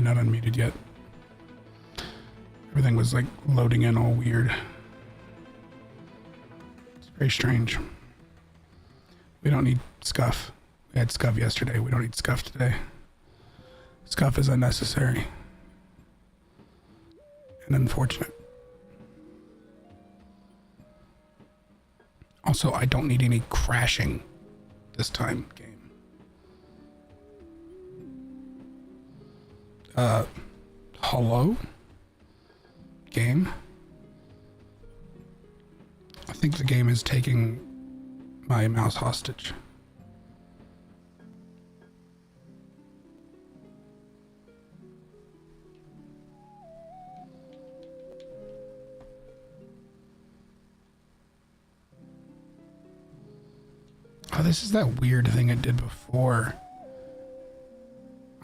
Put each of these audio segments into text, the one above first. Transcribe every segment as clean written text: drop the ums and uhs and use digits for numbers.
had not unmuted yet. Everything was like loading in all weird. It's very strange. We don't need scuff. We had scuff yesterday. We don't need scuff today. Scuff is unnecessary and unfortunate. Also, I don't need any crashing this time, game. Hello? Game? I think the game is taking my mouse hostage. Oh, this is that weird thing it did before.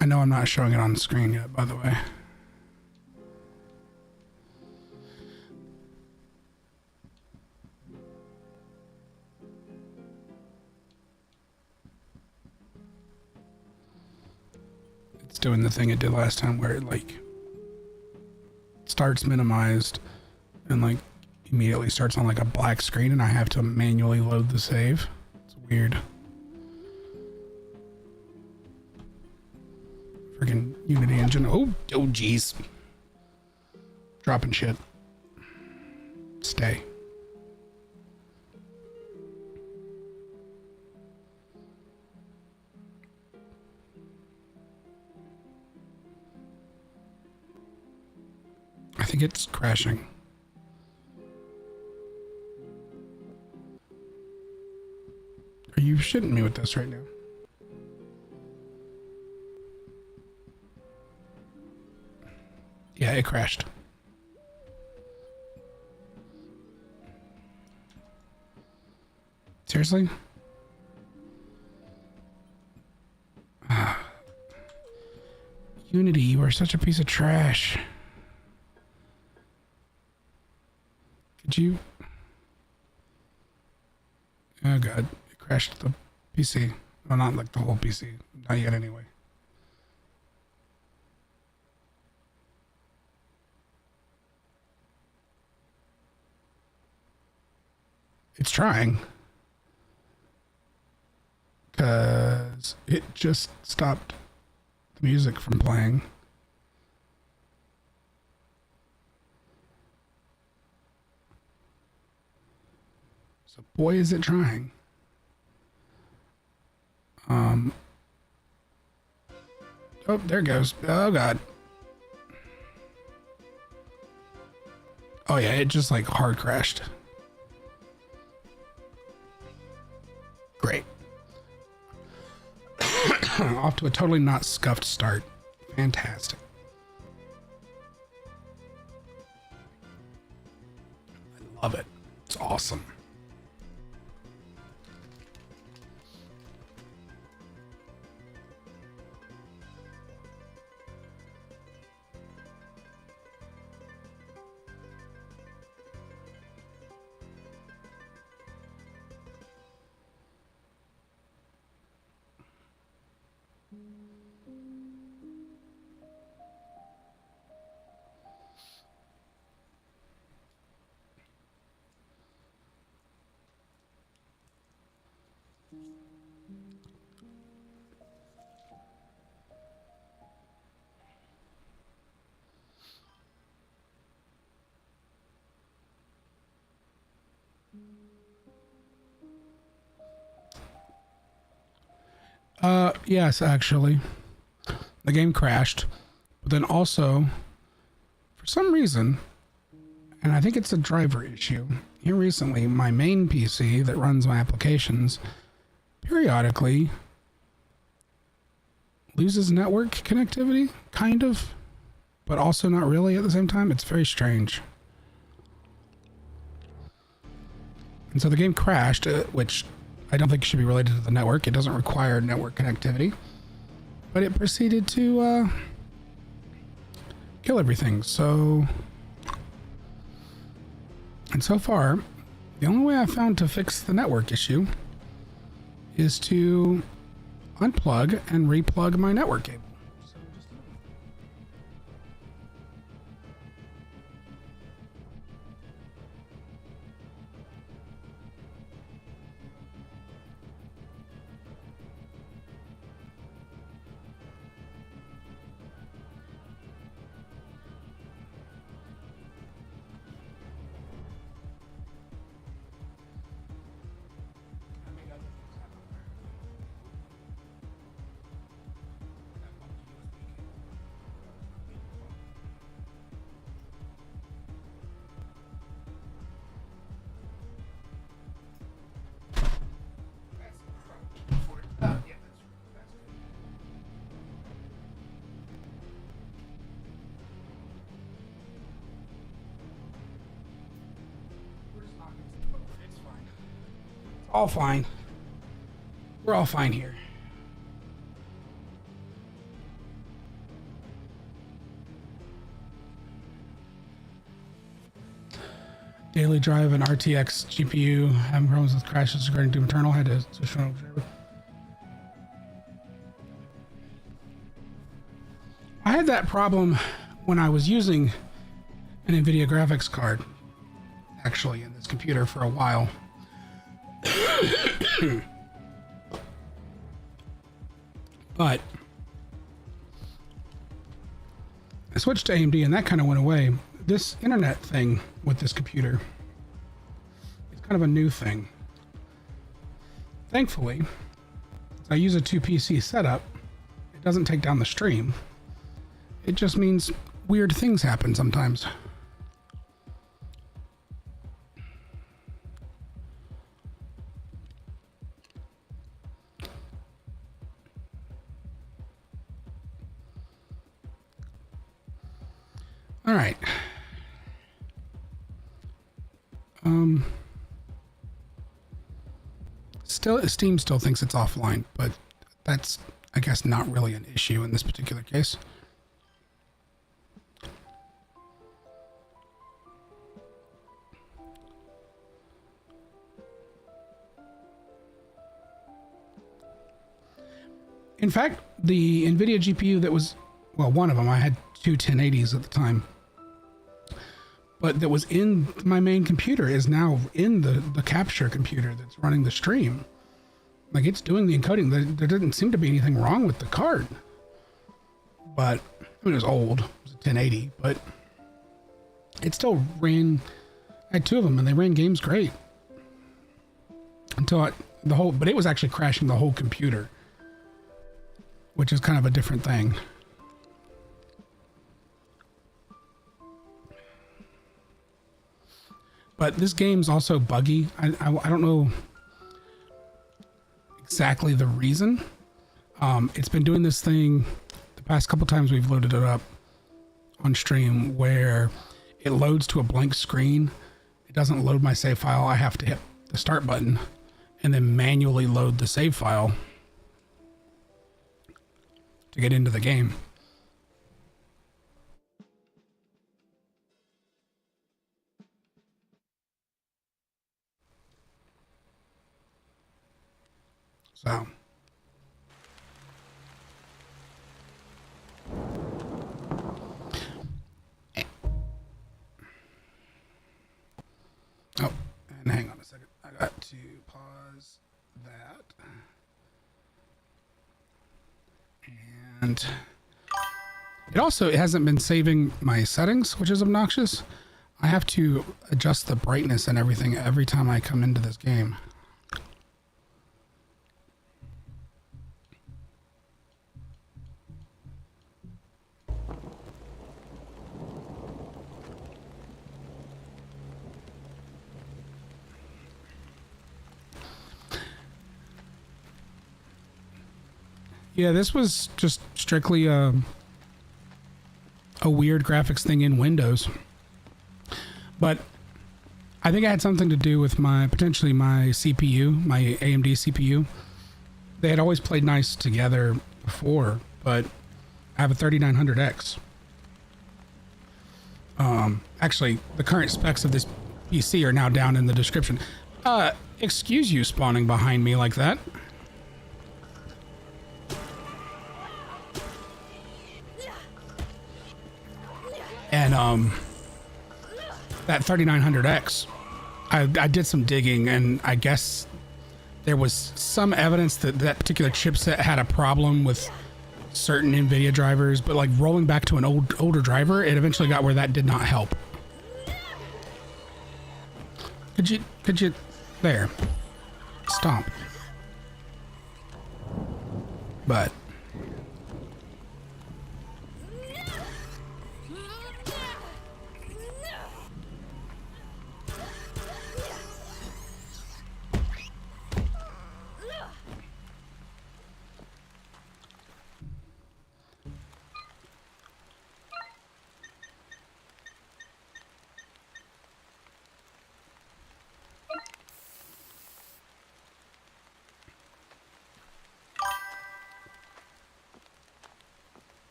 I know I'm not showing it on the screen yet, by the way. It's doing the thing it did last time where it like starts minimized and like immediately starts on like a black screen and I have to manually load the save. It's weird. Freaking Unity engine. Oh geez. Dropping shit. Stay. I think it's crashing. Are you shitting me with this right now? Yeah, it crashed. Seriously? Unity, you are such a piece of trash. Could you? Oh god, it crashed the PC. Well, not like the whole PC. Not yet anyway. It's trying. Because it just stopped the music from playing. So boy is it trying. Oh, there it goes. Oh god. Oh yeah, it just like hard crashed. Great. Off to a totally not scuffed start. Fantastic. I love it. It's awesome. Yes, actually. The game crashed, but then also, for some reason, and I think it's a driver issue, here recently, my main PC that runs my applications periodically loses network connectivity, kind of, but also not really at the same time. It's very strange. And so the game crashed, which I don't think should be related to the network. It doesn't require network connectivity. But it proceeded to kill everything. So, and so far, the only way I've found to fix the network issue is to unplug and replug my network cable. all fine. We're all fine here. Daily drive and RTX GPU having problems with crashes according to internal. Had to show I had that problem when I was using an NVIDIA graphics card, actually, in this computer for a while. But I switched to AMD and that kind of went away. This internet thing with this computer is kind of a new thing. Thankfully, I use a 2 PC setup. It doesn't take down the stream. It just means weird things happen sometimes. All right. Steam still thinks it's offline, but that's, I guess, not really an issue in this particular case. In fact, the NVIDIA GPU that was, well, one of them, I had two 1080s at the time, but that was in my main computer is now in the capture computer that's running the stream. Like, it's doing the encoding. There didn't seem to be anything wrong with the card. But, I mean, it was old. It was a 1080, but it still ran. I had two of them, and they ran games great. Until but it was actually crashing the whole computer, which is kind of a different thing. But this game's also buggy. I don't know exactly the reason. It's been doing this thing the past couple times we've loaded it up on stream where it loads to a blank screen. It doesn't load my save file. I have to hit the start button and then manually load the save file to get into the game. So. Oh, and hang on a second. I got to pause that. And it hasn't been saving my settings, which is obnoxious. I have to adjust the brightness and everything every time I come into this game. Yeah, this was just strictly a weird graphics thing in Windows. But I think it had something to do with potentially my CPU, my AMD CPU. They had always played nice together before, but I have a 3900X. Actually, the current specs of this PC are now down in the description. Excuse you spawning behind me like that. And that 3900X, I did some digging, and I guess there was some evidence that that particular chipset had a problem with certain NVIDIA drivers, but like rolling back to an older driver, it eventually got where that did not help. Could you, there, stomp. But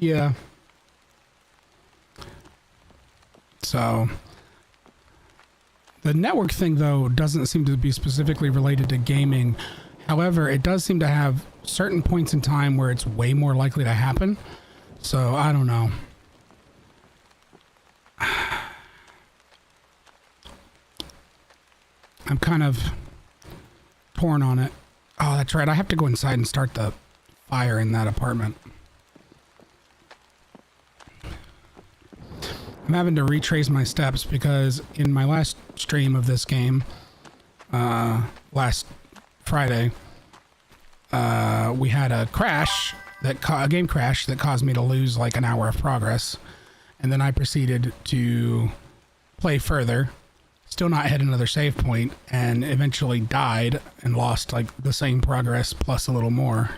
Yeah. So the network thing, though, doesn't seem to be specifically related to gaming. However, it does seem to have certain points in time where it's way more likely to happen. So I don't know. I'm kind of torn on it. Oh, that's right. I have to go inside and start the fire in that apartment. I'm having to retrace my steps because in my last stream of this game, last Friday, we had a crash, a game crash that caused me to lose like an hour of progress. And then I proceeded to play further, still not hit another save point, and eventually died and lost like the same progress plus a little more.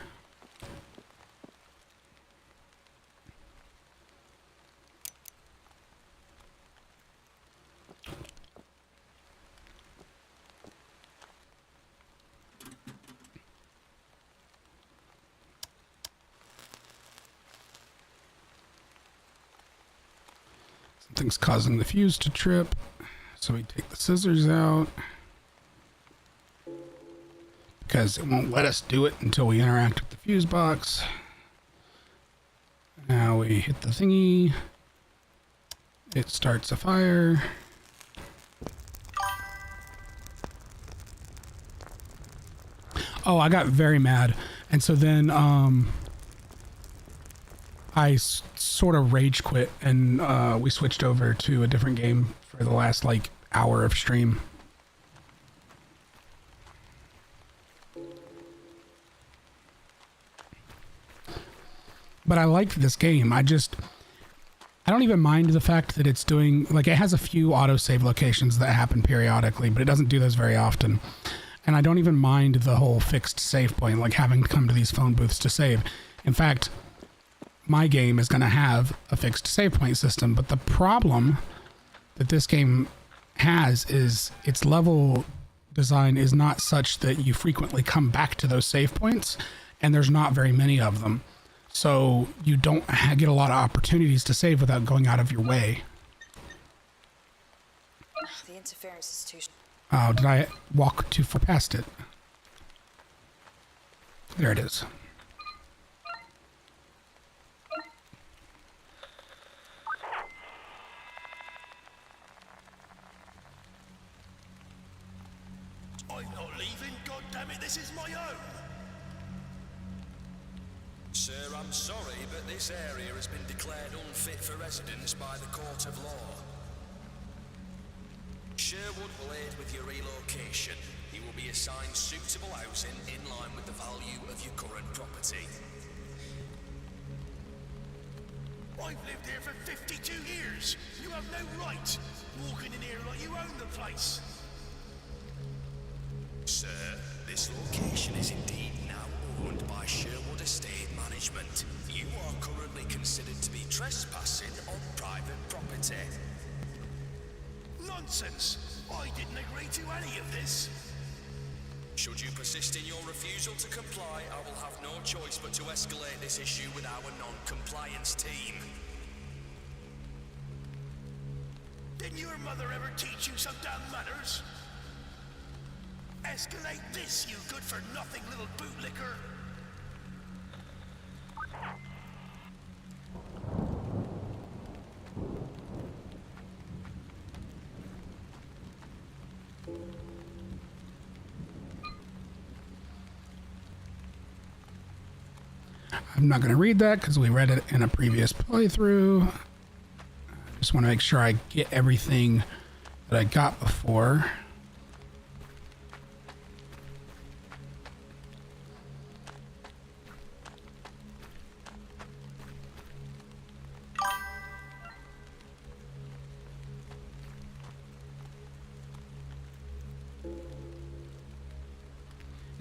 Something's causing the fuse to trip. So we take the scissors out because it won't let us do it until we interact with the fuse box. Now we hit the thingy. It starts a fire. Oh, I got very mad. And so then I sort of rage quit and we switched over to a different game for the last like hour of stream. But I like this game. I don't even mind the fact that it's doing, like, it has a few autosave locations that happen periodically, but it doesn't do those very often. And I don't even mind the whole fixed save point, like having to come to these phone booths to save. In fact, my game is going to have a fixed save point system, but the problem that this game has is its level design is not such that you frequently come back to those save points, and there's not very many of them. So you don't get a lot of opportunities to save without going out of your way. The interference is too... Oh, did I walk too far past it? There it is. I'm not leaving, goddammit, this is my own! Sir, I'm sorry, but this area has been declared unfit for residence by the Court of Law. Sherwood will aid with your relocation. He will be assigned suitable housing in line with the value of your current property. I've lived here for 52 years. You have no right walking in here like you own the place. Sir, this location is indeed now owned by Sherwood Estate Management. You are currently considered to be trespassing on private property. Nonsense! I didn't agree to any of this. Should you persist in your refusal to comply, I will have no choice but to escalate this issue with our non-compliance team. Didn't your mother ever teach you some damn manners? Escalate this, you good-for-nothing little bootlicker! I'm not going to read that because we read it in a previous playthrough. I just want to make sure I get everything that I got before.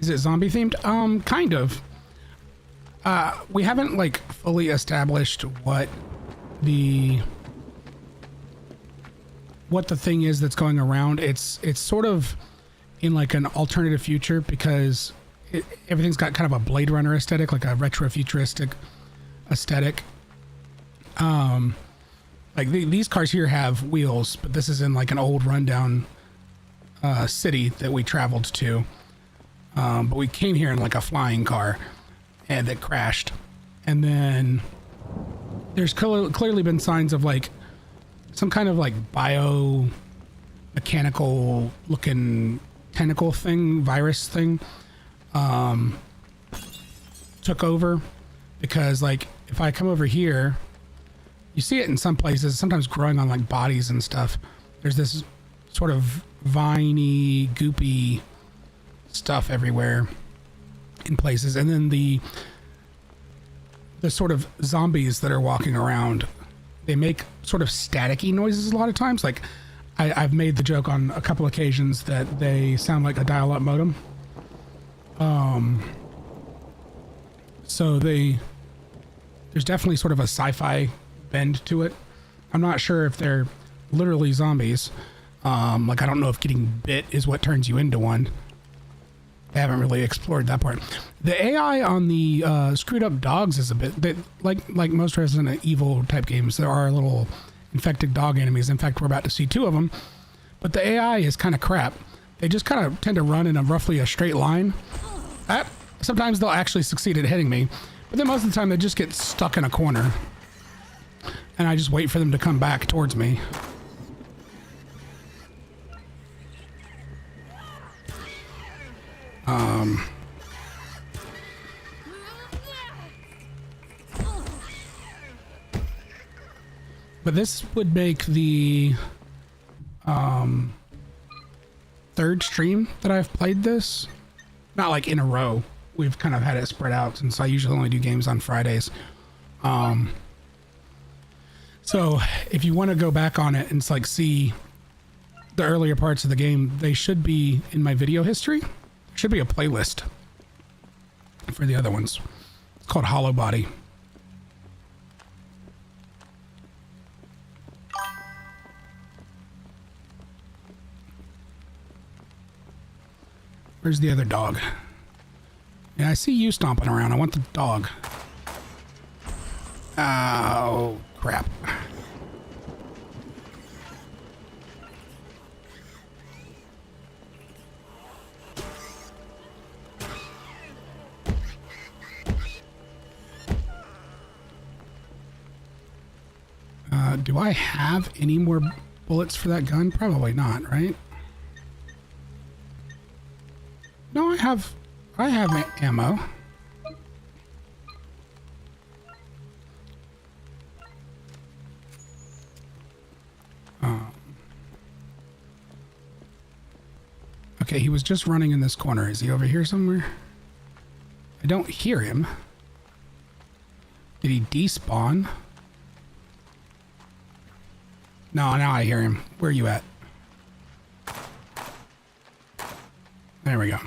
Is it zombie themed? Kind of. We haven't like fully established what the thing is that's going around. It's sort of in like an alternative future because everything's got kind of a Blade Runner aesthetic, like a retro futuristic aesthetic. Like these cars here have wheels, but this is in like an old rundown city that we traveled to. But we came here in like a flying car and it crashed. And then there's clearly been signs of like some kind of like biomechanical looking tentacle thing, virus thing, took over, because like if I come over here, you see it in some places, sometimes growing on like bodies and stuff. There's this sort of viney, goopy stuff everywhere in places. And then the sort of zombies that are walking around, they make sort of staticky noises a lot of times. Like I've made the joke on a couple occasions that they sound like a dial-up modem. So there's definitely sort of a sci-fi bend to it. I'm not sure if they're literally zombies. Like I don't know if getting bit is what turns you into one. I haven't really explored that part. The AI on the screwed up dogs is a bit like most Resident Evil type games. There are little infected dog enemies. In fact, we're about to see 2 of them. But the AI is kind of crap. They just kind of tend to run in roughly a straight line. Sometimes they'll actually succeed at hitting me, but then most of the time they just get stuck in a corner. And I just wait for them to come back towards me. But this would make the 3rd stream that I've played this. Not like in a row. We've kind of had it spread out since I usually only do games on Fridays. So if you want to go back on it and it's like see the earlier parts of the game, they should be in my video history. There should be a playlist for the other ones. It's called Hollow Body. Where's the other dog? Yeah, I see you stomping around. I want the dog. Oh, crap. Do I have any more bullets for that gun? Probably not, right? No, I have ammo. Okay, he was just running in this corner. Is he over here somewhere? I don't hear him. Did he despawn? No, now I hear him. Where are you at? There we go.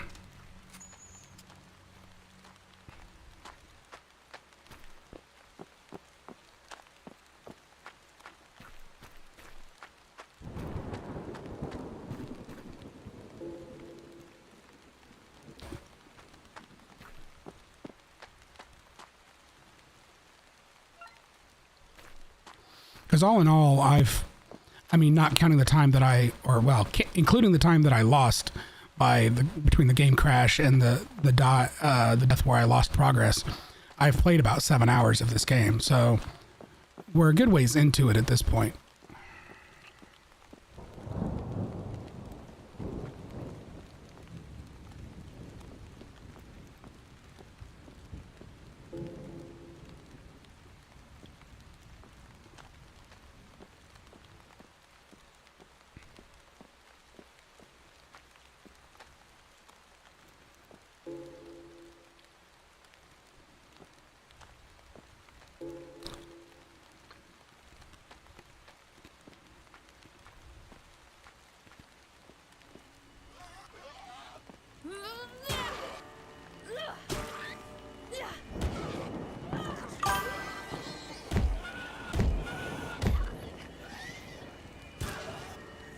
Because all in all, I mean, not counting the time that including the time that I lost between the game crash and the death where I lost progress, I've played about 7 hours of this game. So we're a good ways into it at this point.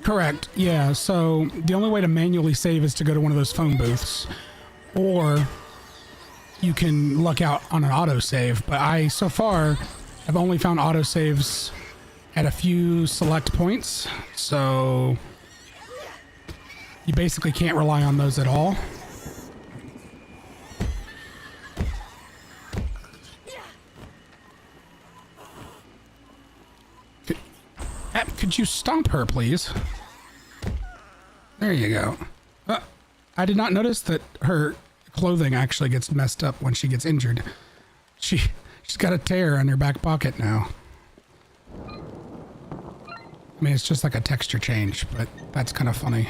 Correct. Yeah. So the only way to manually save is to go to one of those phone booths, or you can luck out on an autosave. But I so far I've only found autosaves at a few select points, so you basically can't rely on those at all. Could you stomp her, please? There you go. I did not notice that her clothing actually gets messed up when she gets injured. She's got a tear on her back pocket now. I mean, it's just like a texture change, but that's kind of funny.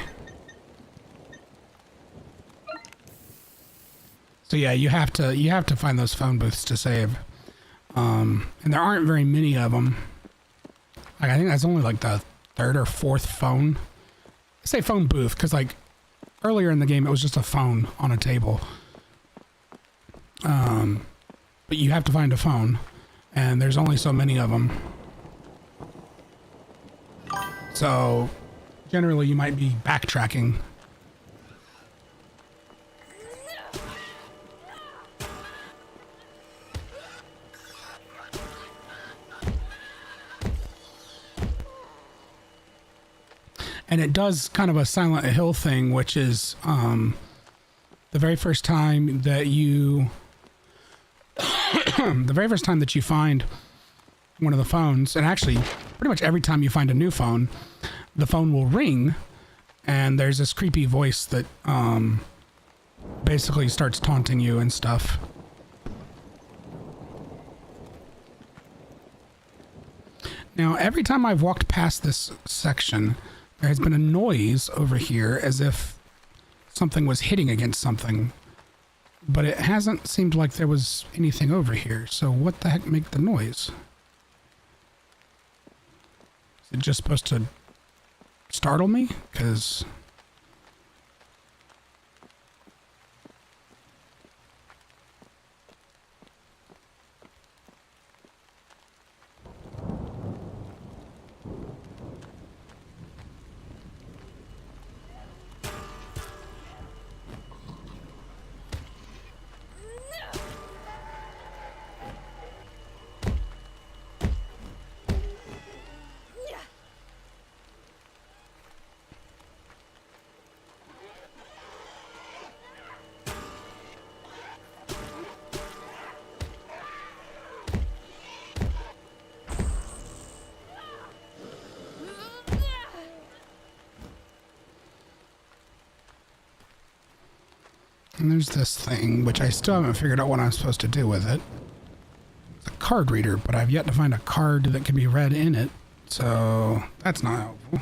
So yeah, you have to find those phone booths to save. And there aren't very many of them. Like, I think that's only like the third or fourth phone. I say phone booth because like earlier in the game it was just a phone on a table. But you have to find a phone, and there's only so many of them. So generally you might be backtracking. And it does kind of a Silent Hill thing, which is the very first time that you find one of the phones, and actually pretty much every time you find a new phone, the phone will ring, and there's this creepy voice that basically starts taunting you and stuff. Now, every time I've walked past this section, there has been a noise over here as if something was hitting against something, but it hasn't seemed like there was anything over here. So what the heck make the noise? Is it just supposed to startle me? Because and there's this thing, which I still haven't figured out what I'm supposed to do with it. It's a card reader, but I've yet to find a card that can be read in it, so that's not helpful.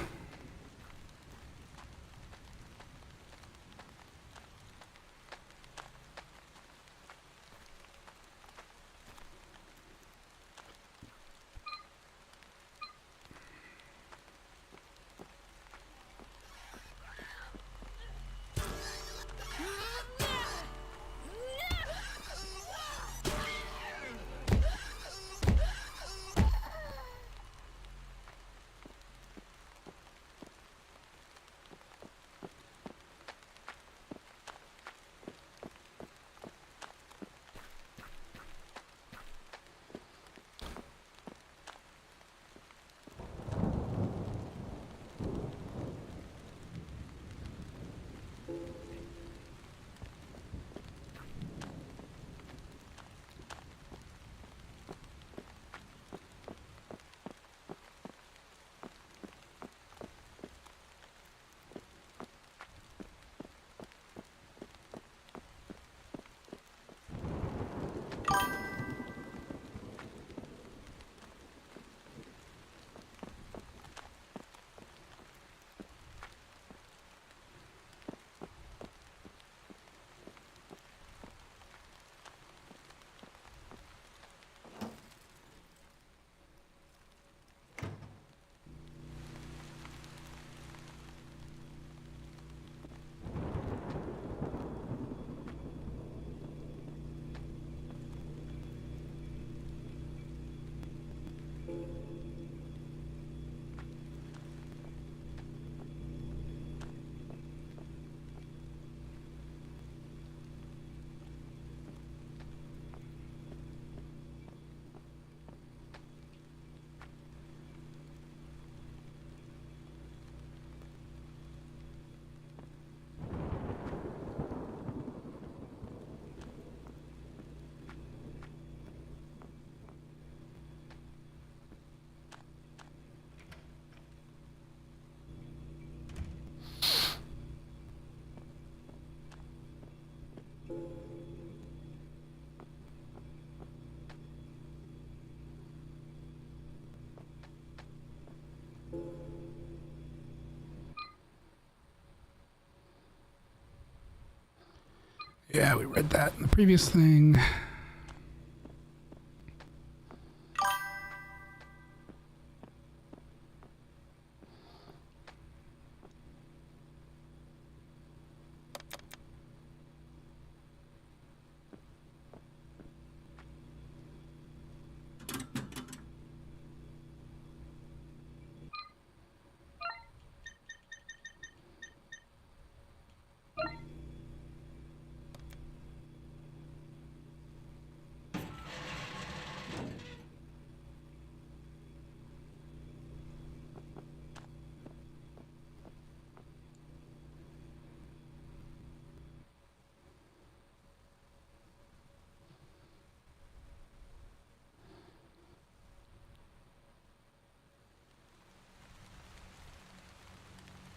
Yeah, we read that in the previous thing.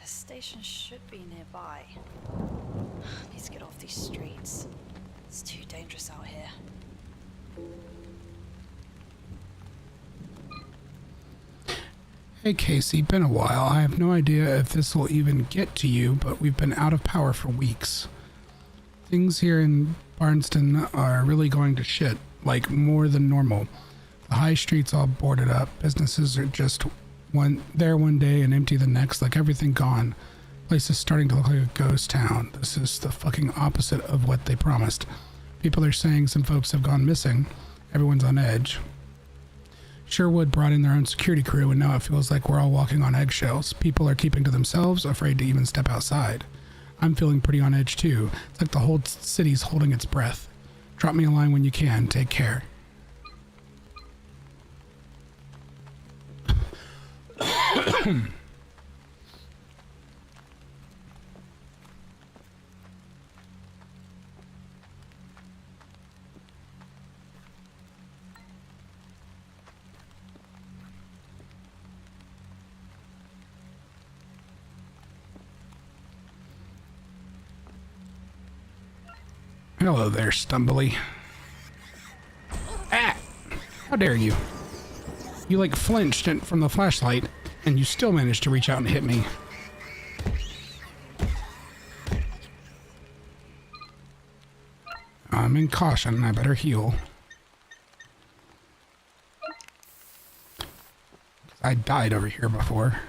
The station should be nearby. Need to get off these streets. It's too dangerous out here. Hey Casey, been a while. I have no idea if this will even get to you, but we've been out of power for weeks. Things here in Barnston are really going to shit, like more than normal. The high streets all boarded up. Businesses are just one day and empty the next, like everything gone. Place is starting to look like a ghost town. This is the fucking opposite of what they promised. People are saying some folks have gone missing. Everyone's on edge. Sherwood brought in their own security crew, and now it feels like we're all walking on eggshells. People are keeping to themselves, afraid to even step outside. I'm feeling pretty on edge too. It's like the whole city's holding its breath. Drop me a line when you can. Take care. Hello there, Stumbly. Ah! How dare you? You like flinched from the flashlight, and you still managed to reach out and hit me. I'm in caution. I better heal. I died over here before.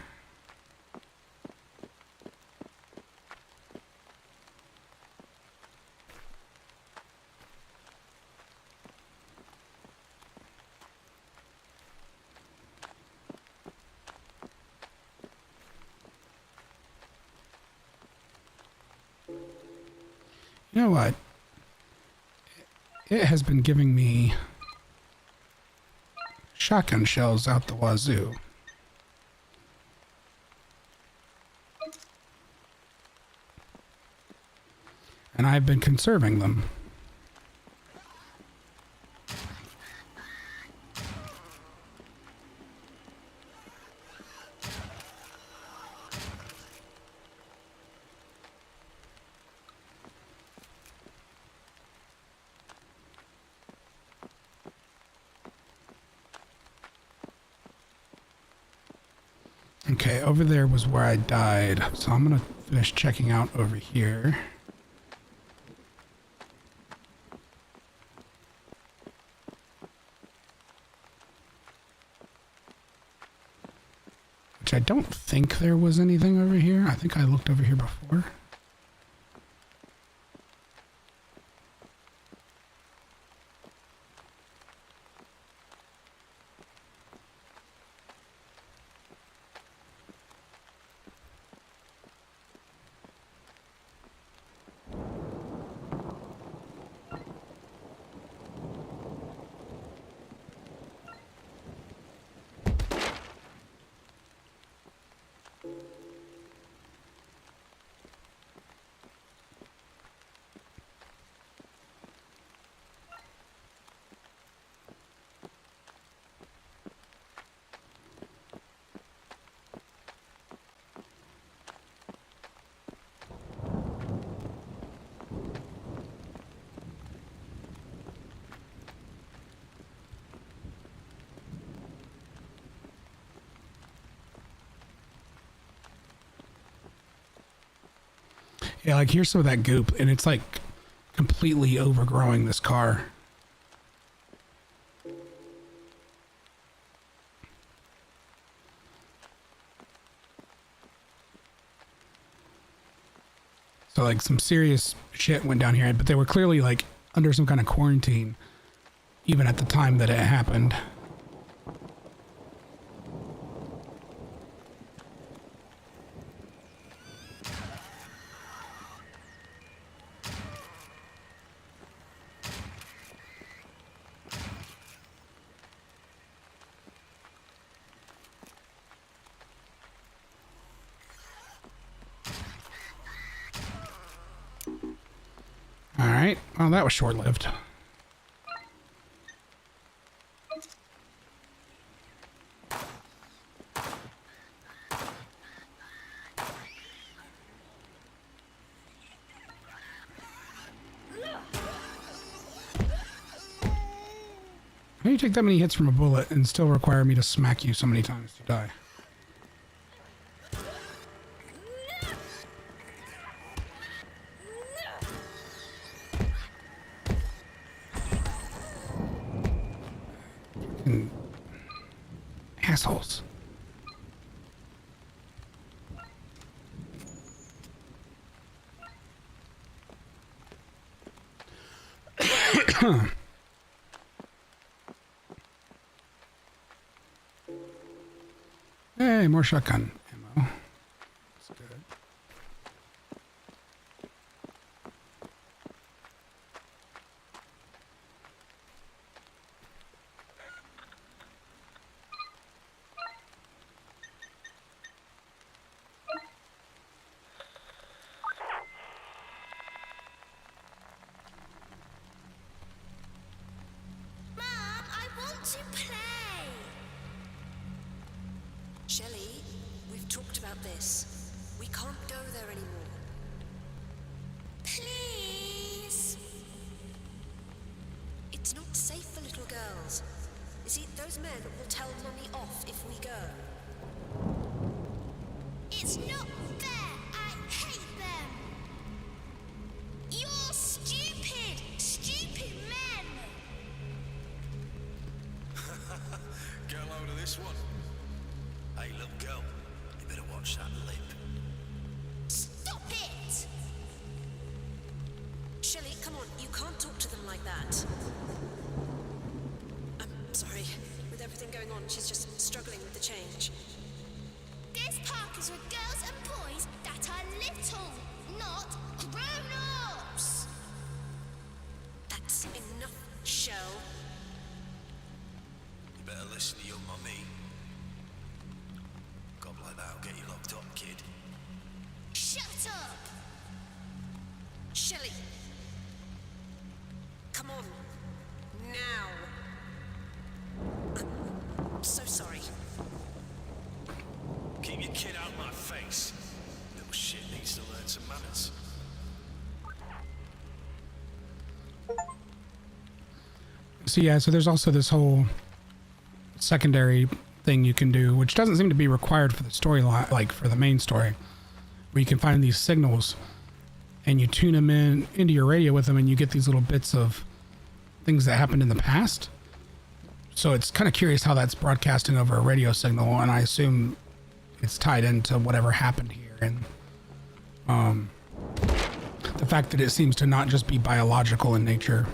You know what? It has been giving me shotgun shells out the wazoo. And I've been conserving them. Okay, over there was where I died, so I'm gonna finish checking out over here. Which I don't think there was anything over here. I think I looked over here before. Yeah, like here's some of that goop, and it's like completely overgrowing this car. So like some serious shit went down here, but they were clearly like under some kind of quarantine even at the time that it happened. All right. Well, that was short-lived. How do you take that many hits from a bullet and still require me to smack you so many times to die? Assholes. Hey, more shotgun ammo. That's good. Mom, I want to play. Shelley, we've talked about this. We can't go there anymore. Please. It's not safe for little girls. Is it those men will tell Mummy off if we go? It's not fair. I hate them. You're stupid. Stupid men. Get a load of this one. Hey, little girl, you better watch that lip. Stop it. Shelley, come on, you can't talk to them like that. I'm sorry. With everything going on, she's just struggling with the change. This park is for girls and boys that are little, not grown-ups. That's enough, Shell. You better listen to your mummy. Gob like that'll get you locked up, kid. Shut up. Shelley! Come on. Now. I'm so sorry. Keep your kid out of my face. Little shit needs to learn some manners. So yeah, so there's also this whole secondary thing you can do, which doesn't seem to be required for the storyline, like for the main story, where you can find these signals and you tune them into your radio with them, and you get these little bits of things that happened in the past. So it's kind of curious how that's broadcasting over a radio signal, and I assume it's tied into whatever happened here, and the fact that it seems to not just be biological in nature.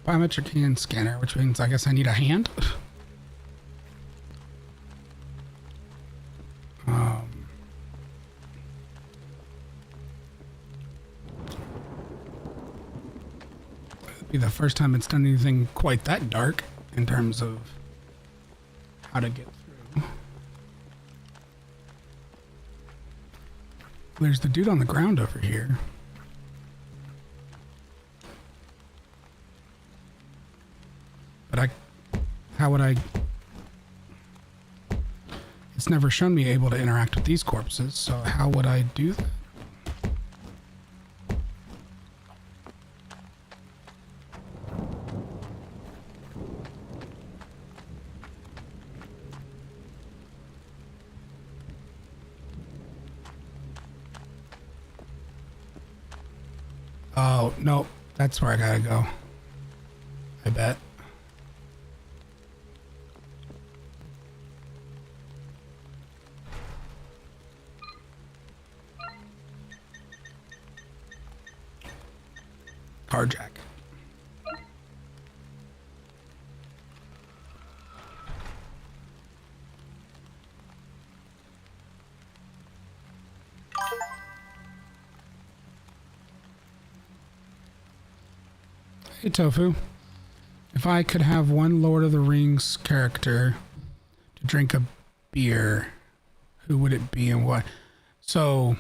biometric hand scanner, which means I guess I need a hand. It'd be the first time it's done anything quite that dark in terms of how to get through. There's the dude on the ground over here. But how would I? It's never shown me able to interact with these corpses, so how would I do that? Oh, no, that's where I gotta go. I bet. Carjack. Hey Tofu, if I could have one Lord of the Rings character to drink a beer, who would it be and what? So,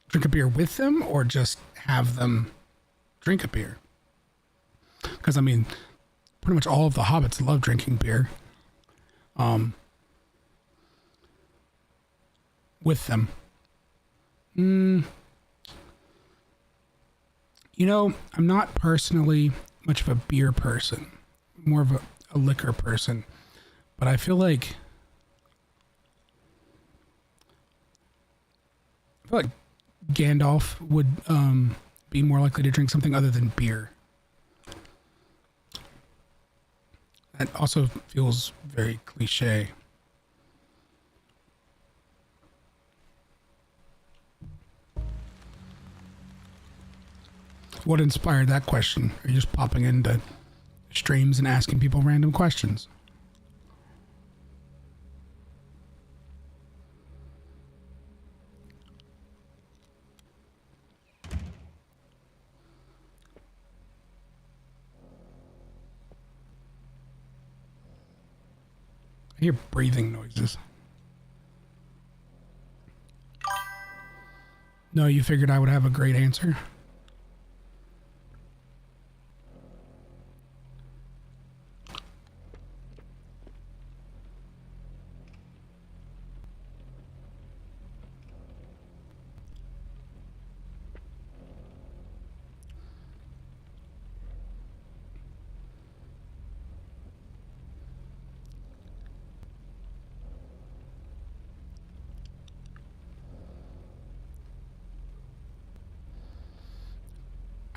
drink a beer with them or just have them drink a beer? Because I mean, pretty much all of the hobbits love drinking beer. With them. You know, I'm not personally much of a beer person, more of a liquor person, but I feel like Gandalf would be more likely to drink something other than beer. That also feels very cliche. What inspired that question? Are you just popping into streams and asking people random questions? I hear breathing noises. No, you figured I would have a great answer?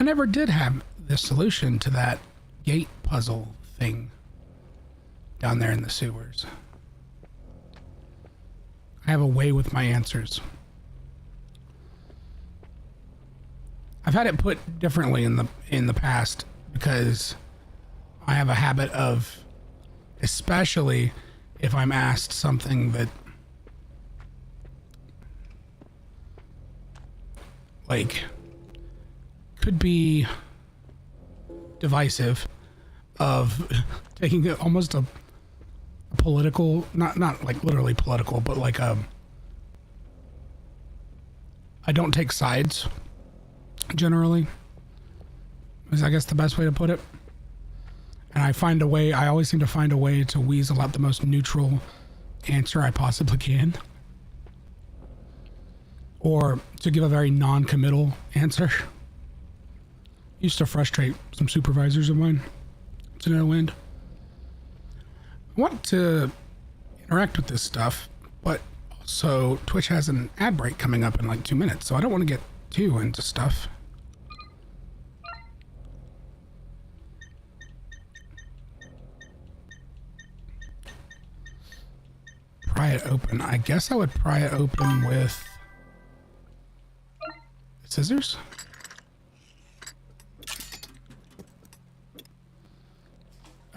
I never did have the solution to that gate puzzle thing down there in the sewers. I have a way with my answers. I've had it put differently in the past because I have a habit of, especially if I'm asked something that like could be divisive, of taking almost a political, not like literally political, but like I don't take sides generally, is I guess the best way to put it. And I always seem to find a way to weasel out the most neutral answer I possibly can, or to give a very non-committal answer. Used to frustrate some supervisors of mine to no end. I want to interact with this stuff, but also Twitch has an ad break coming up in like 2 minutes, so I don't want to get too into stuff. Pry it open. I guess I would pry it open with scissors.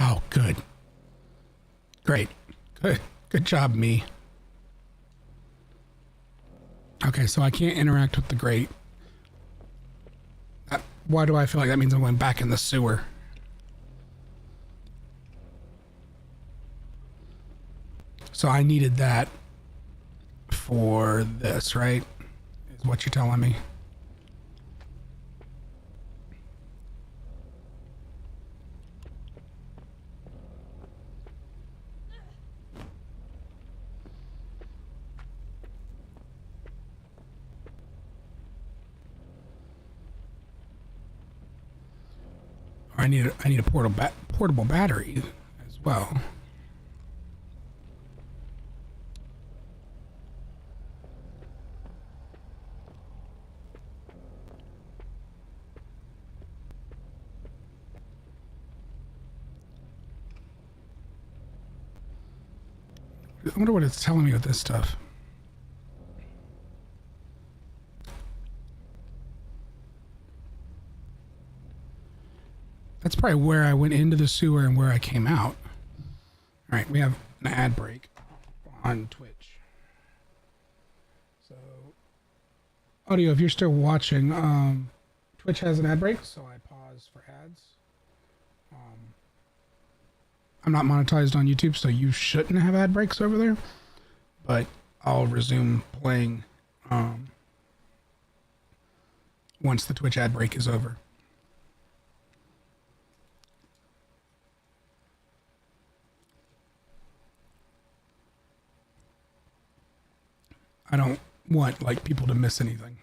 Oh, good. Great. Good job, me. Okay, so I can't interact with the grate. Why do I feel like that means I'm going back in the sewer? So I needed that for this, right? Is what you're telling me. Or I need a portable battery as well. I wonder what it's telling me with this stuff. That's probably where I went into the sewer and where I came out. All right, we have an ad break on Twitch. So, audio, if you're still watching, Twitch has an ad break, so I pause for ads. I'm not monetized on YouTube, so you shouldn't have ad breaks over there. But I'll resume playing once the Twitch ad break is over. I don't want like people to miss anything.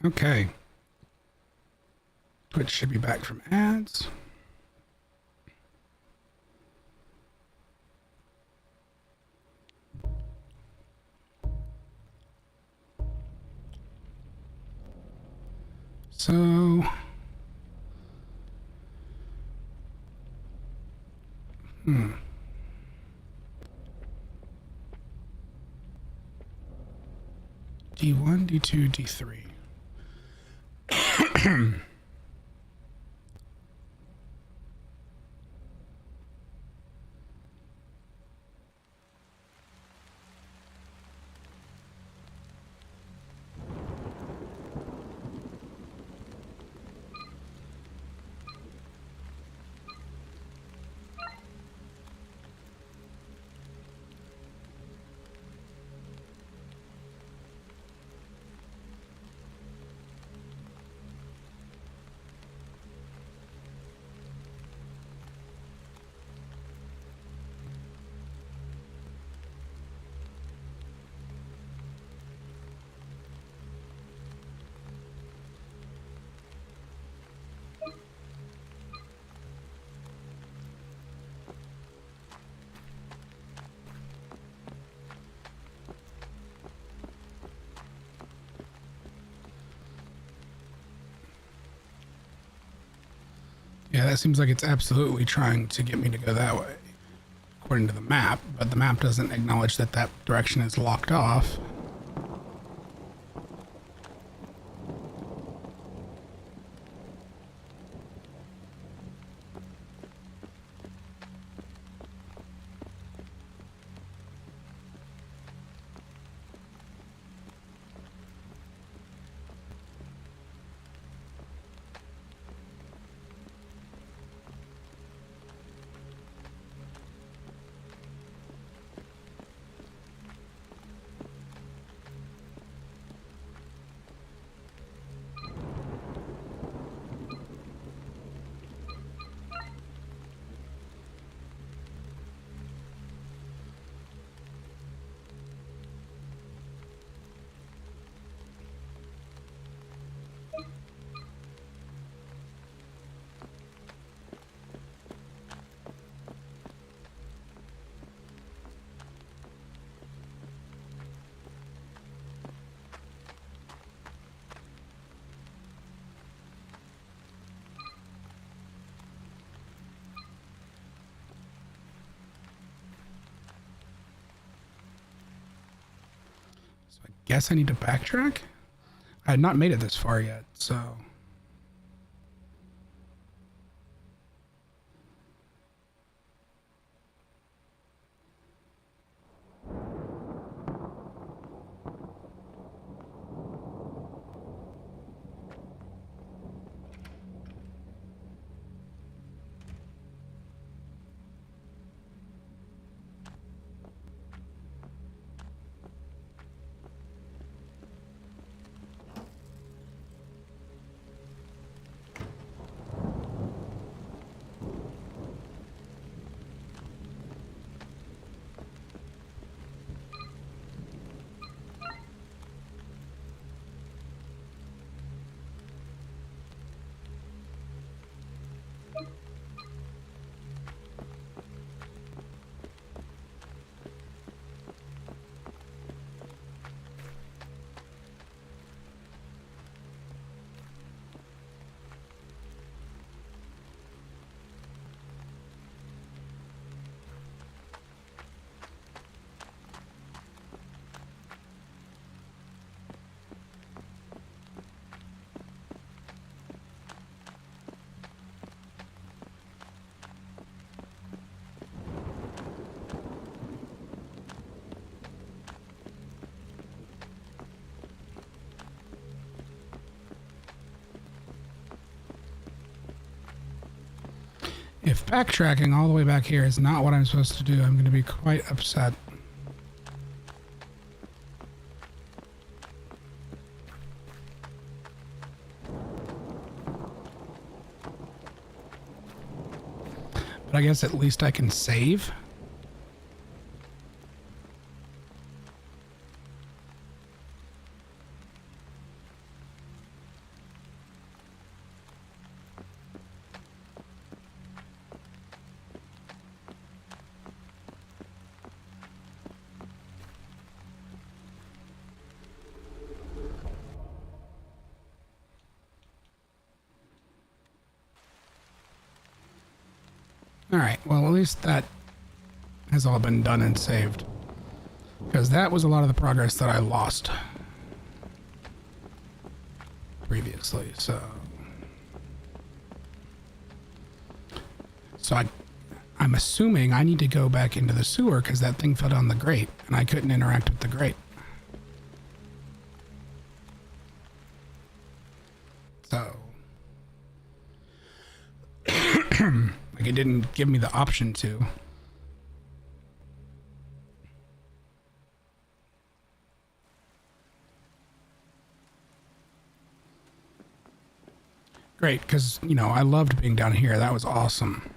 Okay. Twitch should be back from ads. So D1, D2, D3. Yeah, that seems like it's absolutely trying to get me to go that way, according to the map, but the map doesn't acknowledge that that direction is locked off. So I guess I need to backtrack? I had not made it this far yet, so... If backtracking all the way back here is not what I'm supposed to do, I'm going to be quite upset. But I guess at least I can save. Alright, well, at least that has all been done and saved. Because that was a lot of the progress that I lost previously, so... So I'm assuming I need to go back into the sewer because that thing fell down the grate, and I couldn't interact with the grate. So... like, it didn't give me the option to. Great, because, you know, I loved being down here. That was awesome.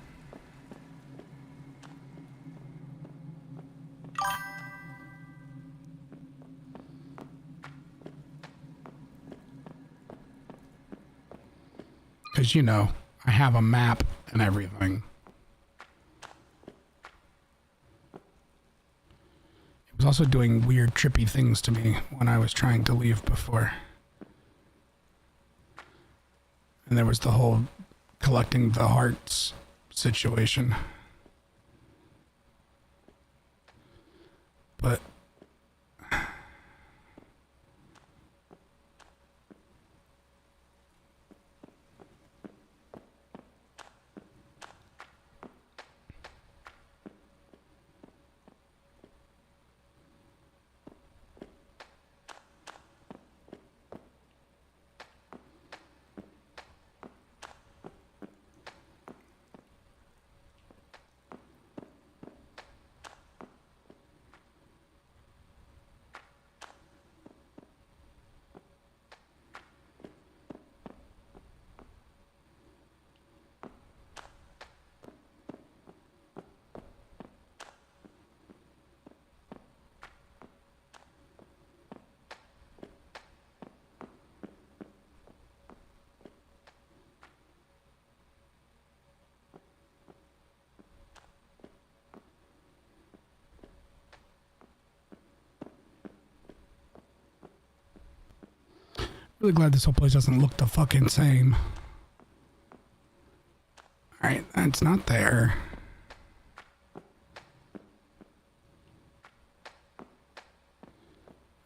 Because, you know, I have a map and everything. It was also doing weird, trippy things to me when I was trying to leave before. And there was the whole collecting the hearts situation. But... really glad this whole place doesn't look the fucking same. Alright, that's not there.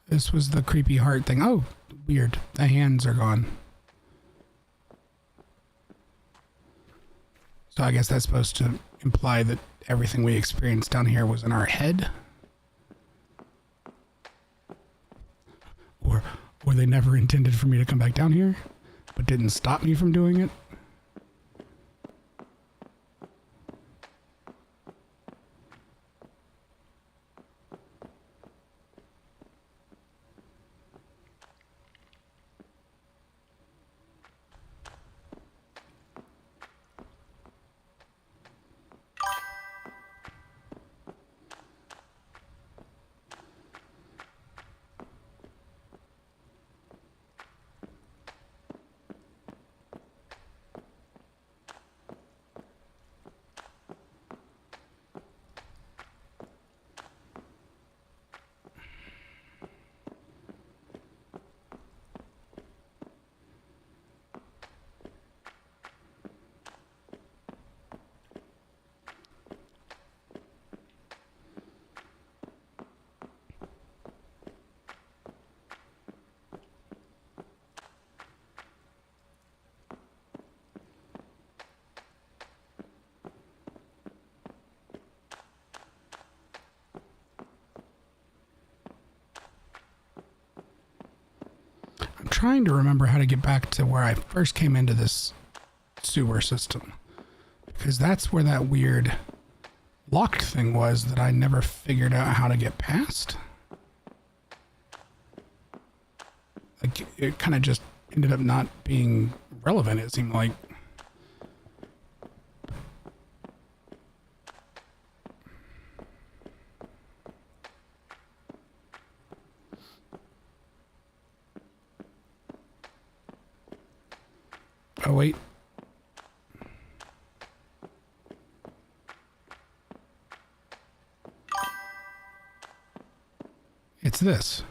This was the creepy heart thing. Oh, weird. The hands are gone. So I guess that's supposed to imply that everything we experienced down here was in our head? Or they never intended for me to come back down here, but didn't stop me from doing it? Trying to remember how to get back to where I first came into this sewer system, because that's where that weird locked thing was that I never figured out how to get past. Like, it kind of just ended up not being relevant, it seemed like. Oh, wait. It's this.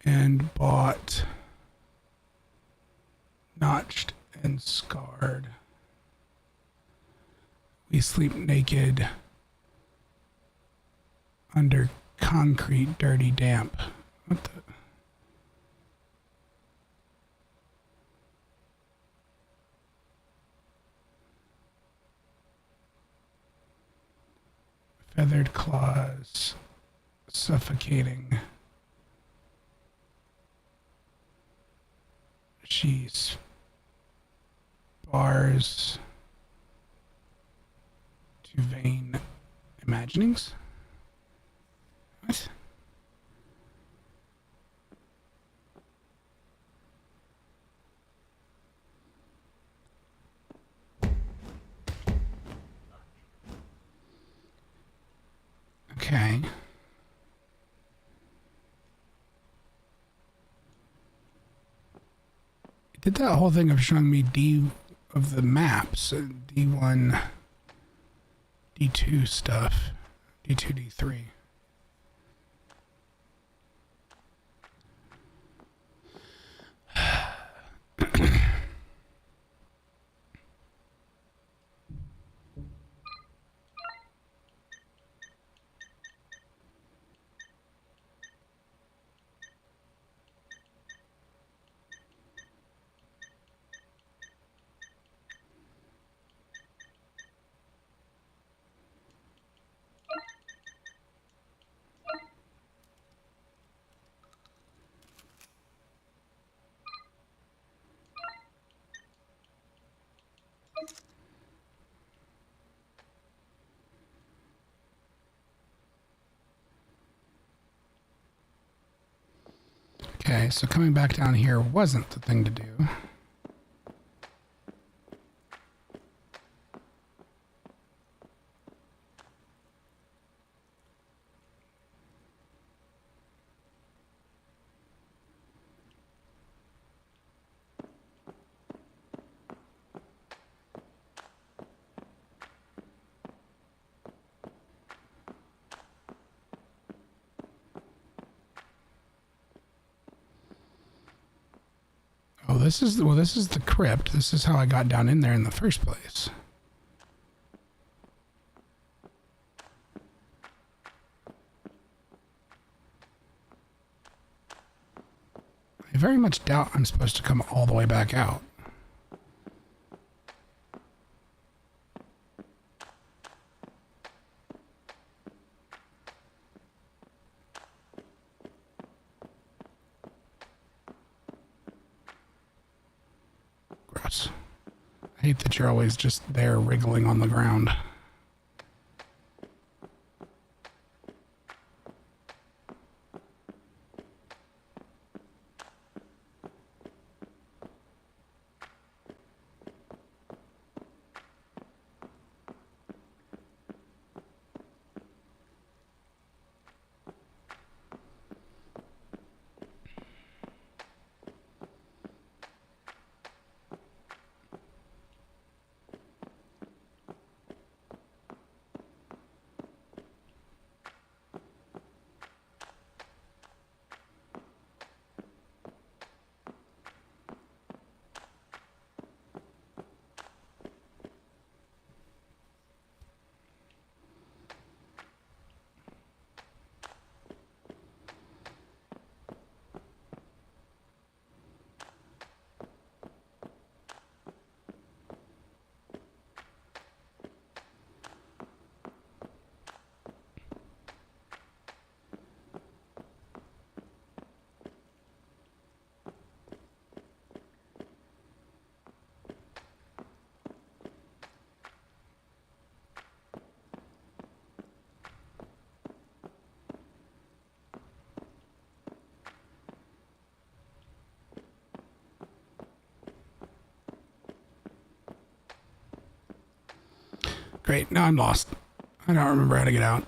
and bought Notched and Scarred. We sleep naked under concrete, dirty, damp. What the? Feathered claws, suffocating. She's bars to vain imaginings. What? Okay. It did that whole thing of showing me D of the maps, D1, D2 stuff, D2, D3. Okay, so coming back down here wasn't the thing to do. Oh, this is the crypt. This is how I got down in there in the first place. I very much doubt I'm supposed to come all the way back out. Gross. I hate that you're always just there wriggling on the ground. Great, now I'm lost. I don't remember how to get out.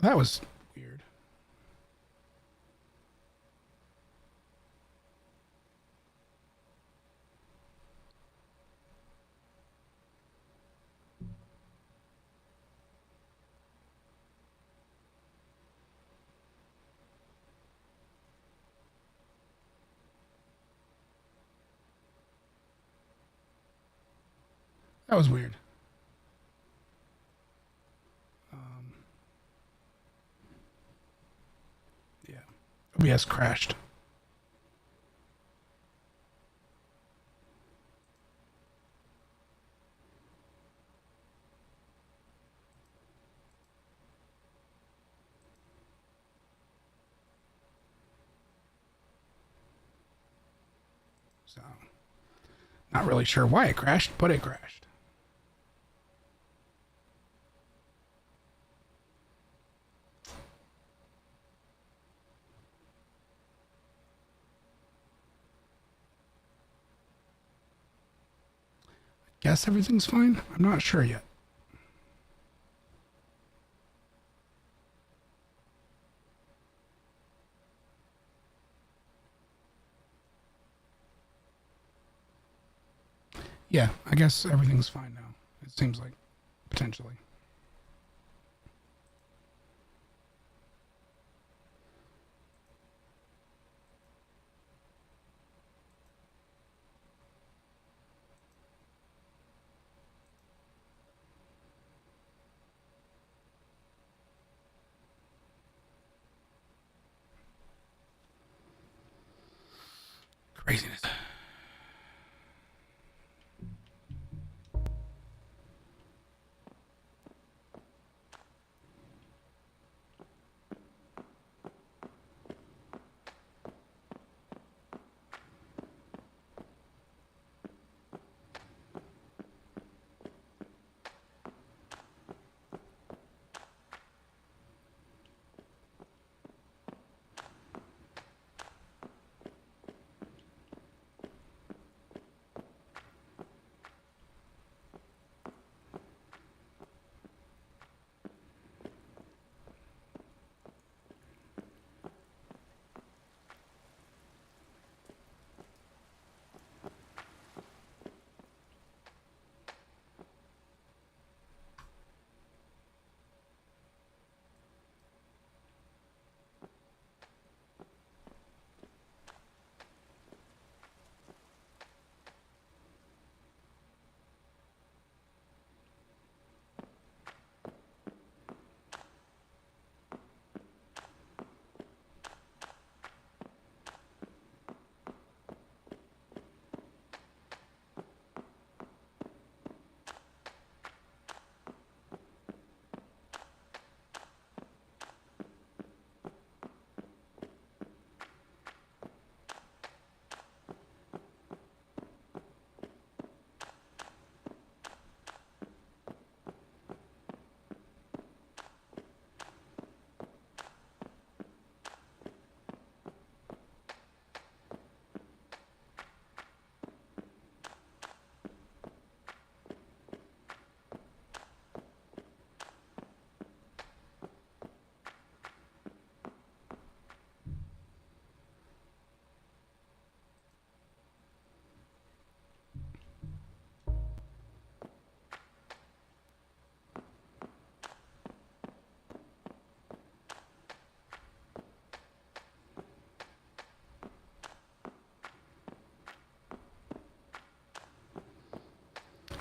That was weird. That was weird. Yeah. OBS crashed. So, not really sure why it crashed, but it crashed. Guess everything's fine. I'm not sure yet. Yeah, I guess everything's fine now. It seems like, potentially. Craziness.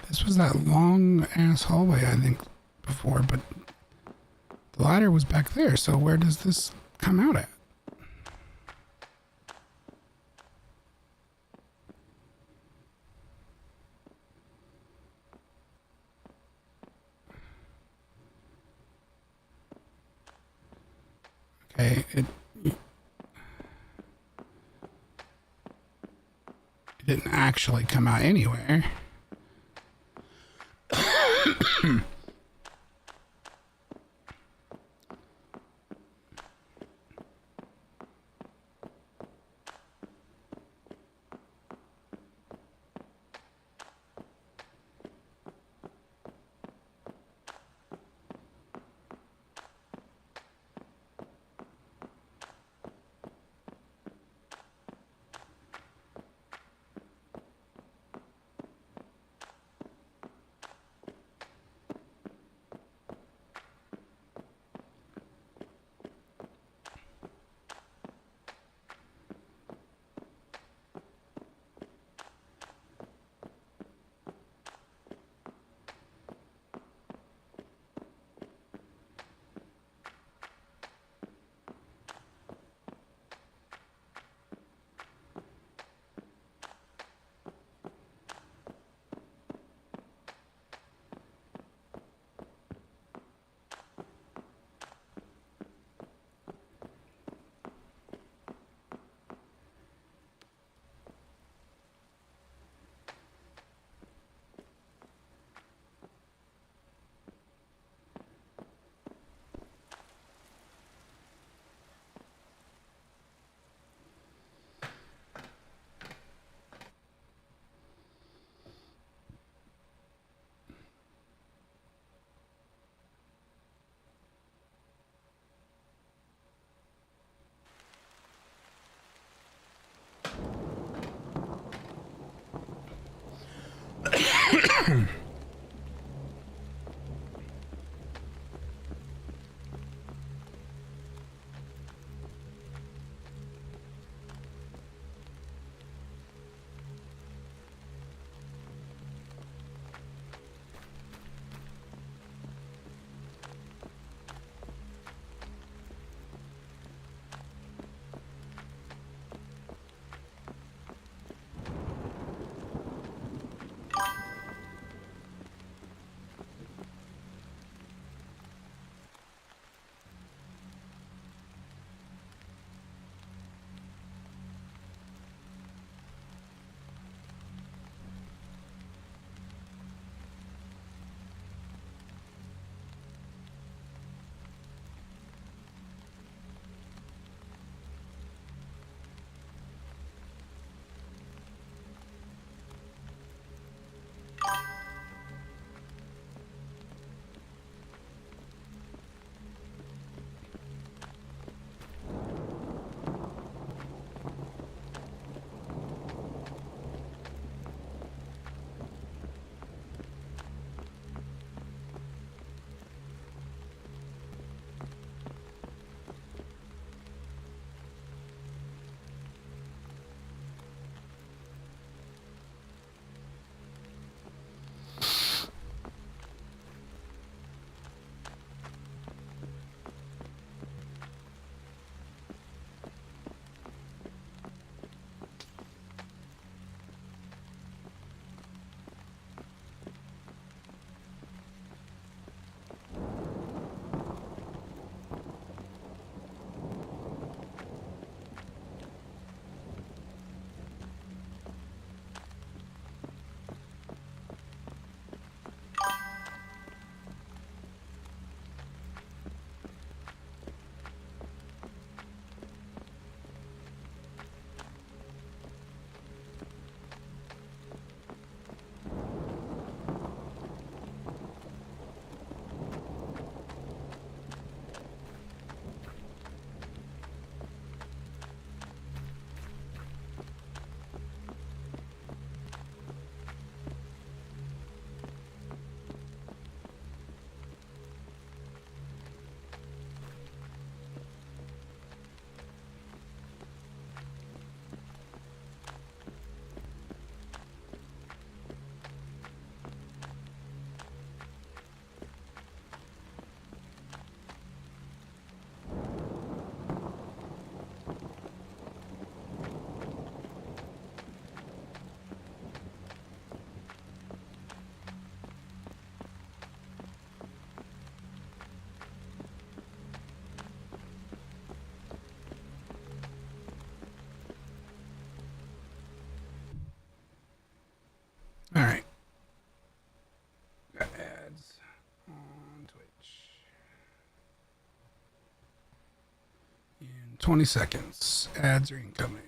This was that long ass hallway, I think, before, but the ladder was back there, so where does this come out at? Okay, it didn't actually come out anywhere. All right. Got ads on Twitch. In 20 seconds, ads are incoming.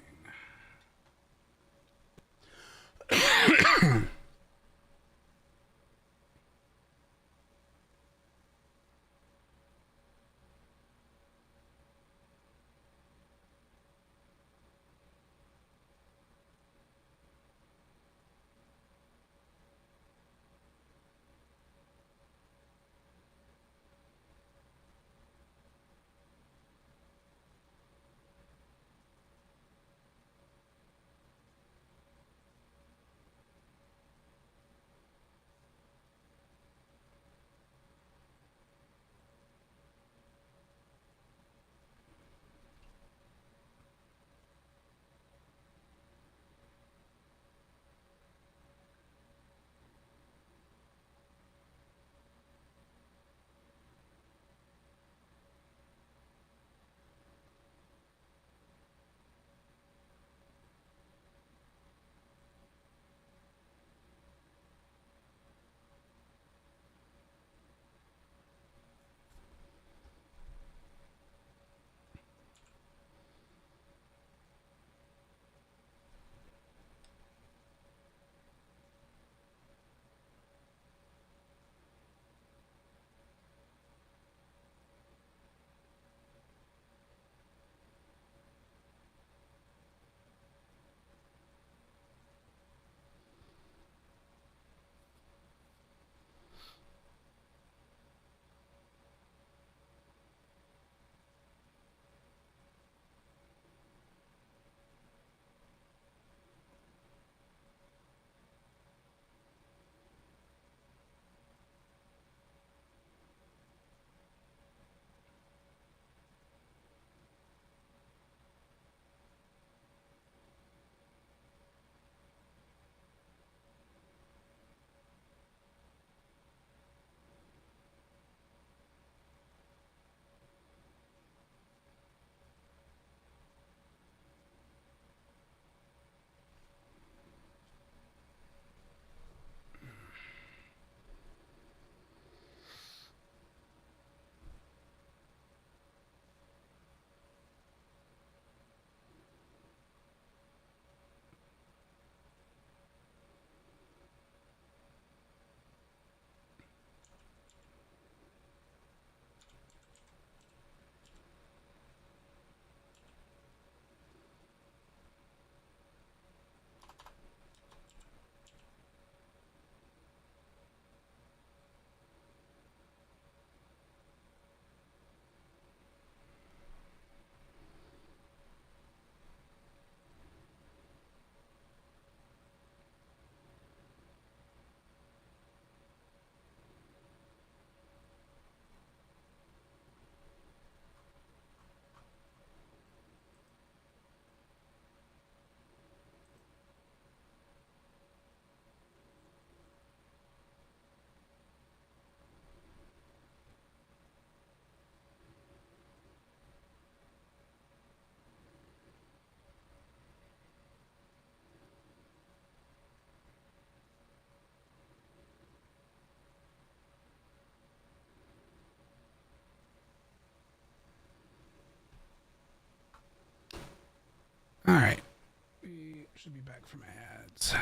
Should be back from ads.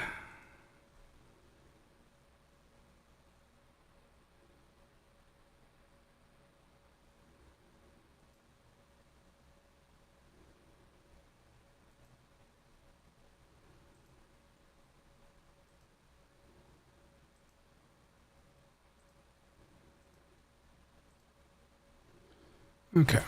Okay.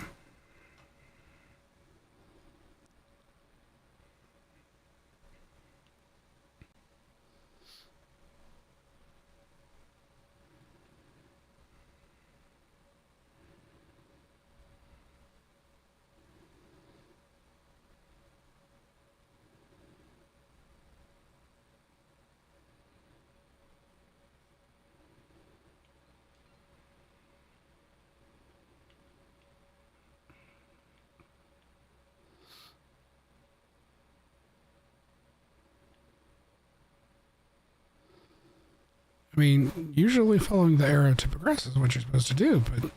I mean, usually following the arrow to progress is what you're supposed to do, but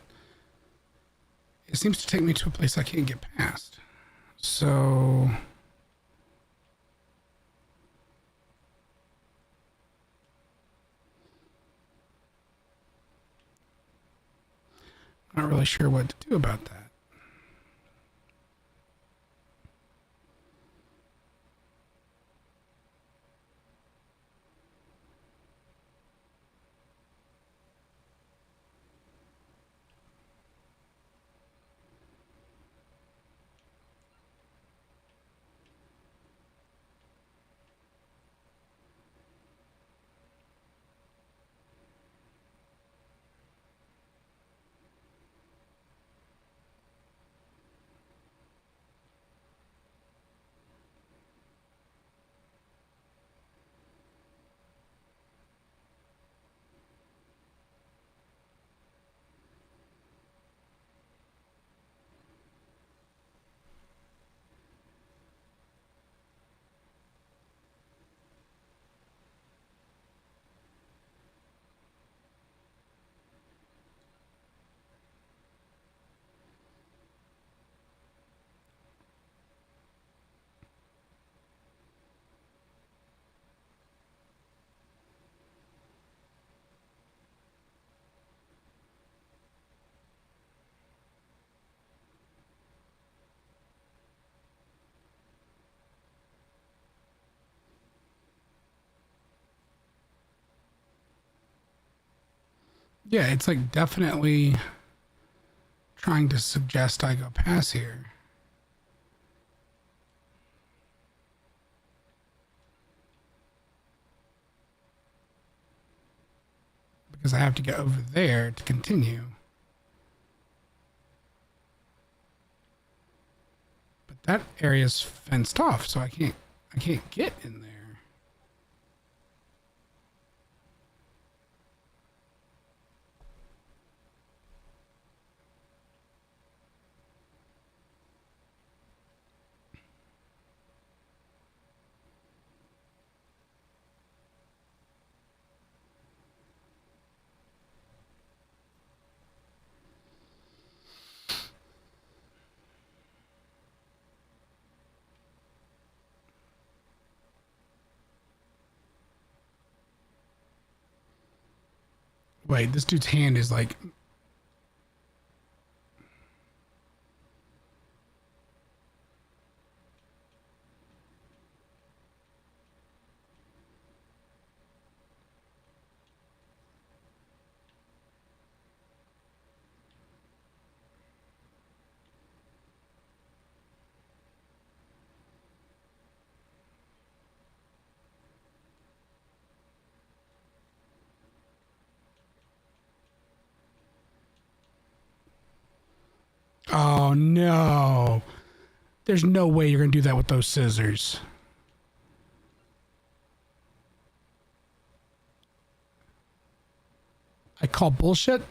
it seems to take me to a place I can't get past. So... I'm not really sure what to do about that. Yeah, it's like definitely trying to suggest I go past here. Because I have to get over there to continue. But that area's fenced off, so I can't get in there. Wait, this dude's hand is like... Oh, no. There's no way you're going to do that with those scissors. I call bullshit.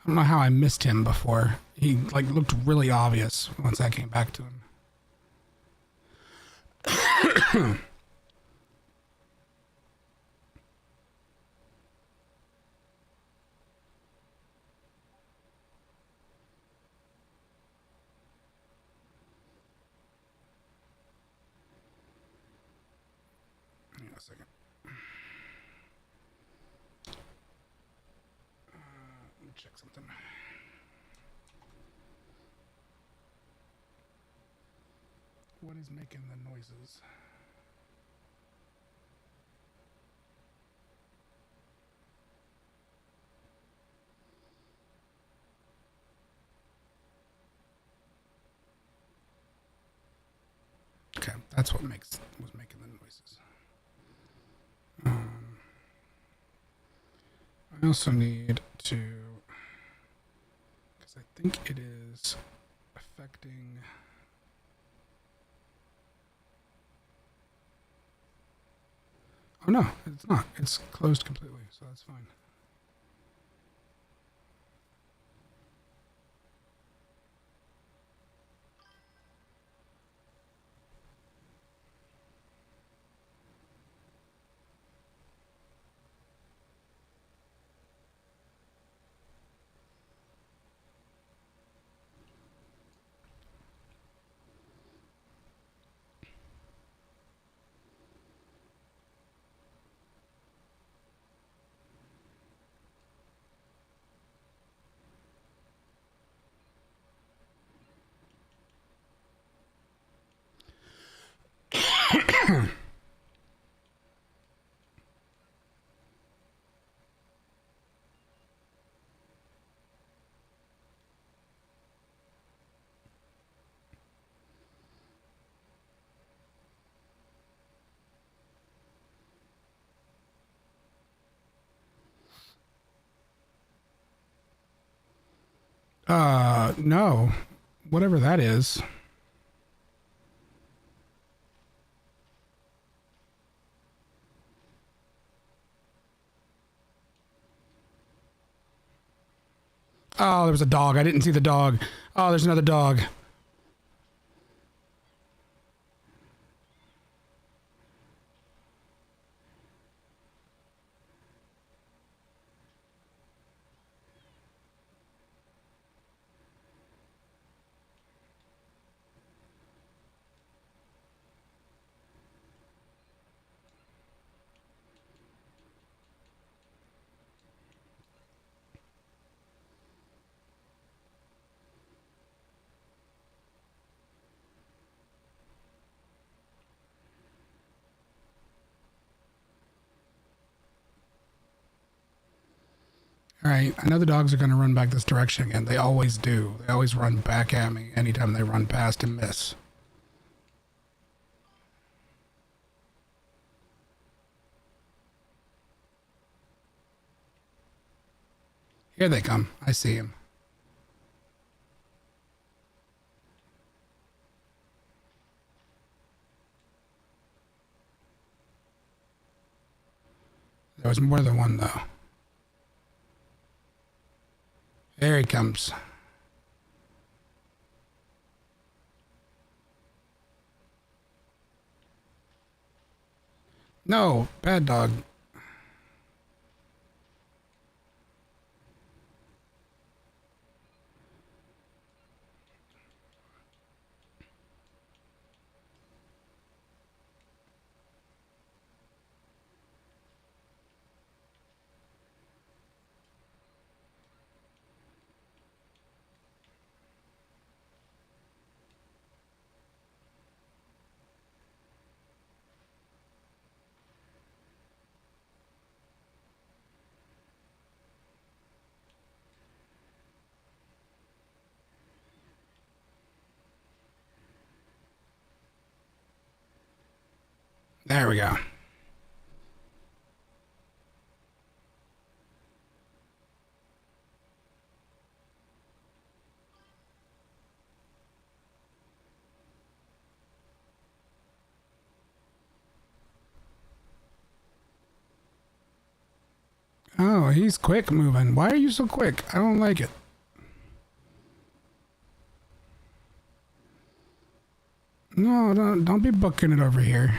I don't know how I missed him before. He like looked really obvious once I came back to him. Hang on a second. Let me check something. What is making the noises? Okay, that's what was making the noises. I also need to, because I think it is affecting. Oh no, it's not. It's closed completely, so that's fine. No. Whatever that is. Oh, there was a dog. I didn't see the dog. Oh, there's another dog. All right, I know the dogs are going to run back this direction again. They always do. They always run back at me anytime they run past and miss. Here they come. I see him. There was more than one, though. There he comes. No, bad dog. There we go. Oh, he's quick moving. Why are you so quick? I don't like it. No, don't be booking it over here.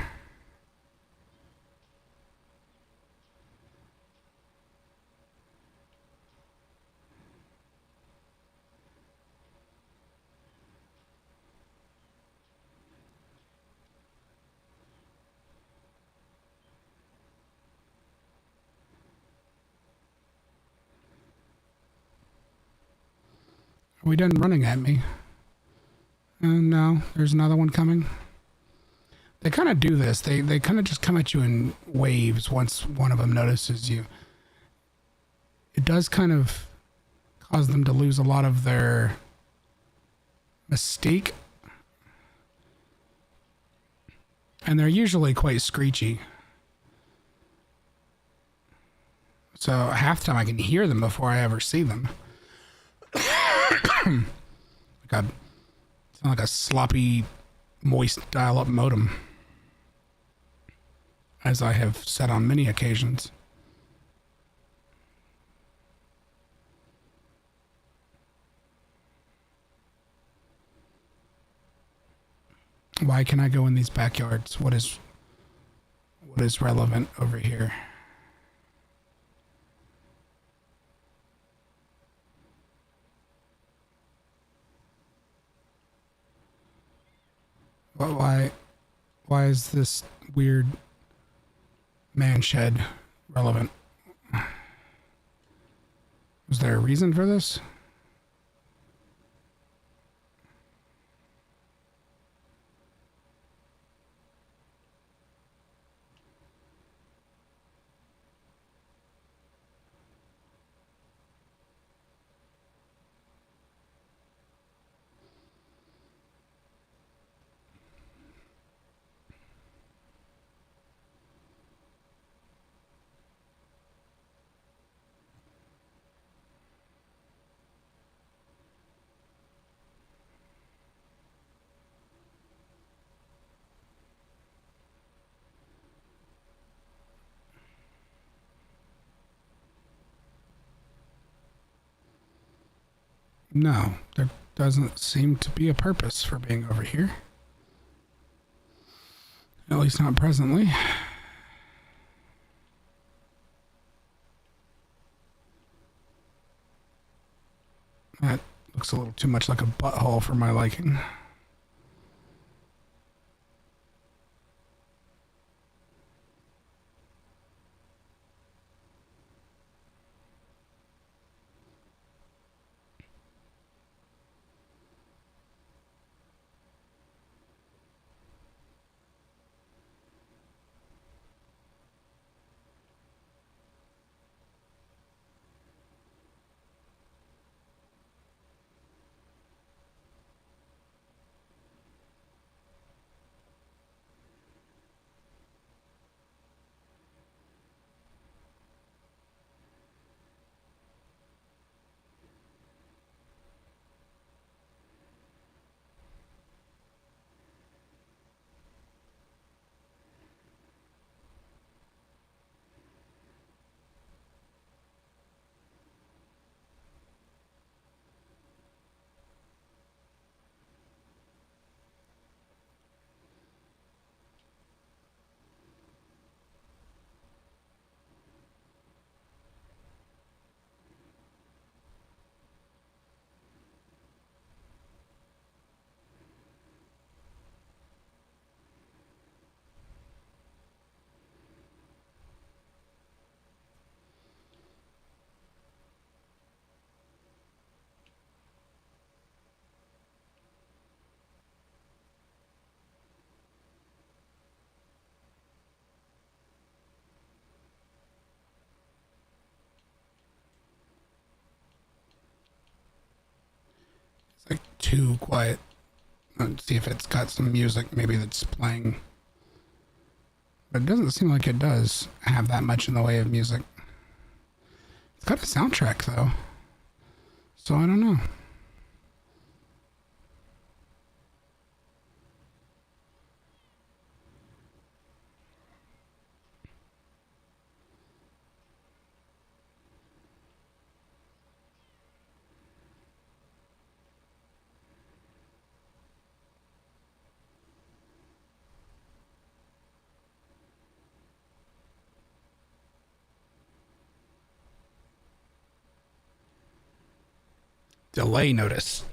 Are we done running at me? No, there's another one coming. They kind of do this. They kind of just come at you in waves once one of them notices you. It does kind of cause them to lose a lot of their mystique. And they're usually quite screechy. So half the time I can hear them before I ever see them. Sound like a sloppy, moist dial-up modem, as I have said on many occasions. Why can I go in these backyards? What is relevant over here? Why is this weird man shed relevant? Was there a reason for this? No, there doesn't seem to be a purpose for being over here. At least not presently. That looks a little too much like a butthole for my liking. It's like too quiet. Let's see if it's got some music maybe that's playing. But it doesn't seem like it does have that much in the way of music. It's got a soundtrack though. So I don't know. delay notice.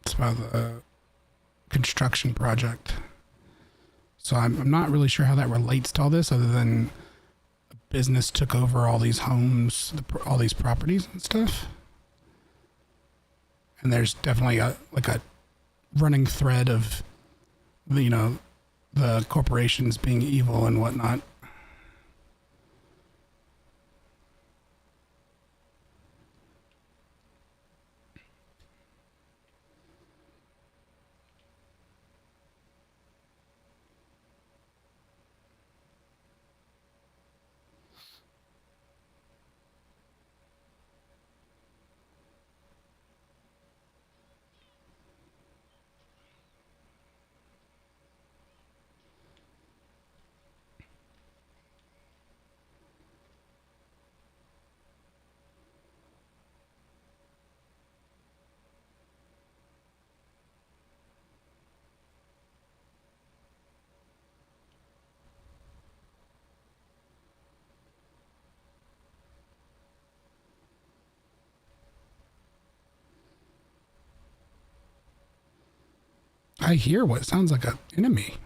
It's about the construction project. So I'm not really sure how that relates to all this, other than a business took over all these homes, all these properties and stuff. And there's definitely a running thread of the corporations being evil and whatnot. I hear what sounds like an enemy.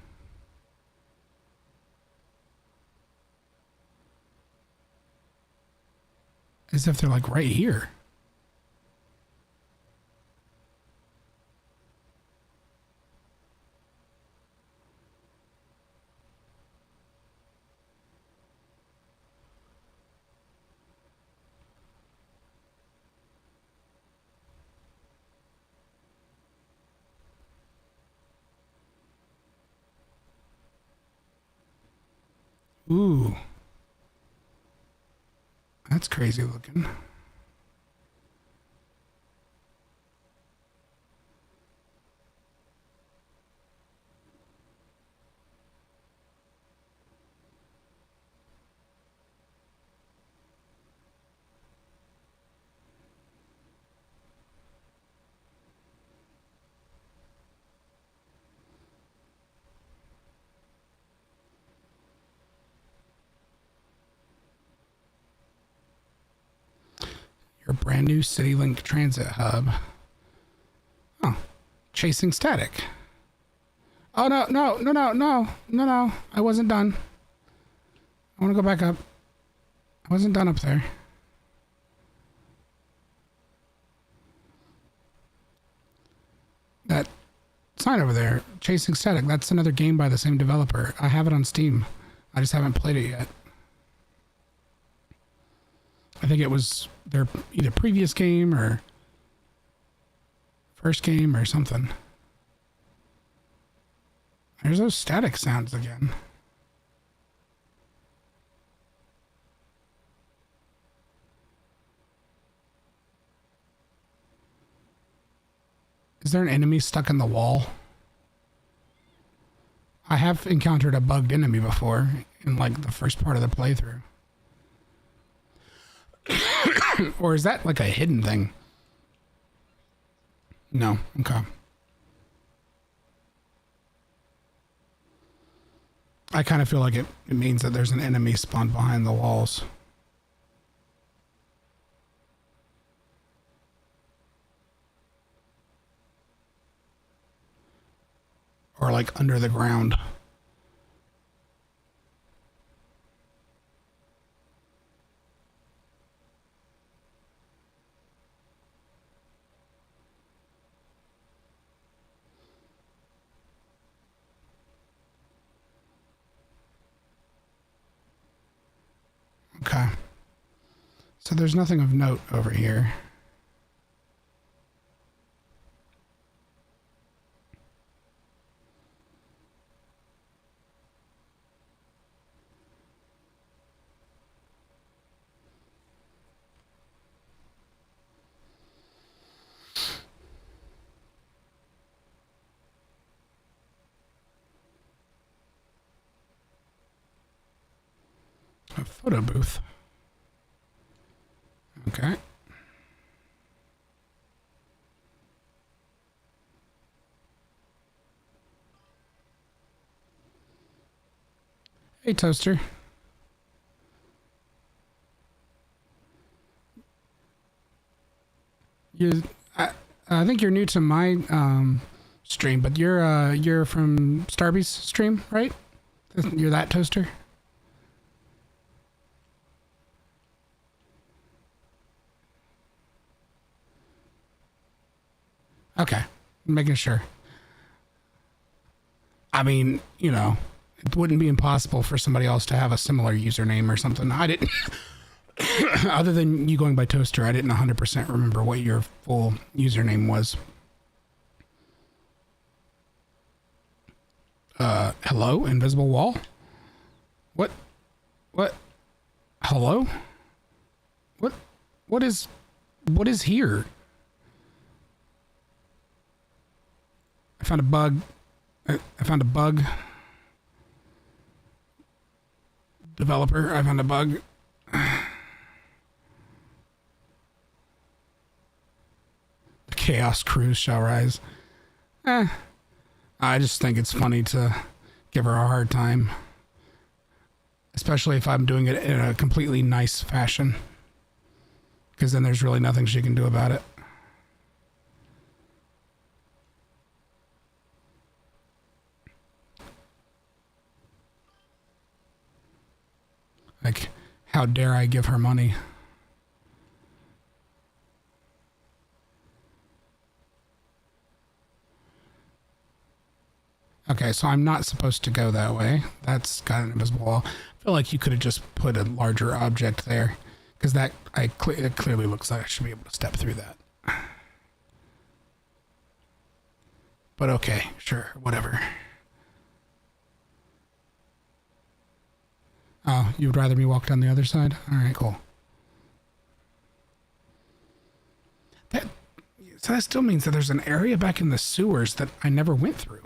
As if they're like right here. Ooh. That's crazy looking. Your brand new CityLink transit hub. Oh, chasing static. Oh, no. I wasn't done. I want to go back up. I wasn't done up there. That sign over there, Chasing Static, that's another game by the same developer. I have it on Steam. I just haven't played it yet. I think it was their either previous game or first game or something. There's those static sounds again. Is there an enemy stuck in the wall? I have encountered a bugged enemy before in like the first part of the playthrough. Or is that like a hidden thing? No. Okay. I kind of feel like it means that there's an enemy spawned behind the walls. Or like under the ground. Okay. So there's nothing of note over here. A photo booth. Okay. Hey, Toaster. You, I think you're new to my stream, but you're from Starby's stream, right? You're that Toaster? Okay, making sure. I mean, you know, it wouldn't be impossible for somebody else to have a similar username or something. I didn't, other than you going by Toaster, I didn't 100% remember what your full username was. Hello, invisible wall? What? Hello? What is here? I found a bug. I found a bug. Developer, I found a bug. The chaos cruise shall rise. I just think it's funny to give her a hard time. Especially if I'm doing it in a completely nice fashion. Because then there's really nothing she can do about it. Like, how dare I give her money? Okay, so I'm not supposed to go that way. That's got an invisible wall. I feel like you could have just put a larger object there. Because that, it clearly looks like I should be able to step through that. But okay, sure, whatever. Oh, you would rather me walk down the other side? Alright, cool. So that still means that there's an area back in the sewers that I never went through.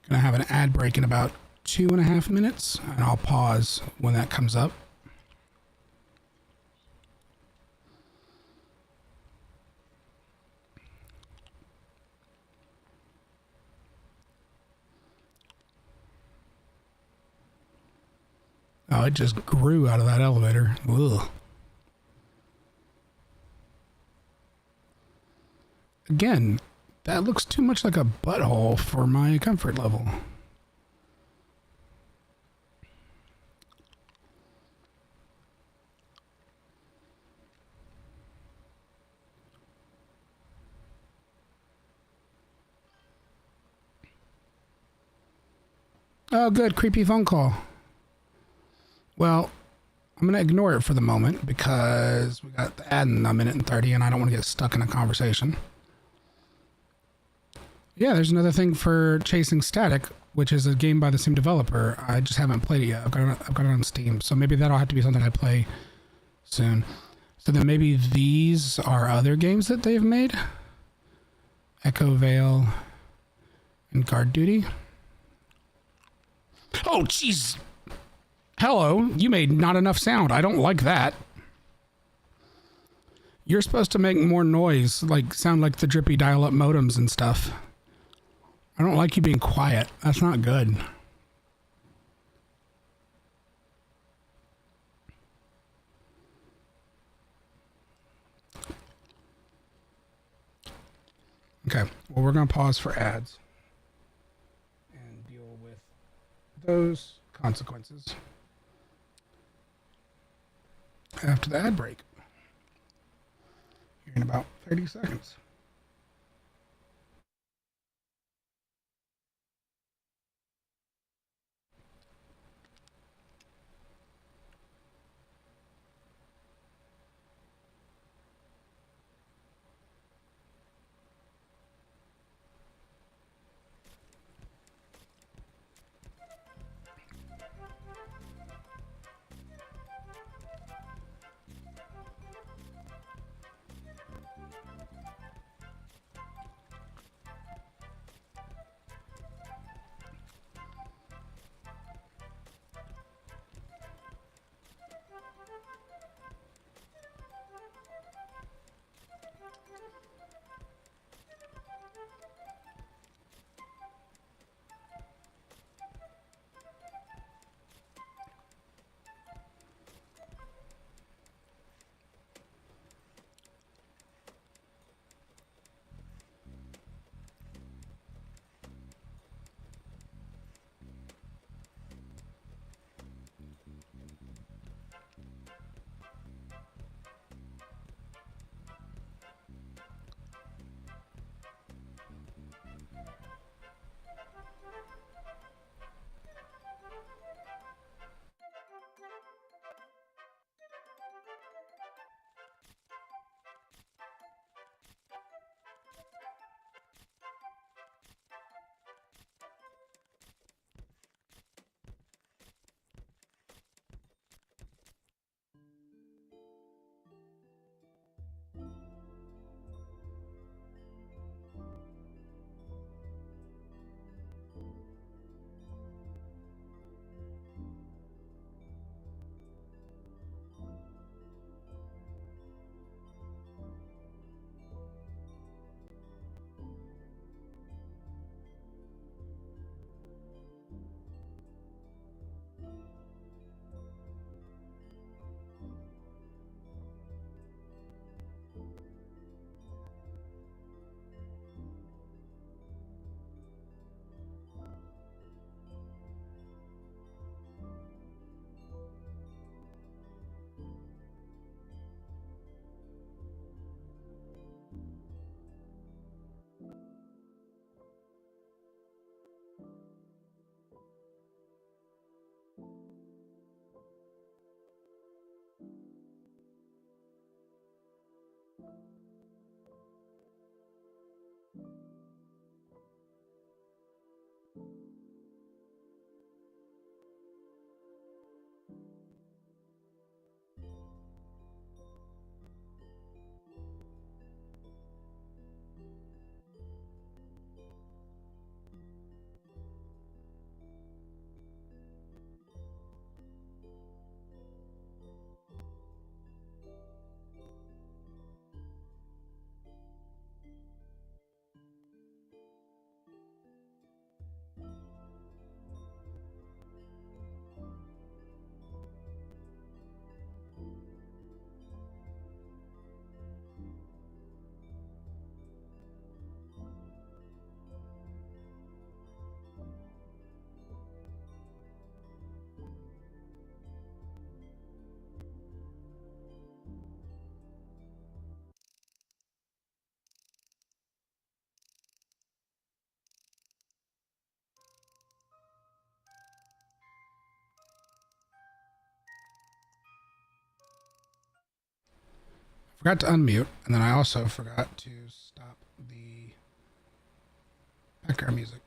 Gonna have an ad break in about 2.5 minutes, and I'll pause when that comes up. Oh, it just grew out of that elevator. Ugh. Again, that looks too much like a butthole for my comfort level. Oh, good. Creepy phone call. Well, I'm going to ignore it for the moment because we got the ad in 1:30 and I don't want to get stuck in a conversation. Yeah, there's another thing for Chasing Static, which is a game by the same developer. I just haven't played it yet. I've got it on Steam, so maybe that'll have to be something I play soon. So then maybe these are other games that they've made? Echo Vale, and Guard Duty. Oh, jeez. Hello, you made not enough sound. I don't like that. You're supposed to make more noise, like sound like the drippy dial-up modems and stuff. I don't like you being quiet. That's not good. Okay, well, we're going to pause for ads and deal with those consequences after the ad break. Here in about 30 seconds. Forgot to unmute, and then I also forgot to stop the background music.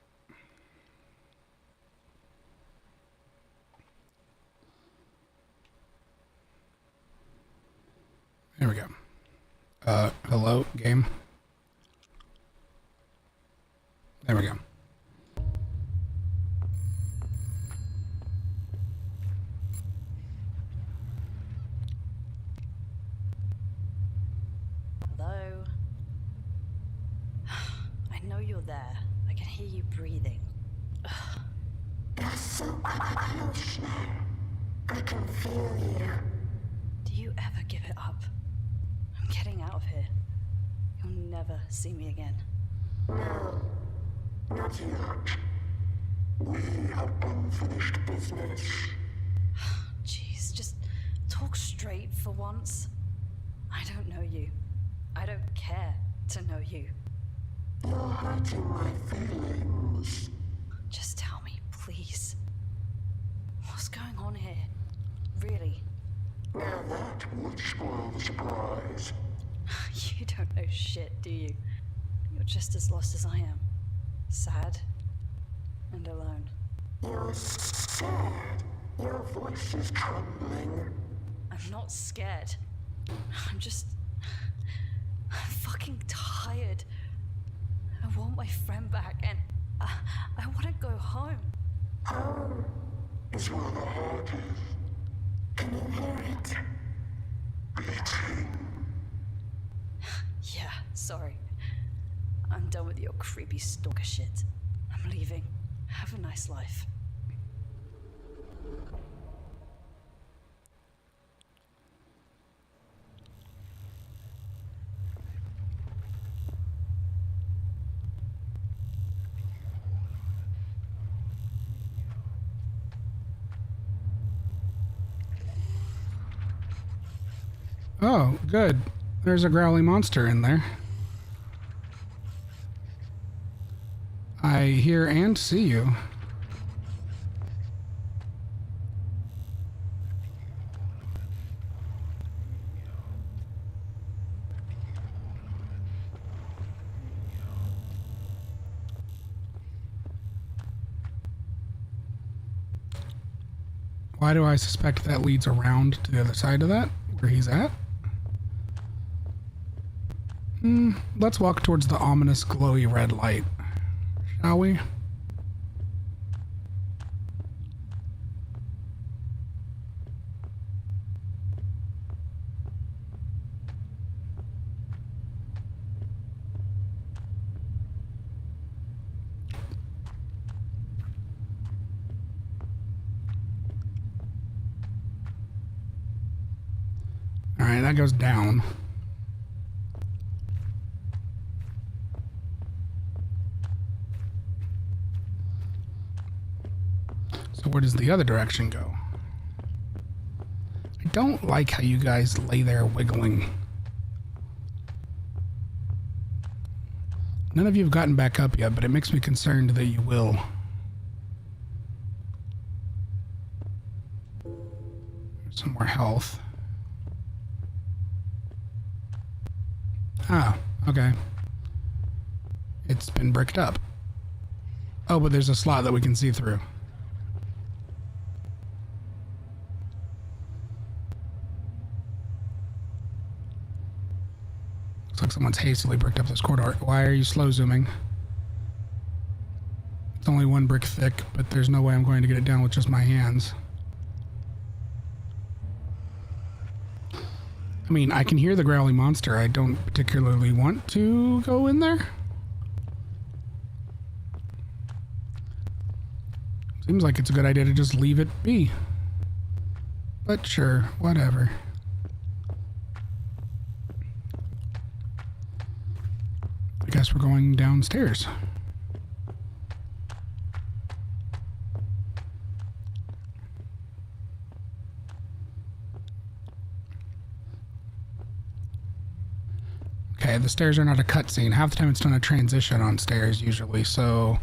There we go. Hello, game. There we go. Hello? I know you're there. I can hear you breathing. You're so close now. I can feel you. Do you ever give it up? I'm getting out of here. You'll never see me again. No, not yet. We have unfinished business. Jeez, just talk straight for once. I don't know you. I don't care to know you. You're hurting my feelings. Just tell me, please. What's going on here? Really? Now that would spoil the surprise. You don't know shit, do you? You're just as lost as I am. Sad and alone. You're sad. Your voice is trembling. I'm not scared. I'm fucking tired. I want my friend back and I want to go home. Home is where the heart is. Can you hear it? Beating. Yeah, sorry. I'm done with your creepy stalker shit. I'm leaving. Have a nice life. Oh, good. There's a growly monster in there. I hear and see you. Why do I suspect that leads around to the other side of that, where he's at? Let's walk towards the ominous glowy red light, shall we? All right, that goes down. So where does the other direction go? I don't like how you guys lay there wiggling. None of you have gotten back up yet, but it makes me concerned that you will. Some more health. Ah, okay. It's been bricked up. Oh, but there's a slot that we can see through. Looks like someone's hastily bricked up this corridor. Why are you slow zooming? It's only one brick thick, but there's no way I'm going to get it down with just my hands. I mean, I can hear the growly monster. I don't particularly want to go in there. Seems like it's a good idea to just leave it be. But sure, whatever. I guess we're going downstairs. Okay, the stairs are not a cutscene. Half the time it's done a transition on stairs usually, so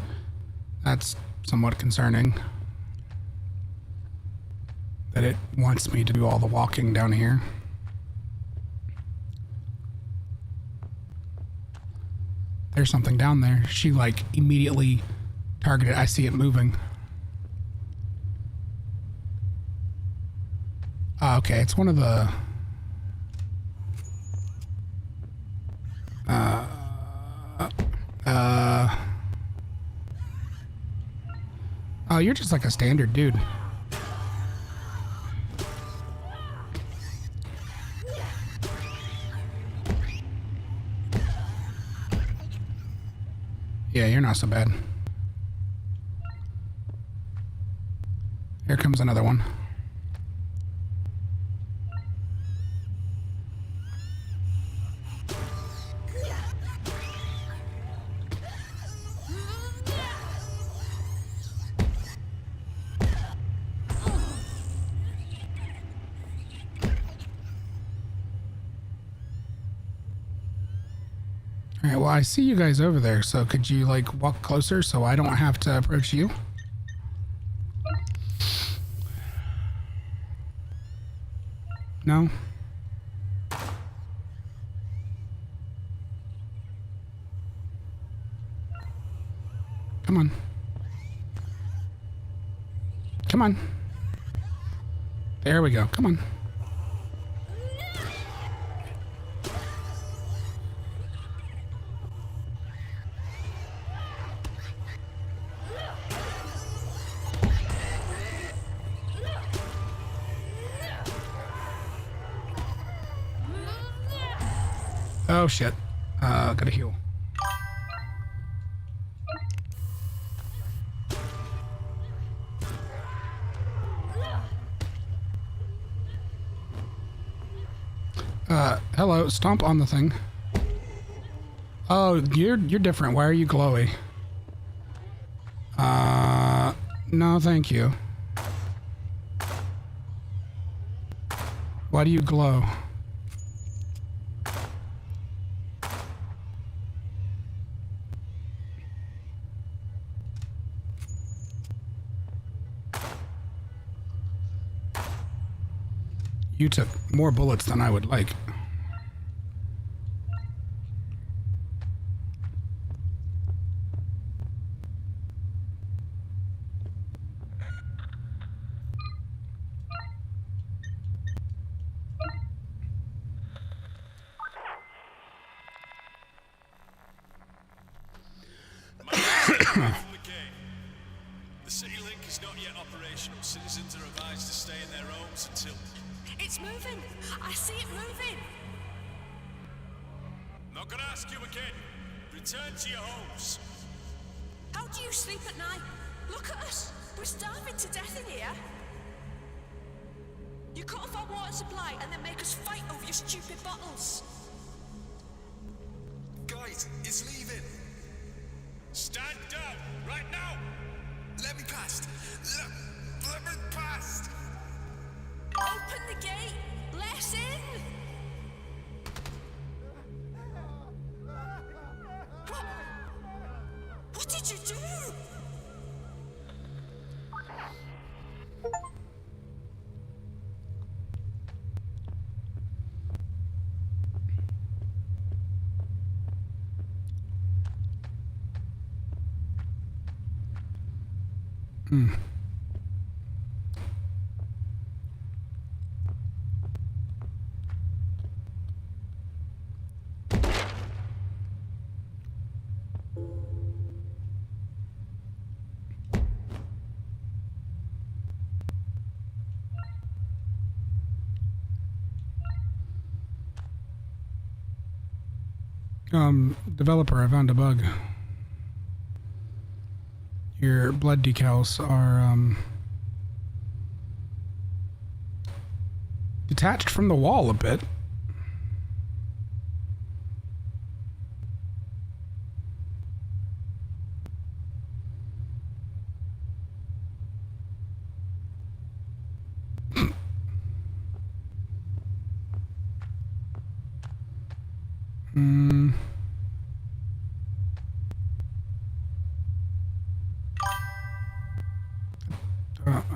that's somewhat concerning. That it wants me to do all the walking down here. There's something down there. She like immediately targeted. I see it moving. Okay, it's one of the Oh, you're just like a standard dude. Yeah, you're not so bad. Here comes another one. All right, well, I see you guys over there, so could you, like, walk closer so I don't have to approach you? No? Come on. Come on. There we go. Come on. Oh, shit. Gotta heal. Hello. Stomp on the thing. Oh, you're different. Why are you glowy? No, thank you. Why do you glow? You took more bullets than I would like. The city link is not yet operational. Citizens are advised to stay in their homes until... It's moving! I see it moving! Not gonna ask you again. Return to your homes. How do you sleep at night? Look at us! We're starving to death in here! You cut off our water supply and then make us fight over your stupid bottles! Guys, it's leaving. Stand down, right now! Let me past! Let me past! Open the gate! Let us in! What did you do? Developer, I found a bug. Your blood decals are, detached from the wall a bit.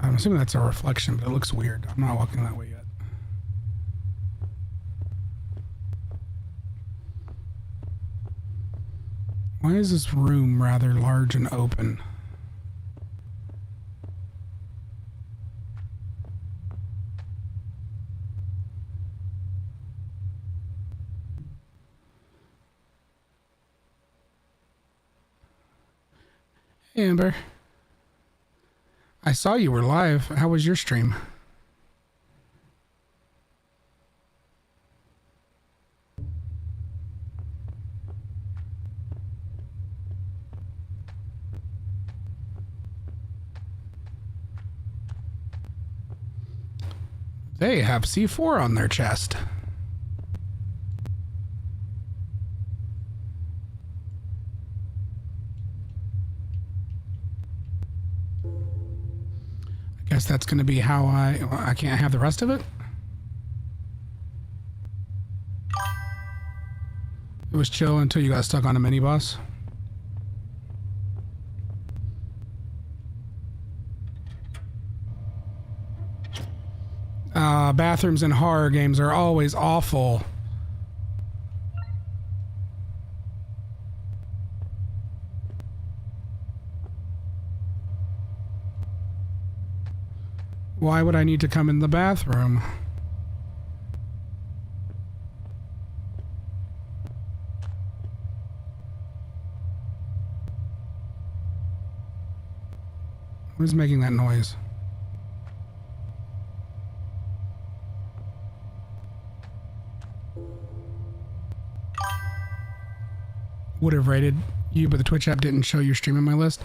I'm assuming that's a reflection, but it looks weird. I'm not walking that way yet. Why is this room rather large and open? Hey, Amber. I saw you were live. How was your stream? They have C4 on their chest. I guess that's going to be how I can't have the rest of it. It was chill until you got stuck on a mini boss. Bathrooms in horror games are always awful. Why would I need to come in the bathroom? Who's making that noise? Would have rated you, but the Twitch app didn't show your stream in my list.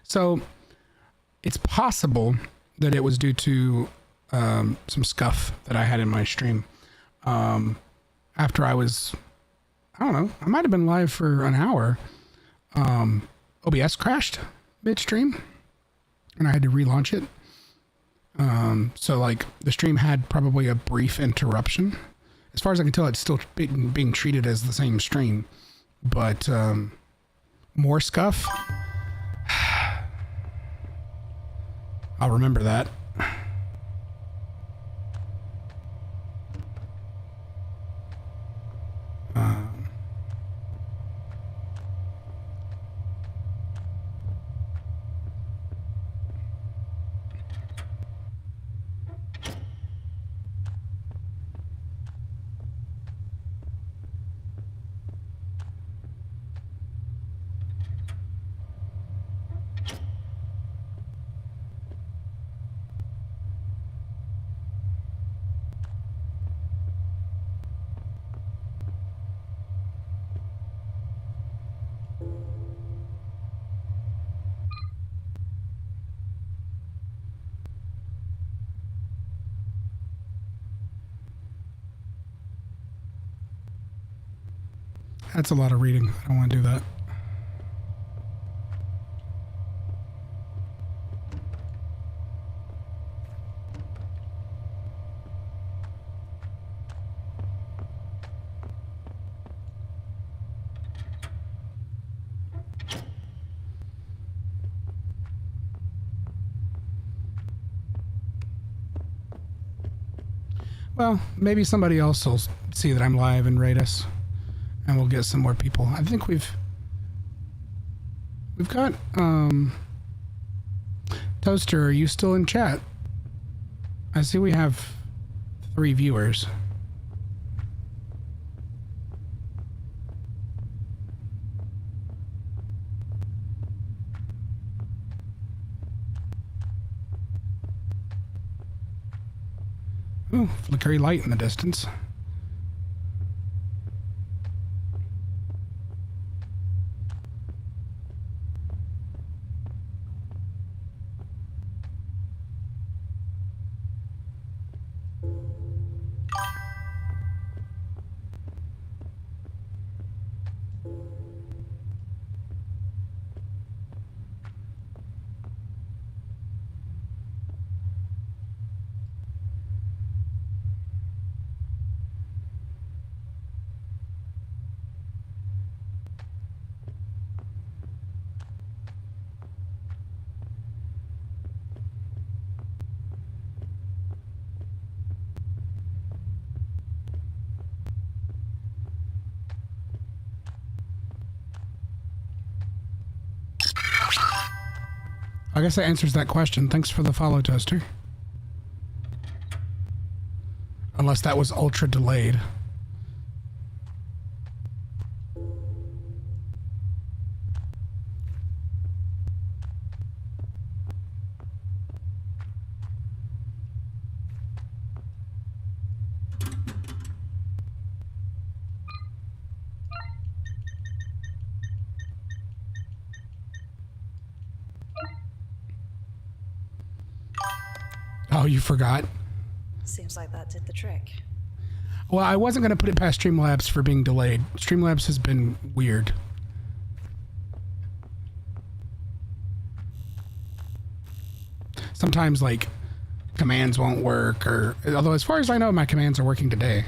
So it's possible that it was due to some scuff that I had in my stream. After I was, I don't know, I might have been live for an hour. OBS crashed midstream and I had to relaunch it. So like the stream had probably a brief interruption. As far as I can tell, it's still being treated as the same stream, but more scuff. I'll remember that. That's a lot of reading. I don't want to do that. Well, maybe somebody else will see that I'm live and rate us. And we'll get some more people. I think we've got Toaster, are you still in chat? I see we have 3 viewers. Ooh, flickery light in the distance. I guess that answers that question. Thanks for the follow, Toaster. Unless that was ultra delayed. Oh, you forgot? Seems like that did the trick. Well, I wasn't going to put it past Streamlabs for being delayed. Streamlabs has been weird. Sometimes, like, commands won't work, or... Although, as far as I know, my commands are working today.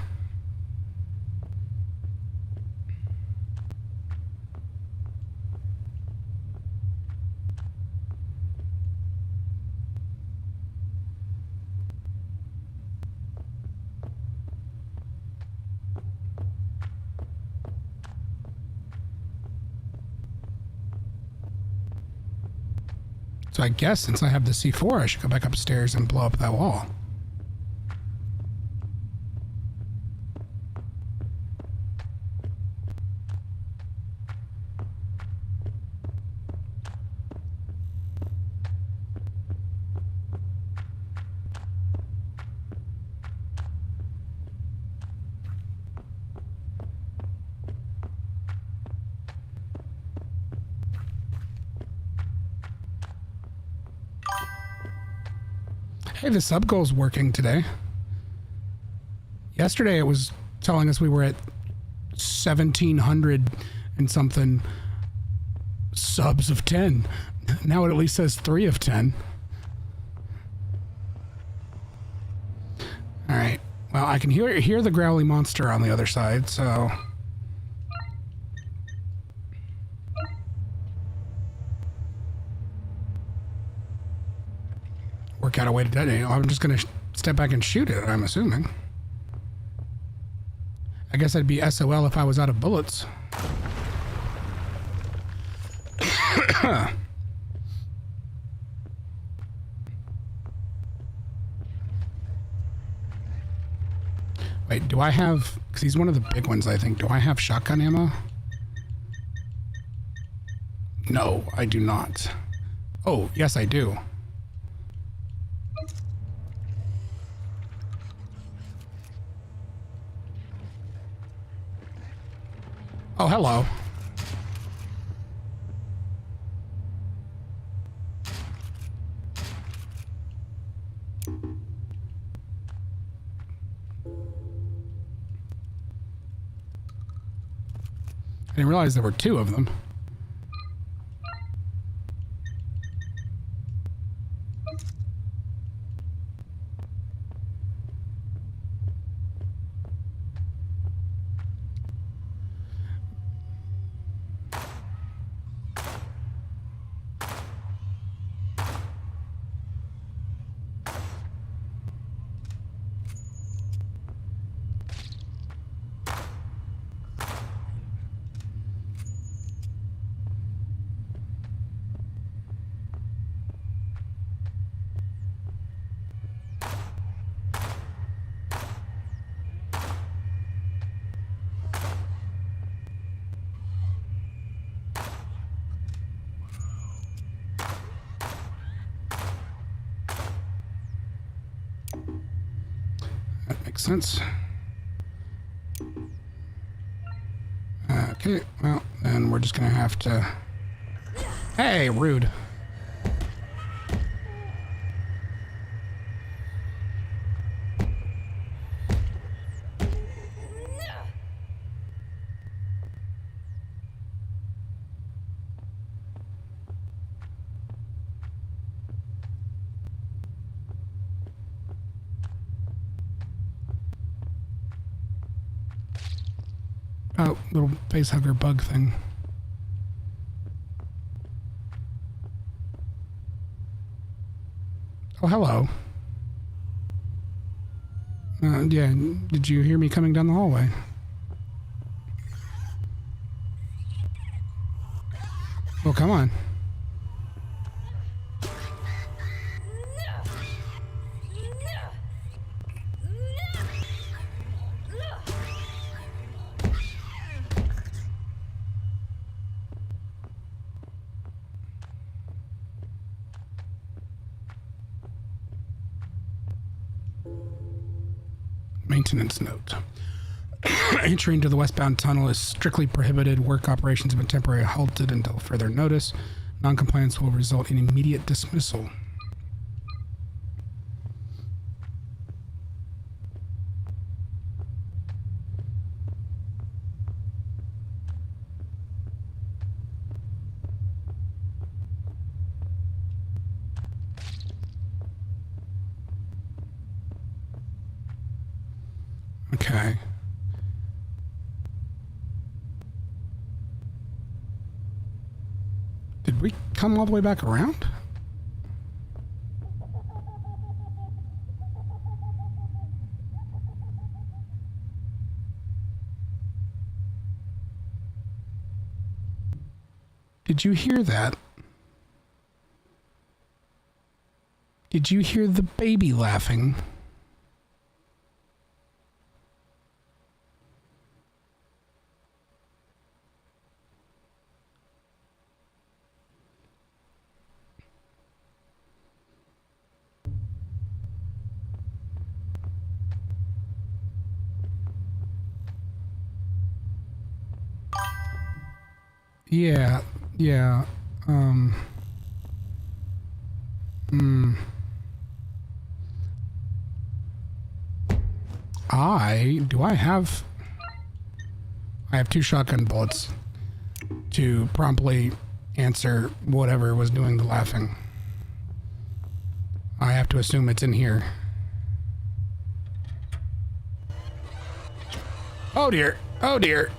So I guess since I have the C4, I should go back upstairs and blow up that wall. Hey, the sub goal's working today. Yesterday it was telling us we were at 1,700 and something subs of 10. Now it at least says 3 of 10. All right. Well, I can hear the growly monster on the other side, so... work out a way to detonate. I'm just going to step back and shoot it, I'm assuming. I guess I'd be SOL if I was out of bullets. Wait, do I have... Because he's one of the big ones, I think. Do I have shotgun ammo? No, I do not. Oh, yes, I do. Oh, hello. I didn't realize there were 2 of them. Sense. Okay, well, then we're just gonna have to... Hey, rude. Oh, little face hugger bug thing. Oh, hello. Yeah, did you hear me coming down the hallway? Well, come on. Maintenance note. Entry into the westbound tunnel is strictly prohibited. Work operations have been temporarily halted until further notice. Non-compliance will result in immediate dismissal. Okay. Did we come all the way back around? Did you hear that? Did you hear the baby laughing? Yeah, yeah. I have 2 shotgun bullets to promptly answer whatever was doing the laughing. I have to assume it's in here. Oh dear. Oh dear.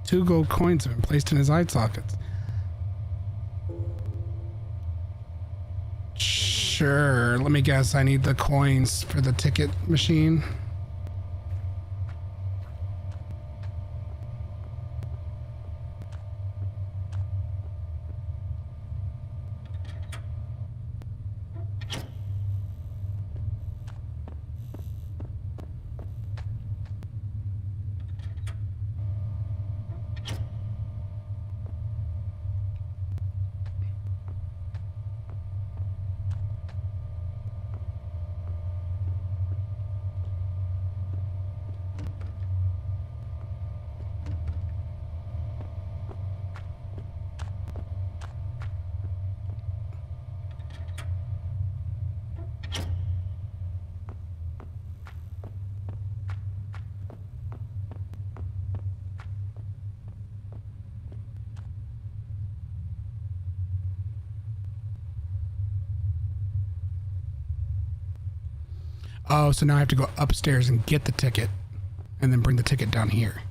Two gold coins have been placed in his eye sockets. Sure, let me guess. I need the coins for the ticket machine. Oh, so now I have to go upstairs and get the ticket and then bring the ticket down here.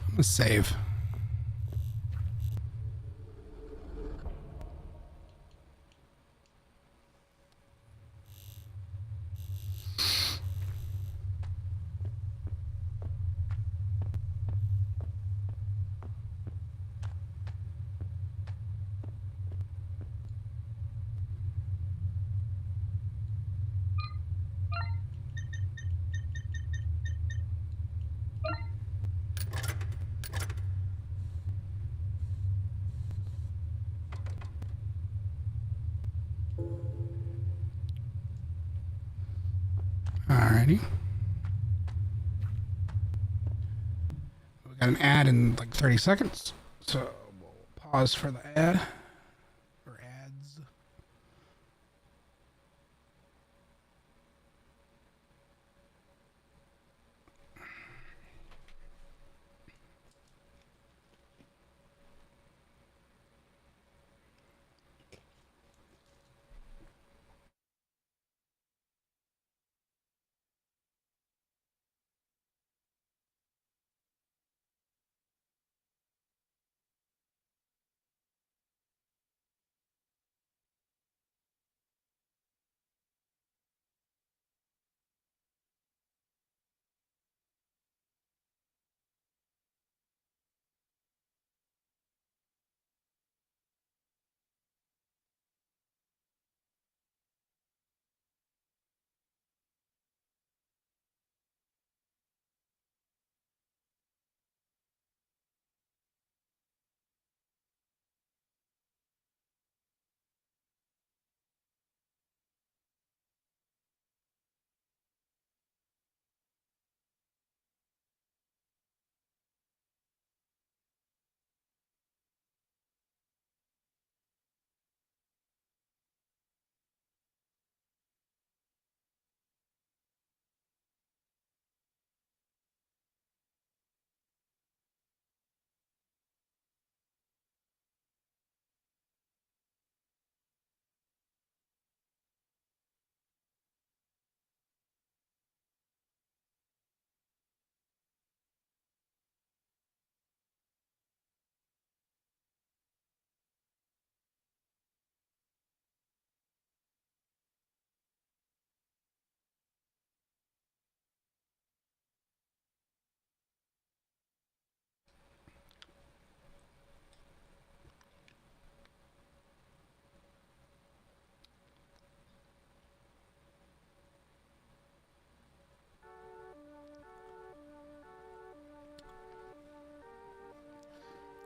I'm gonna save. Alrighty. got an ad in like 30 seconds. So we'll pause for the ad. Or ads.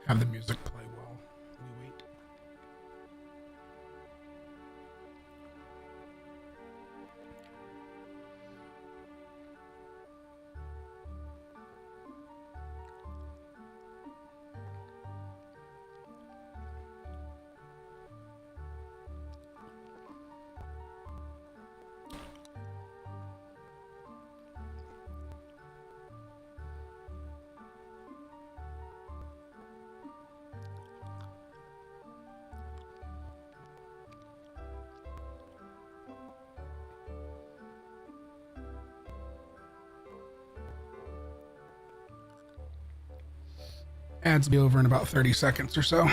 Have the music play while we wait. Ads will be over in about 30 seconds or so.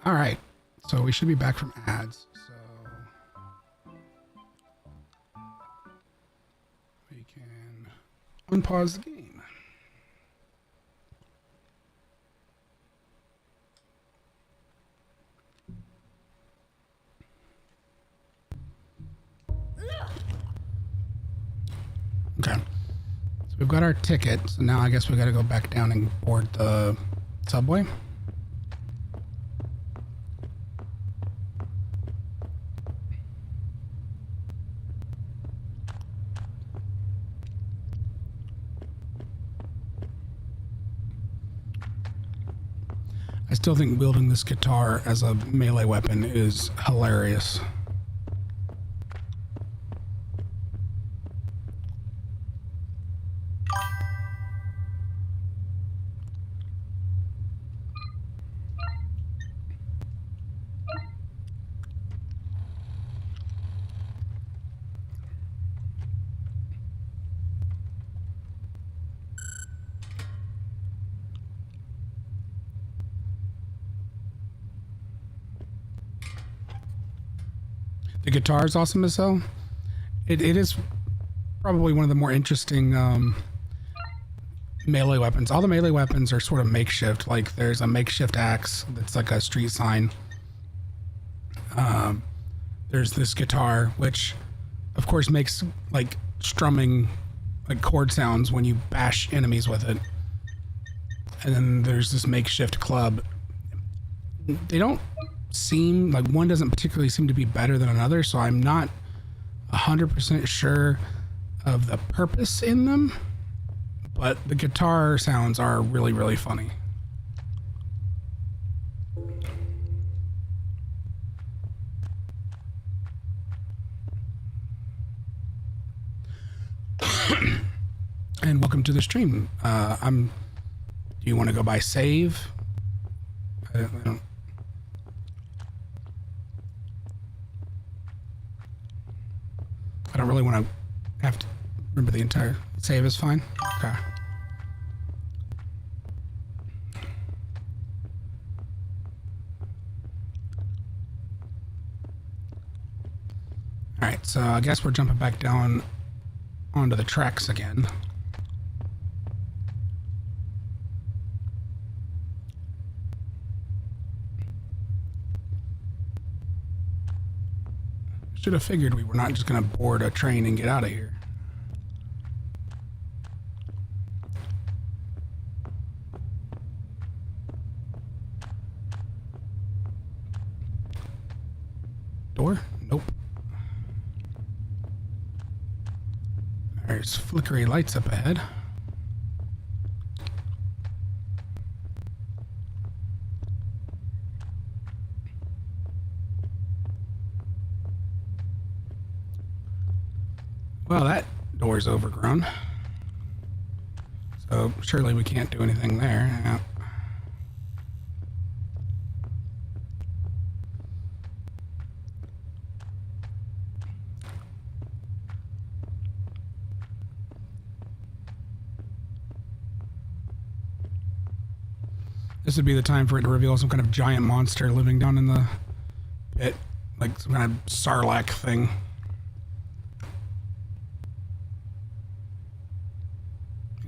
All right, so we should be back from ads. So we can unpause the game. Okay, so we've got our ticket. So now I guess we got to go back down and board the subway. I still think wielding this guitar as a melee weapon is hilarious. The guitar is awesome as hell. It is probably one of the more interesting melee weapons. All the melee weapons are sort of makeshift. Like there's a makeshift axe that's like a street sign. There's this guitar, which of course makes like strumming like chord sounds when you bash enemies with it. And then there's this makeshift club. They don't seem like, one doesn't particularly seem to be better than another, so I'm not 100% sure of the purpose in them, but the guitar sounds are really, really funny. And welcome to the stream. Do you want to go by save? I don't really want to have to remember the entire save is fine. Okay. All right, so I guess we're jumping back down onto the tracks again. Should have figured we were not just going to board a train and get out of here. Door? Nope. There's flickery lights up ahead. Well, that door's overgrown. So surely we can't do anything there. Yeah. This would be the time for it to reveal some kind of giant monster living down in the pit, like some kind of sarlacc thing.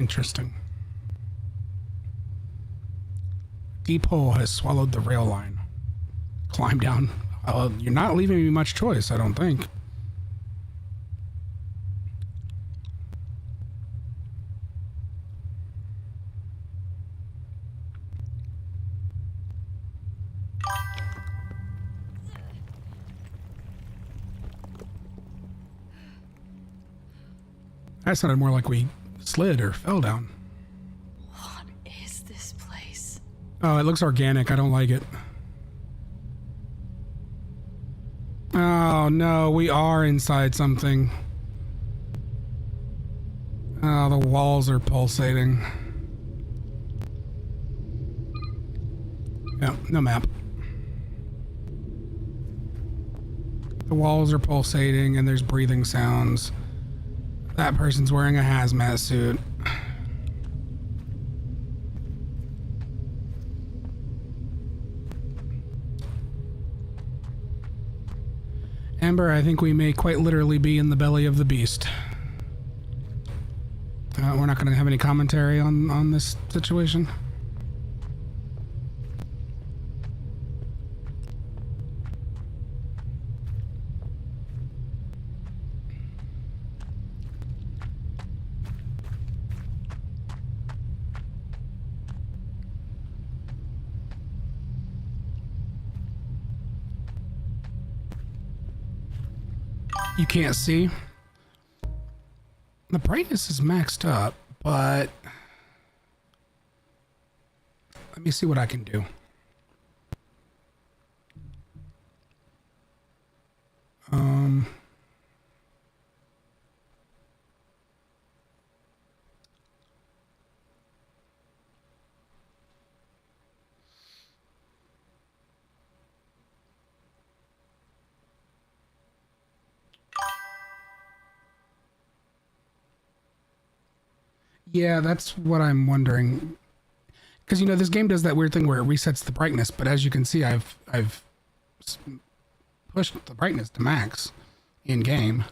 Interesting. Deep hole has swallowed the rail line. Climb down. You're not leaving me much choice, I don't think. That sounded more like we slid or fell down. What is this place? Oh, it looks organic. I don't like it. Oh, no, we are inside something. Oh, the walls are pulsating. Yeah, no map. The walls are pulsating and there's breathing sounds. That person's wearing a hazmat suit. Amber, I think we may quite literally be in the belly of the beast. We're not going to have any commentary on this situation. You can't see. The brightness is maxed up, but let me see what I can do. Yeah, that's what I'm wondering. Because, you know, this game does that weird thing where it resets the brightness, but as you can see, I've pushed the brightness to max in game.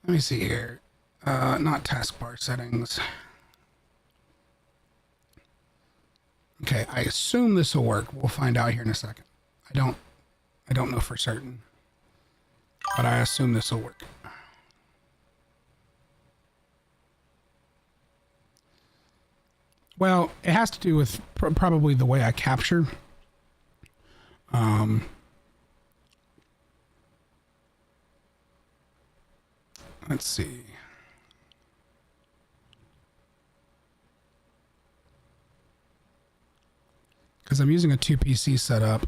Let me see here. Not taskbar settings. Okay, I assume this will work. We'll find out here in a second. I don't know for certain, but I assume this will work. Well, it has to do with probably the way I capture. Let's see. Because I'm using a 2 PC setup.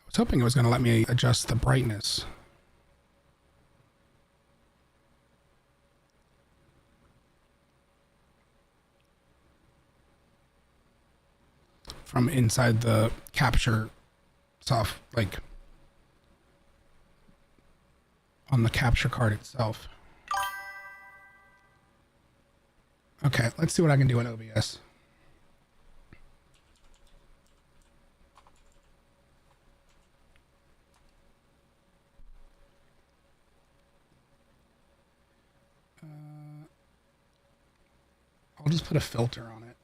I was hoping it was going to let me adjust the brightness. From inside the capture soft, like on the capture card itself. Okay, let's see what I can do in OBS. I'll just put a filter on it.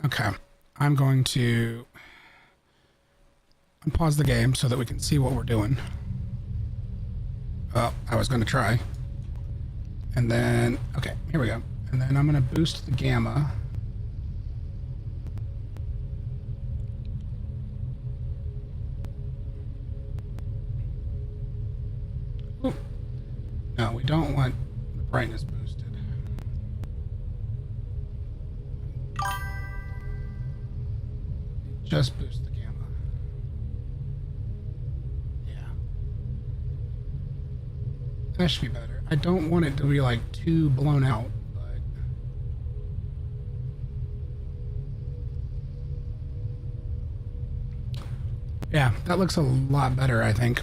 Okay, I'm going to unpause the game so that we can see what we're doing. Well, I was going to try. And then, okay, here we go. And then I'm going to boost the gamma. Ooh. No, we don't want the brightness boosted. Just boost the gamma. Yeah. That should be better. I don't want it to be like too blown out, but yeah, that looks a lot better, I think.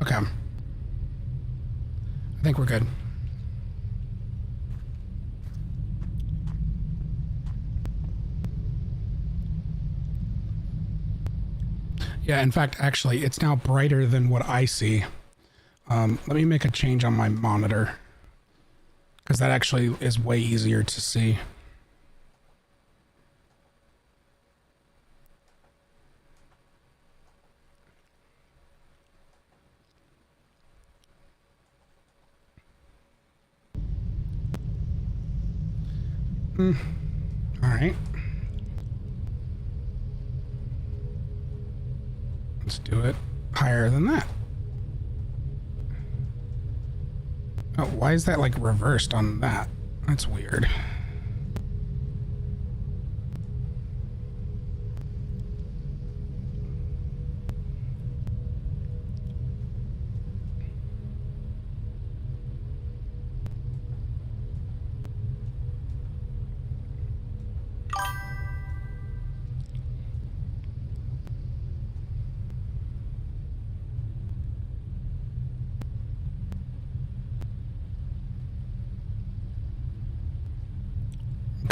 Okay. I think we're good. Yeah, in fact, actually, it's now brighter than what I see. Let me make a change on my monitor, because that actually is way easier to see. All right. Let's do it higher than that. Oh, why is that like reversed on that? That's weird.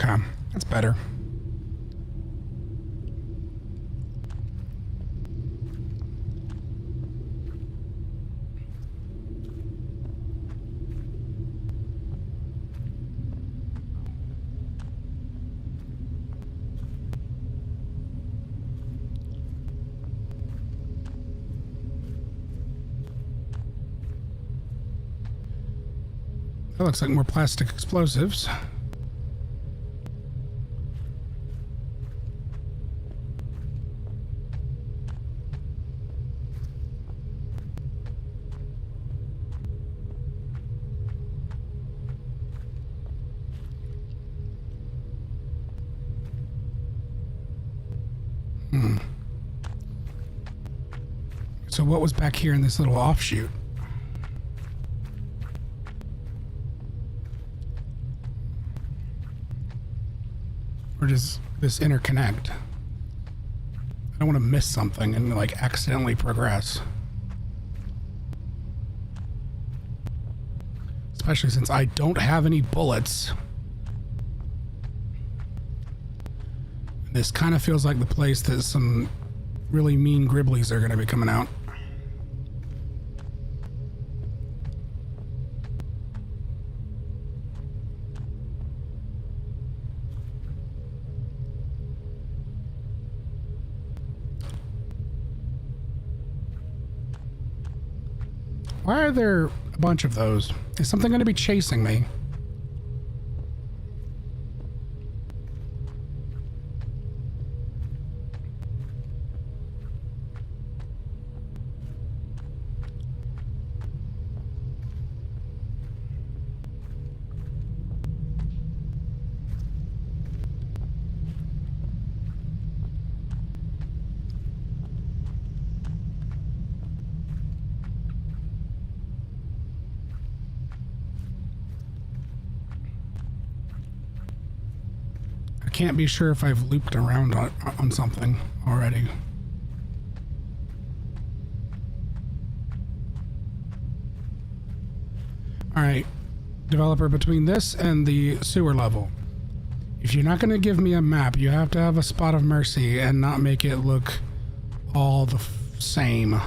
Okay, that's better. That looks like more plastic explosives. So what was back here in this little offshoot? does this interconnect? I don't want to miss something and like accidentally progress. Especially since I don't have any bullets. This kind of feels like the place that some really mean Gribblies are going to be coming out. Why are there a bunch of those? Is something going to be chasing me? Can't be sure if I've looped around on something already. All right, developer, between this and the sewer level, if you're not going to give me a map, you have to have a spot of mercy and not make it look all the same.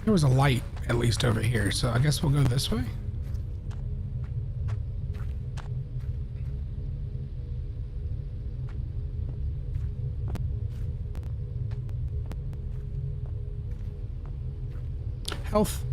There was a light, at least over here, so I guess we'll go this way. Health.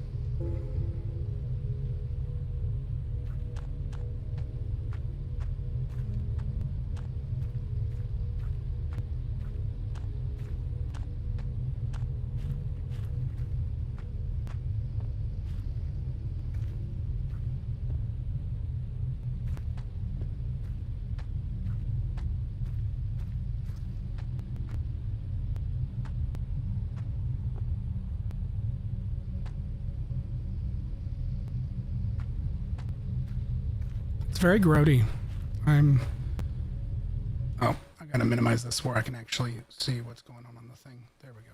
It's very grody. Oh, I gotta minimize this where I can actually see what's going on the thing. There we go.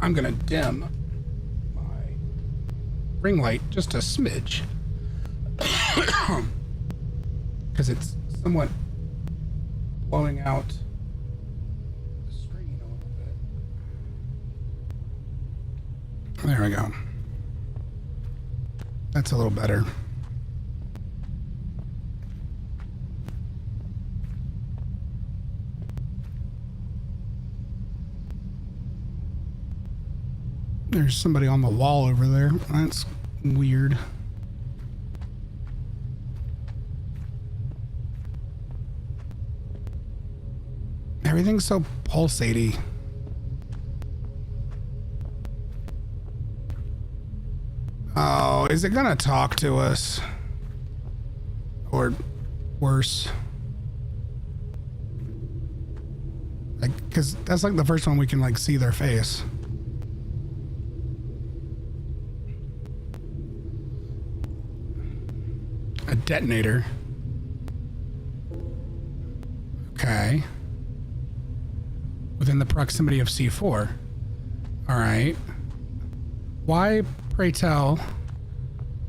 I'm gonna dim my ring light just a smidge because it's somewhat blowing out the screen a little bit. There we go. That's a little better. There's somebody on the wall over there. That's weird. Everything's so pulsatey. Oh, is it gonna talk to us? Or worse? Like, because that's like the first one we can like see their face. detonator. Okay. Within the proximity of C4. Alright. Why, pray tell,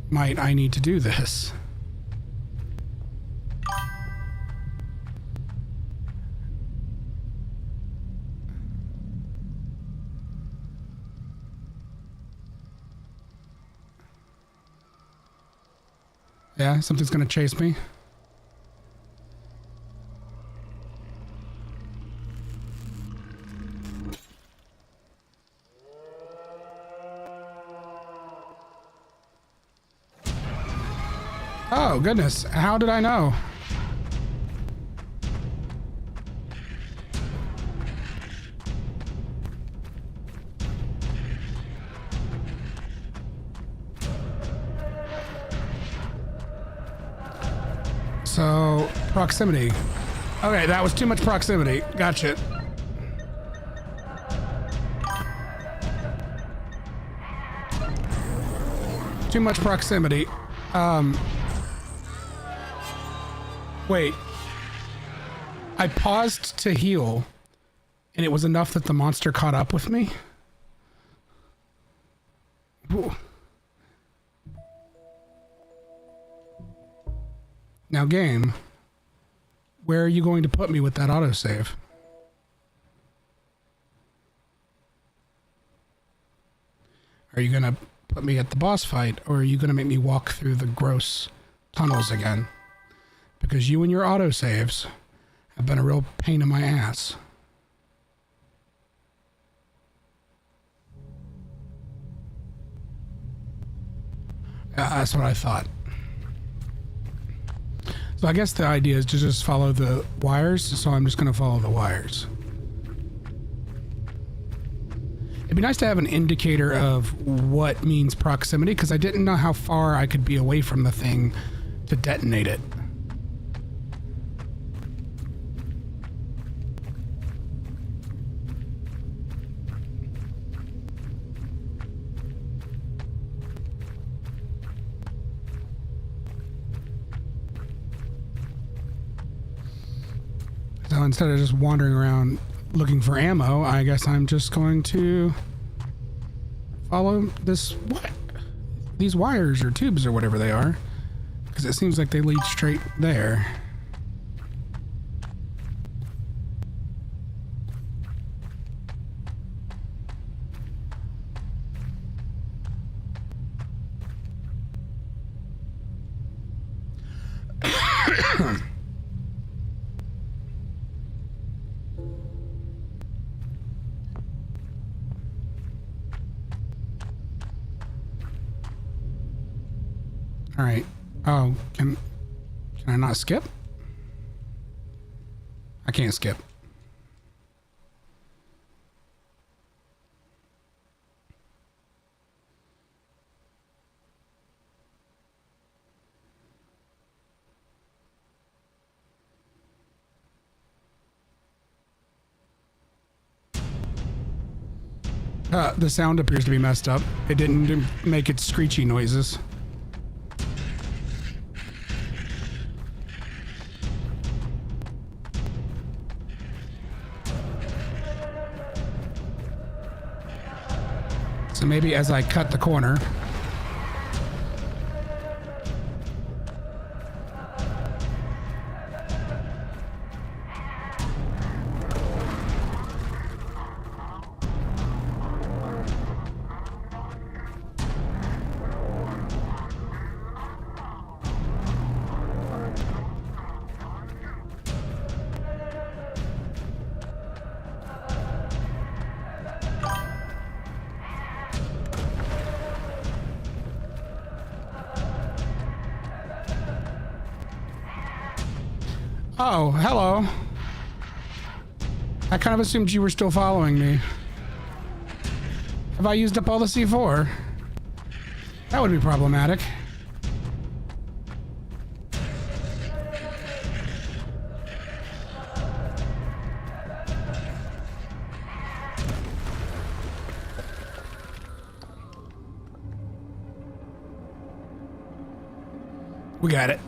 might I need to do this? Yeah, something's gonna chase me. Oh, goodness. How did I know? So, proximity. Okay, that was too much proximity. Gotcha. Too much proximity. Wait. I paused to heal, and it was enough that the monster caught up with me? Ooh. Now, game, where are you going to put me with that autosave? Are you going to put me at the boss fight, or are you going to make me walk through the gross tunnels again? Because you and your autosaves have been a real pain in my ass. That's what I thought. So I guess the idea is to just follow the wires, so I'm just going to follow the wires. It'd be nice to have an indicator of what means proximity, because I didn't know how far I could be away from the thing to detonate it. So instead of just wandering around looking for ammo, I guess I'm just going to follow these wires or tubes or whatever they are, because it seems like they lead straight there. All right. Oh, can I not skip? I can't skip. The sound appears to be messed up. It didn't make its screechy noises. So maybe as I cut the corner. Oh, hello. I kind of assumed you were still following me. Have I used up all the C4? That would be problematic. We got it.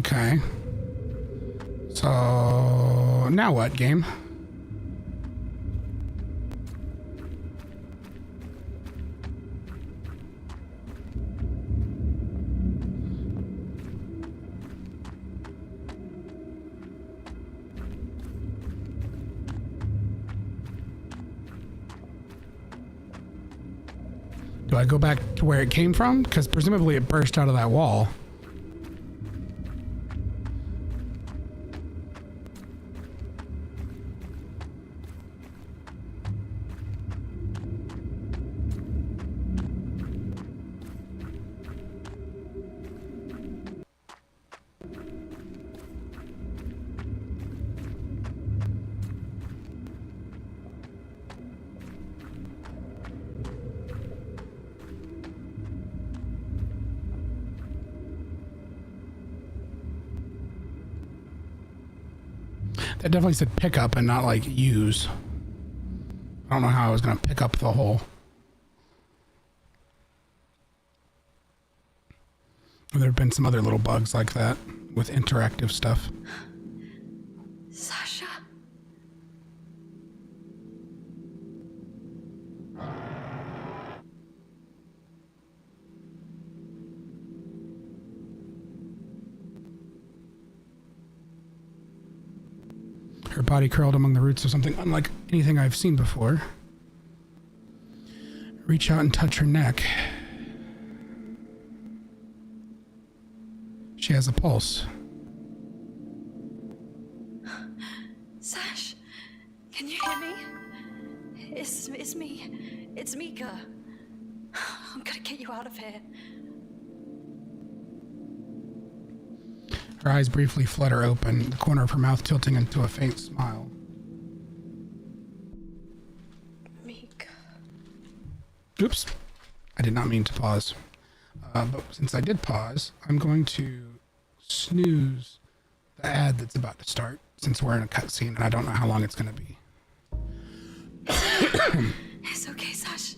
Okay. So now what, game? Do I go back to where it came from? Because presumably it burst out of that wall. That definitely said pick up and not like use. I don't know how I was going to pick up the hole. There have been some other little bugs like that with interactive stuff. Sasha? Her body curled among the roots of something unlike anything I've seen before. Reach out and touch her neck. She has a pulse. Sash, can you hear me? It's me. It's Mika. I'm gonna get you out of here. Her eyes briefly flutter open, the corner of her mouth tilting into a faint smile. Mika. Oops. I did not mean to pause. But since I did pause, I'm going to snooze the ad that's about to start, since we're in a cutscene and I don't know how long it's going to be. It's okay, Sash.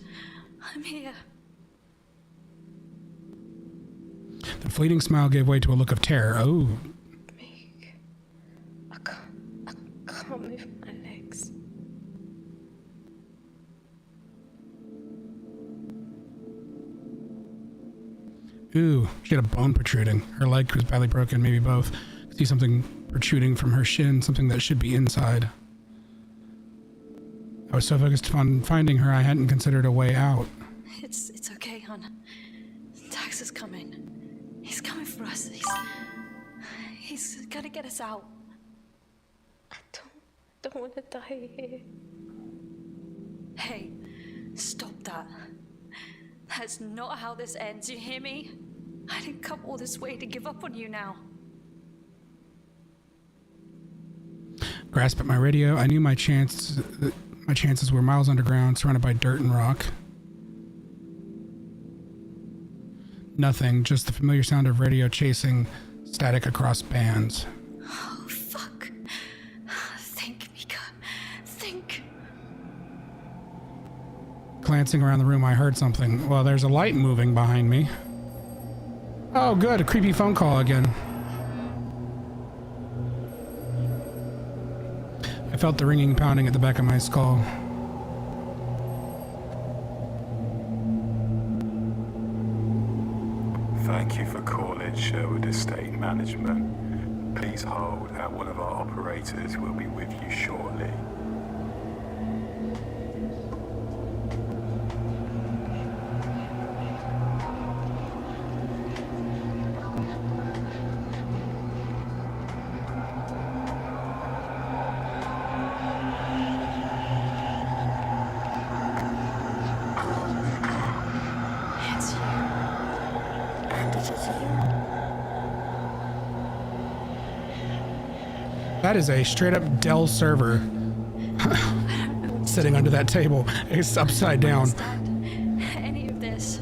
I'm here. The fleeting smile gave way to a look of terror. Oh. Meek. I can't move my legs. Ooh, she had a bone protruding. Her leg was badly broken, maybe both. I could see something protruding from her shin, something that should be inside. I was so focused on finding her, I hadn't considered a way out. It's okay, hon. Dax is coming. He's coming for us. He's gonna get us out. I don't want to die here. Hey, stop that. That's not how this ends, you hear me? I didn't come all this way to give up on you now. Grasp at my radio. I knew my chances were miles underground, surrounded by dirt and rock. Nothing, just the familiar sound of radio chasing static across bands. Oh, fuck. Think, Mika. Think. Glancing around the room, I heard something. Well, there's a light moving behind me. Oh, good. A creepy phone call again. I felt the ringing pounding at the back of my skull. Thank you for calling Sherwood Estate Management. Please hold and one of our operators will be with you shortly. It's you. And it is you. That is a straight up Dell server sitting under that table. It's upside down. Understand any of this?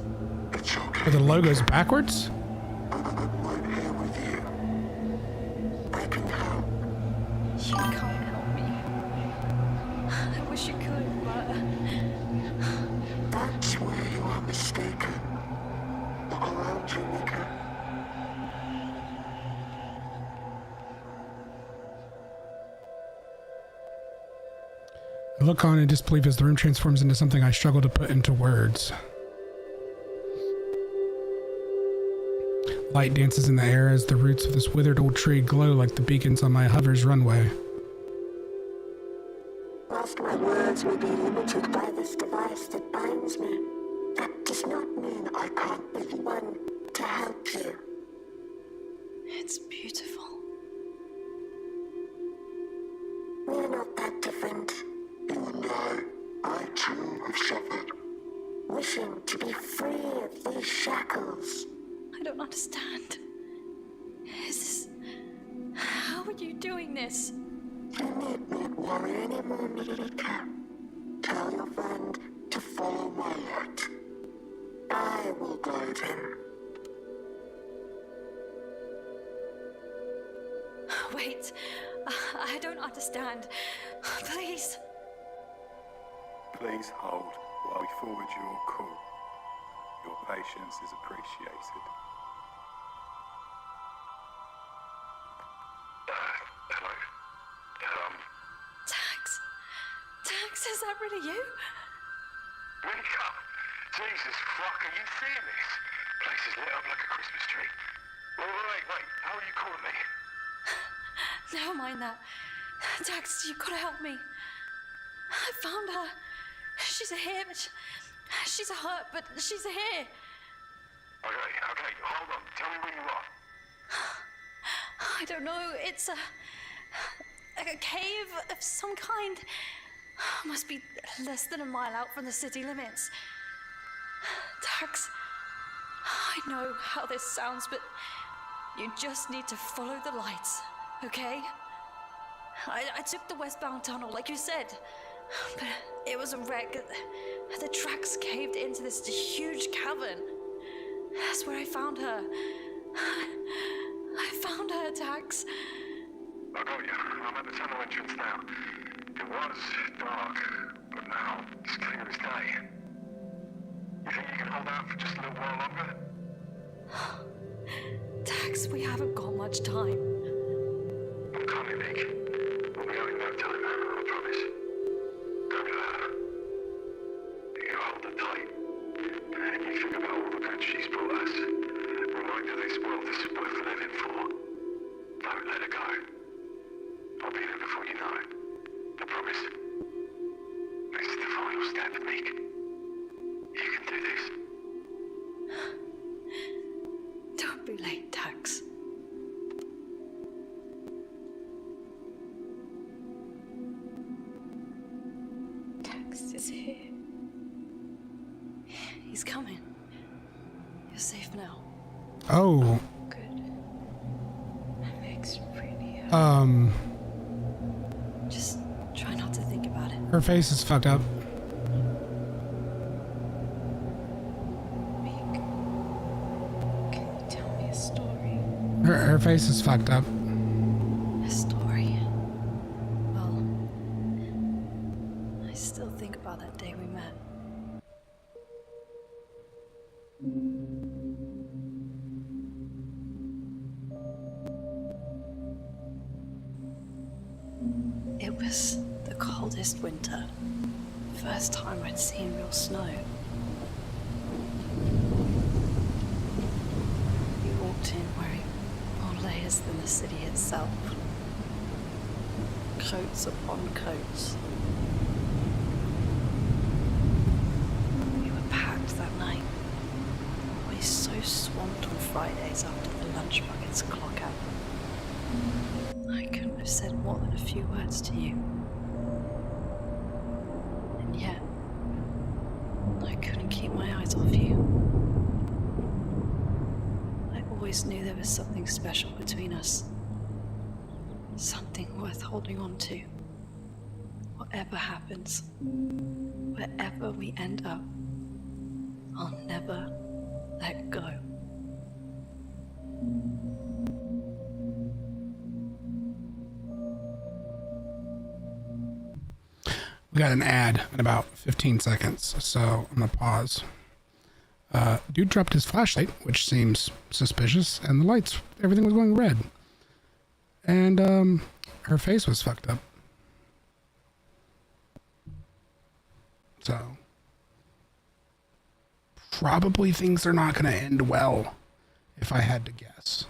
It's okay. Are the logos backwards? I'm right here with you. I can help. You can't help me. I wish you could, but That's where you are mistaken. Look around you, Mika. I look on in disbelief as the room transforms into something I struggle to put into words. Light dances in the air as the roots of this withered old tree glow like the beacons on my hover's runway. Whilst my words may be limited by this device that binds me, that does not mean I can't be the one to help you. It's beautiful. We're not that different. You and I too have suffered. Wishing to be free of these shackles. I don't understand. Is this... How are you doing this? You need not worry anymore, Mirika. Tell your friend to follow my light. I will guide him. Wait, I don't understand. Please. Please hold while we forward your call. Your patience is appreciated. Hello? Tax, is that really you? Mika! Jesus fuck, are you seeing this? Place is lit up like a Christmas tree. Wait, how are you calling me? Never mind that. Tax, you gotta help me. I found her. She's here, but she's hurt, but she's here. Okay, hold on. Tell me where you are. I don't know. It's a cave of some kind. Must be less than a mile out from the city limits. Tax, I know how this sounds, but you just need to follow the lights, okay? I took the westbound tunnel, like you said, but it was a wreck. The tracks caved into this huge cavern. That's where I found her. I found her, Tax. I got you. I'm at the tunnel entrance now. It was dark, but now it's clear as day. You think you can hold out for just a little while longer? Tax, we haven't got much time. I'm coming, Nick. We'll be out in no time, I promise. Don't let her. You hold her tight. And you think about all the good she's brought us. Remind her this world is worth living for. Don't let her go. I'll be there before you know it. I promise. This is the final step, Nick. You can do this. Don't be late, Tax. Tax is here. He's coming. You're safe now. Oh. Good. Meg's really hurt. Just try not to think about it. Her face is fucked up. Meg, can you tell me a story? Her face is fucked up. A story. Well, I still think about that day we met. It was the coldest winter. First time I'd seen real snow. We walked in wearing more layers than the city itself. Coats upon coats. We were packed that night. Always so swamped on Fridays after the lunch buckets clock out. I couldn't have said more than a few words to you. And yet, I couldn't keep my eyes off you. I always knew there was something special between us. Something worth holding on to. Whatever happens, wherever we end up, I'll never let go. We got an ad in about 15 seconds, so I'm gonna pause. Dude dropped his flashlight, which seems suspicious, and the lights, everything was going red. And her face was fucked up. So probably things are not going to end well, if I had to guess.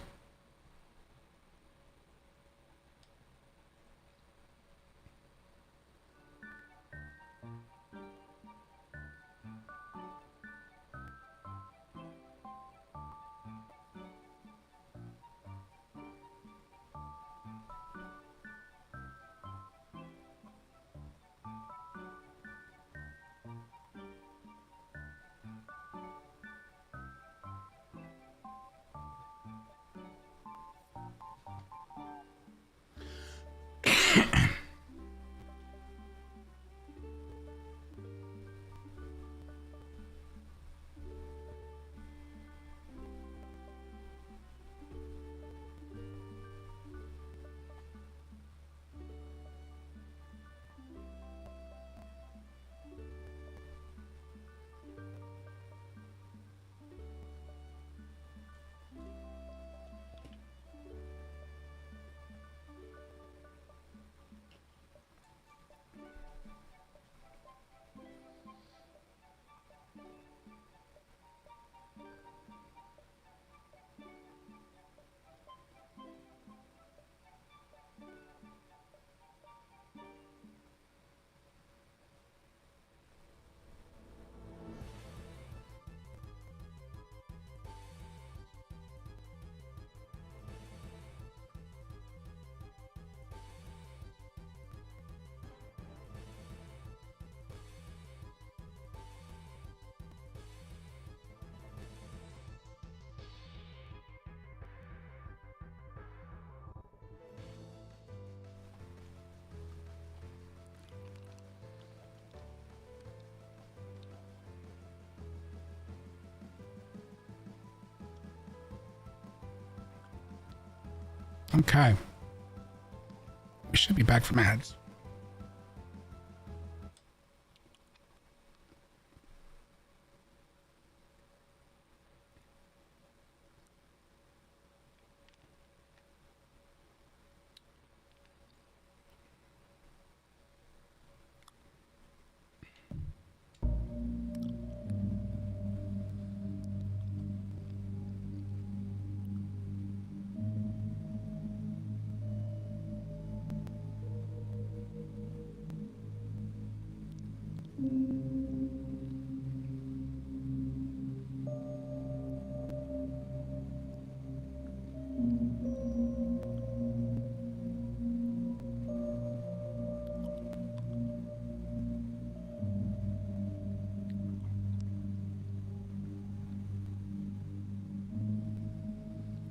Okay. We should be back from ads.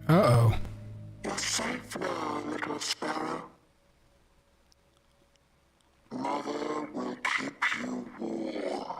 Uh-oh. You're safe now, little sparrow. Mother will keep you warm.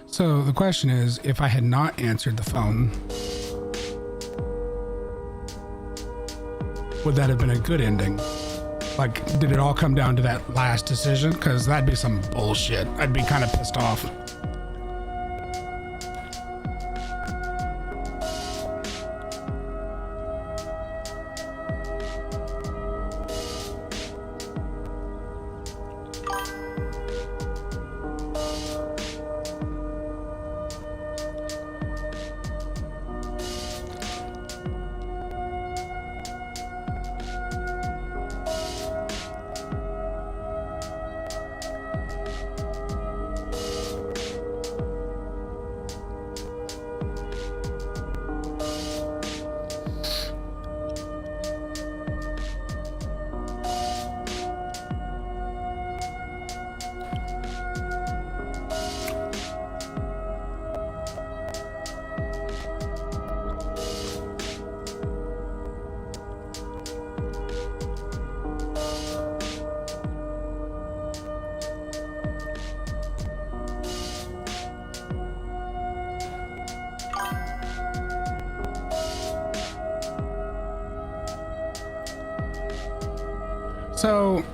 So the question is, if I had not answered the phone, would that have been a good ending? Like, did it all come down to that last decision? Because that'd be some bullshit. I'd be kind of pissed off. So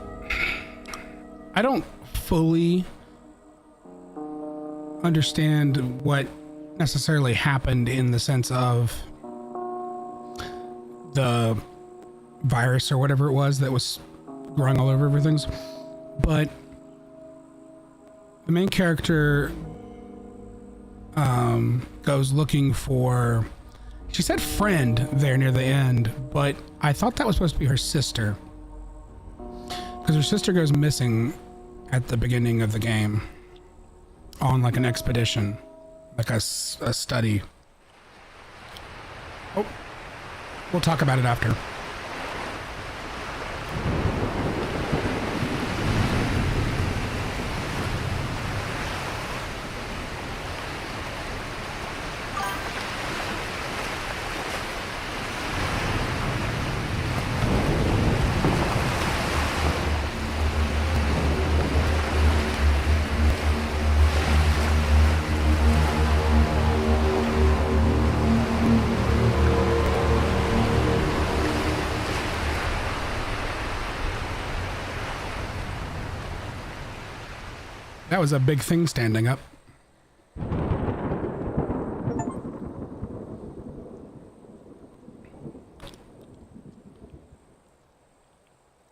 I don't fully understand what necessarily happened in the sense of the virus or whatever it was that was growing all over everything's, but the main character goes looking for, she said friend there near the end, but I thought that was supposed to be her sister, because her sister goes missing at the beginning of the game on like an expedition, like a study. Oh, we'll talk about it after. That was a big thing standing up. The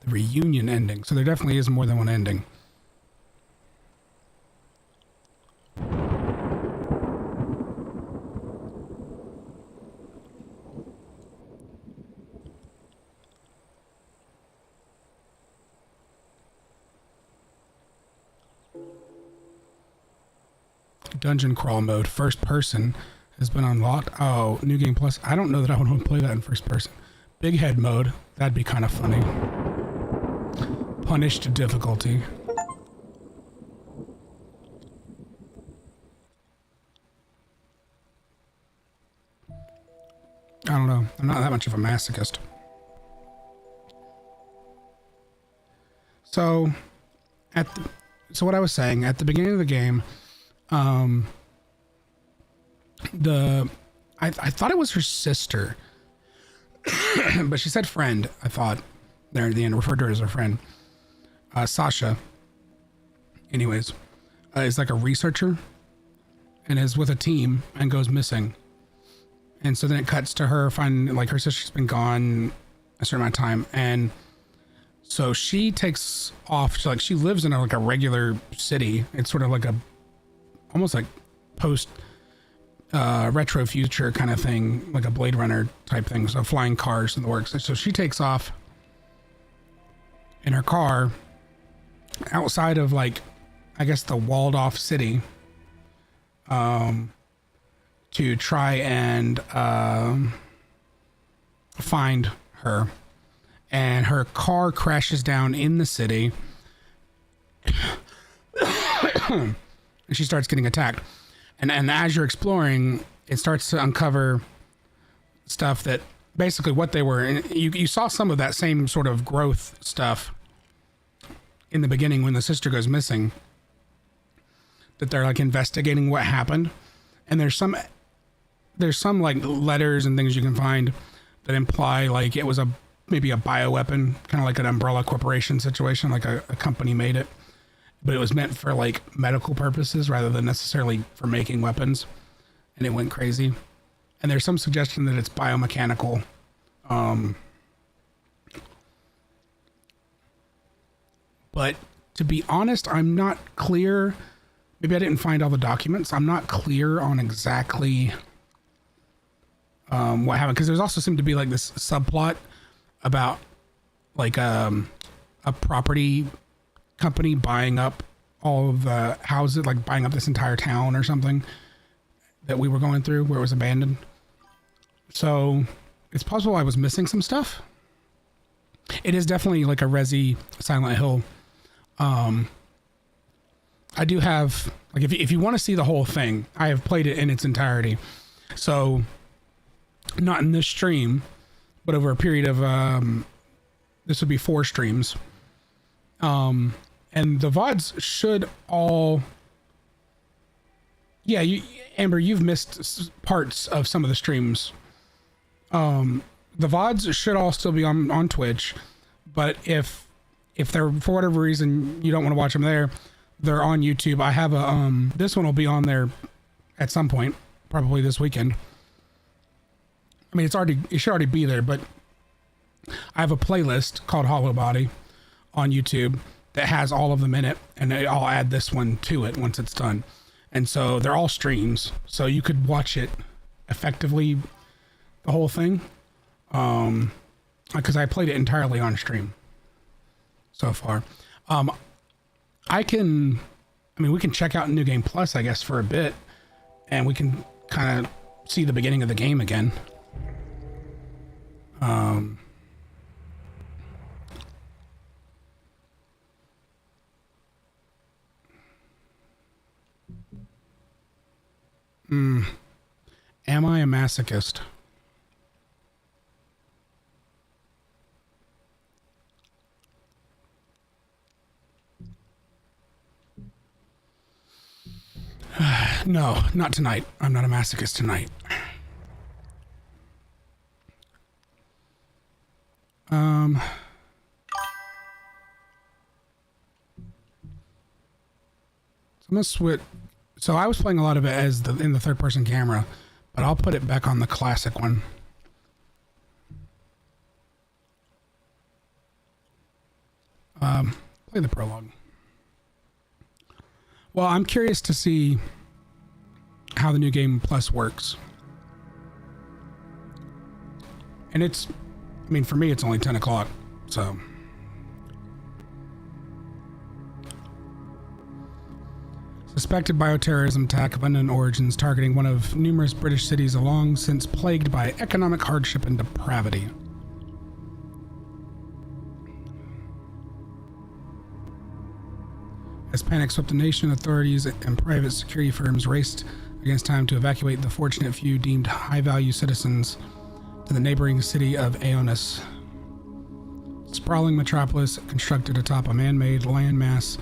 reunion ending. So there definitely is more than one ending. Dungeon crawl mode, first person, has been unlocked. Oh, new game plus. I don't know that I would want to play that in first person. Big head mode, that'd be kind of funny. Punished difficulty. I don't know. I'm not that much of a masochist. So, so what I was saying at the beginning of the game, I thought it was her sister, but she said friend. I thought there at the end, referred to her as her friend. Sasha, anyways, is like a researcher and is with a team and goes missing. And so then it cuts to her finding, like, her sister's been gone a certain amount of time, and so she takes off. So, like, she lives in like a regular city. It's sort of like almost like post retro future kind of thing, like a Blade Runner type thing. So flying cars and the works. So she takes off in her car outside of, like, I guess the walled off city, to try and find her. And her car crashes down in the city. And she starts getting attacked. And as you're exploring, it starts to uncover stuff that basically what they were. And you saw some of that same sort of growth stuff in the beginning when the sister goes missing, that they're like investigating what happened. And there's some like letters and things you can find that imply like it was maybe a bioweapon, kind of like an Umbrella Corporation situation, like a company made it, but it was meant for like medical purposes rather than necessarily for making weapons, and it went crazy. And there's some suggestion that it's biomechanical. But to be honest, I'm not clear. Maybe I didn't find all the documents. I'm not clear on exactly what happened, because there's also seemed to be like this subplot about like a property company buying up all of the houses, like buying up this entire town or something that we were going through where it was abandoned. So it's possible I was missing some stuff. It is definitely like a Resi Silent Hill. I do have, like, if you want to see the whole thing, I have played it in its entirety. So not in this stream, but over a period of, this would be 4 streams. And the VODs should all, yeah, Amber, you've missed parts of some of the streams. The VODs should all still be on Twitch, but if if they're for whatever reason you don't want to watch them there, they're on YouTube. I have a this one will be on there at some point, probably this weekend. I mean, it should already be there, but I have a playlist called Hollow Body on YouTube that has all of them in it, and I'll add this one to it once it's done. And so they're all streams, so you could watch it effectively, the whole thing, because I played it entirely on stream so far. We can check out New Game Plus, I guess, for a bit, and we can kind of see the beginning of the game again. Am I a masochist? No, not tonight. I'm not a masochist tonight. I'm gonna switch. So I was playing a lot of it as in the third person camera, but I'll put it back on the classic one. Play the prologue. Well, I'm curious to see how the New Game Plus works. And for me, it's only 10 o'clock, so. Suspected bioterrorism attack of unknown origins targeting one of numerous British cities long since plagued by economic hardship and depravity. As panic swept the nation, authorities and private security firms raced against time to evacuate the fortunate few deemed high-value citizens to the neighboring city of Aonis. Sprawling metropolis constructed atop a man-made landmass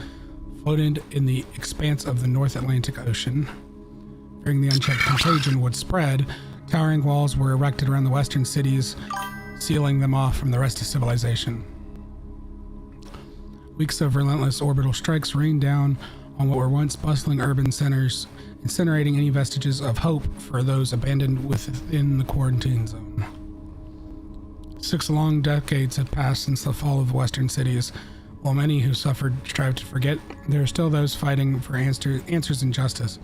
floated in the expanse of the North Atlantic Ocean. Fearing the unchecked contagion would spread, towering walls were erected around the western cities, sealing them off from the rest of civilization. Weeks of relentless orbital strikes rained down on what were once bustling urban centers, incinerating any vestiges of hope for those abandoned within the quarantine zone. 6 long decades have passed since the fall of the western cities. While many who suffered strive to forget, there are still those fighting for answers and justice.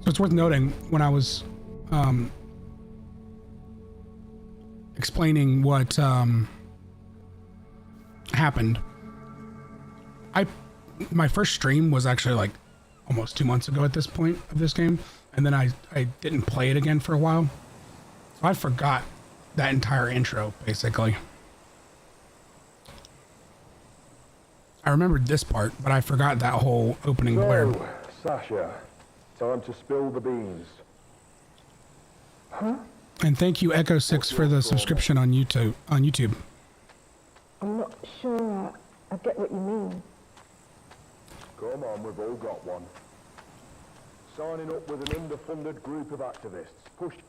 So it's worth noting, when I was explaining what happened, my first stream was actually like almost 2 months ago at this point of this game, and then I didn't play it again for a while, so I forgot that entire intro basically. I remembered this part, but I forgot that whole opening blurb. So, Sasha, time to spill the beans. Huh? And thank you, Echo6, for the subscription on YouTube. I'm not sure I get what you mean. Come on, we've all got one. Signing up with an underfunded group of activists.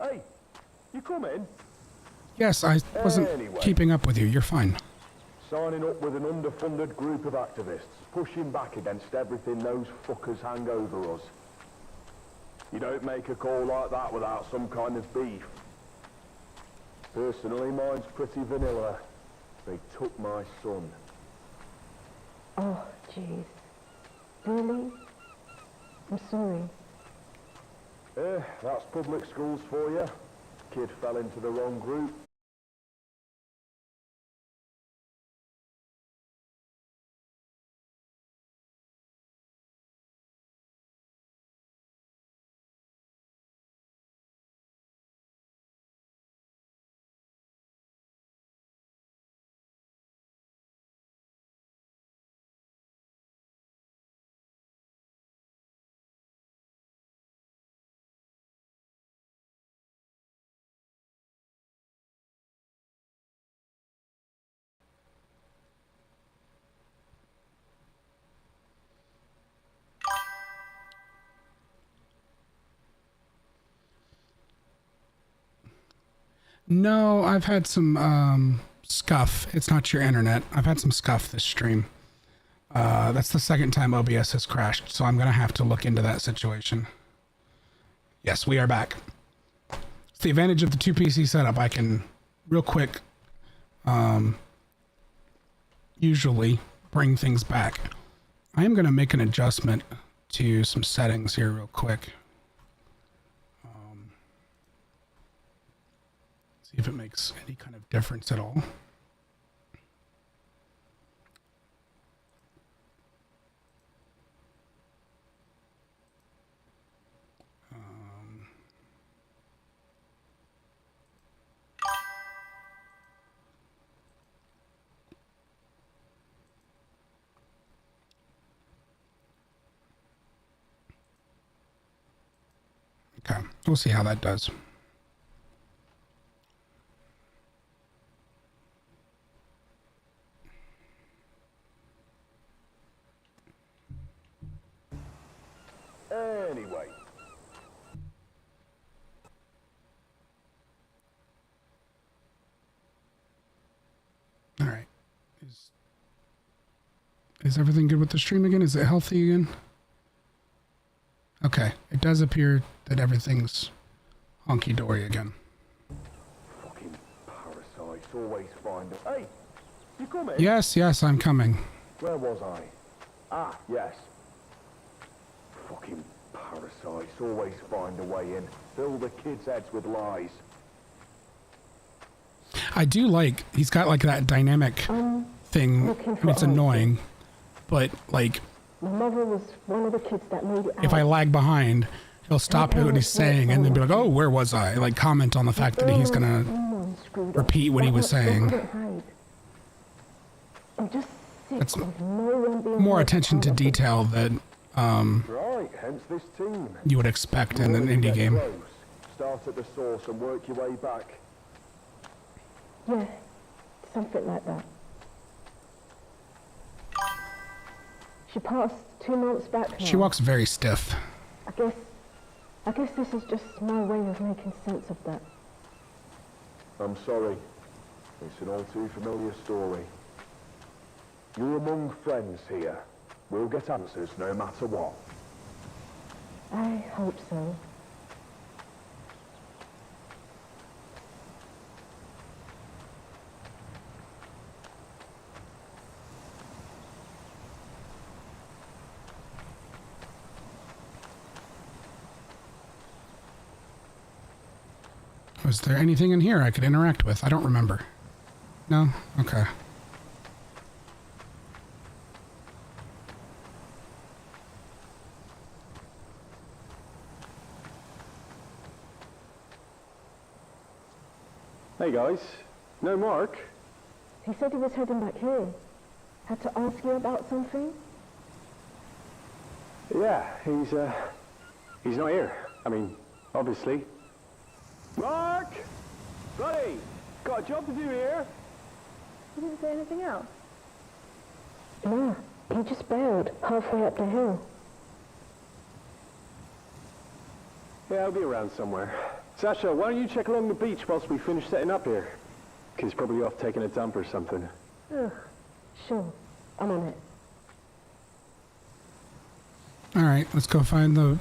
Hey, you coming? Yes, I wasn't keeping up with you. You're fine. Signing up with an underfunded group of activists, pushing back against everything those fuckers hang over us. You don't make a call like that without some kind of beef. Personally, mine's pretty vanilla. They took my son. Oh, jeez. Really? I'm sorry. That's public schools for you. Kid fell into the wrong group. No, I've had some scuff. It's not your internet. I've had some scuff this stream. That's the second time OBS has crashed, so I'm going to have to look into that situation. Yes, we are back. It's the advantage of the 2 PC setup. I can real quick usually bring things back. I am going to make an adjustment to some settings here real quick. See if it makes any kind of difference at all. Okay, we'll see how that does. Anyway. All right. Is everything good with the stream again? Is it healthy again? Okay, it does appear that everything's honky-dory again. Fucking parasites always find a... Hey! You coming? Yes, I'm coming. Where was I? Ah, yes. Fucking parasites always find a way in. Fill the kids' heads with lies. I do like, he's got like that dynamic thing. I mean, it's annoying, but like, My mother was one of the kids that made it out. if I lag behind, he'll stop what he's saying and then be like, oh, where was I? Like, comment on the fact that he's gonna repeat what he was saying. That's more attention to detail than Right, hence this team. you would expect in an indie game. Start at the source and work your way back. Yeah, something like that. She passed 2 months back now. She walks very stiff. I guess this is just my way of making sense of that. I'm sorry. It's an all too familiar story. You're among friends here. We'll get answers no matter what. I hope so. Was there anything in here I could interact with? I don't remember. No? Okay. Hey guys, no Mark? He said he was heading back here. Had to ask you about something? Yeah, he's not here. I mean, obviously. Mark! Buddy! Got a job to do here? He didn't say anything else? No, he just bailed halfway up the hill. Yeah, I'll be around somewhere. Sasha, why don't you check along the beach whilst we finish setting up here? He's probably off taking a dump or something. Ugh, sure, I'm on it. All right, let's go find the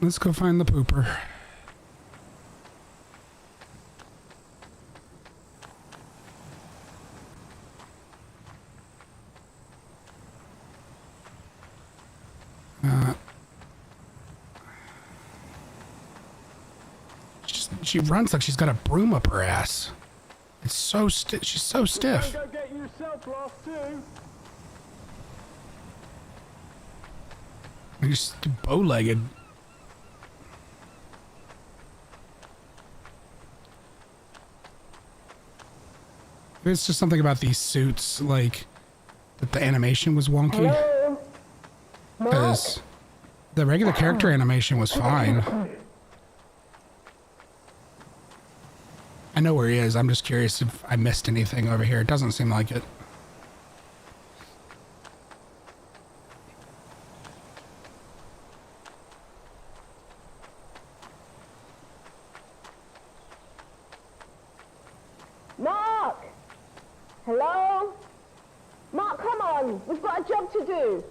pooper. She runs like she's got a broom up her ass. It's so stiff. She's so stiff. Go get yourself lost too. Like she's bow-legged. It's just something about these suits, like that the animation was wonky. Because the regular character animation was fine. I know where he is. I'm just curious if I missed anything over here. It doesn't seem like it. Mark! Hello? Mark, come on! We've got a job to do!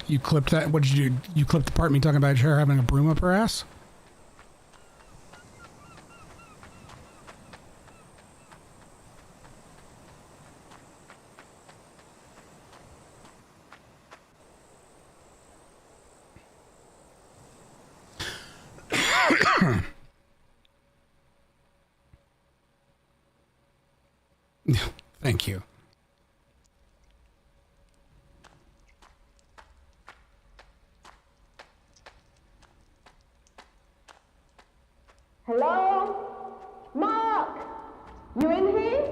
You clipped that? What did you do? You clipped the part of me talking about her having a broom up her ass? Thank you. Hello? Mark! You in here?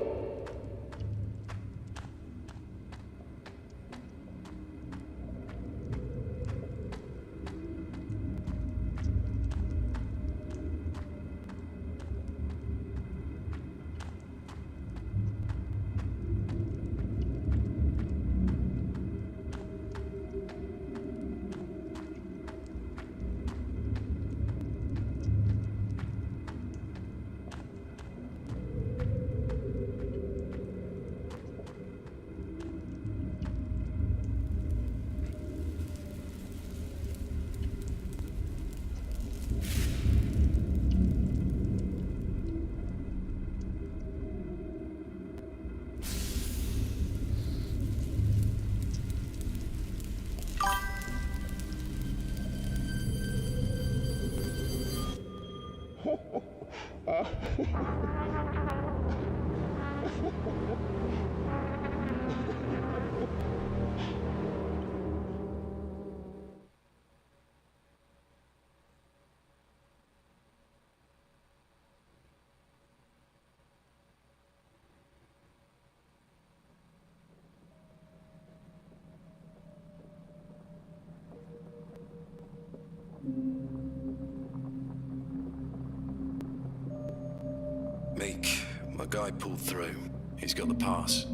Meek, my guy pulled through. He's got the pass.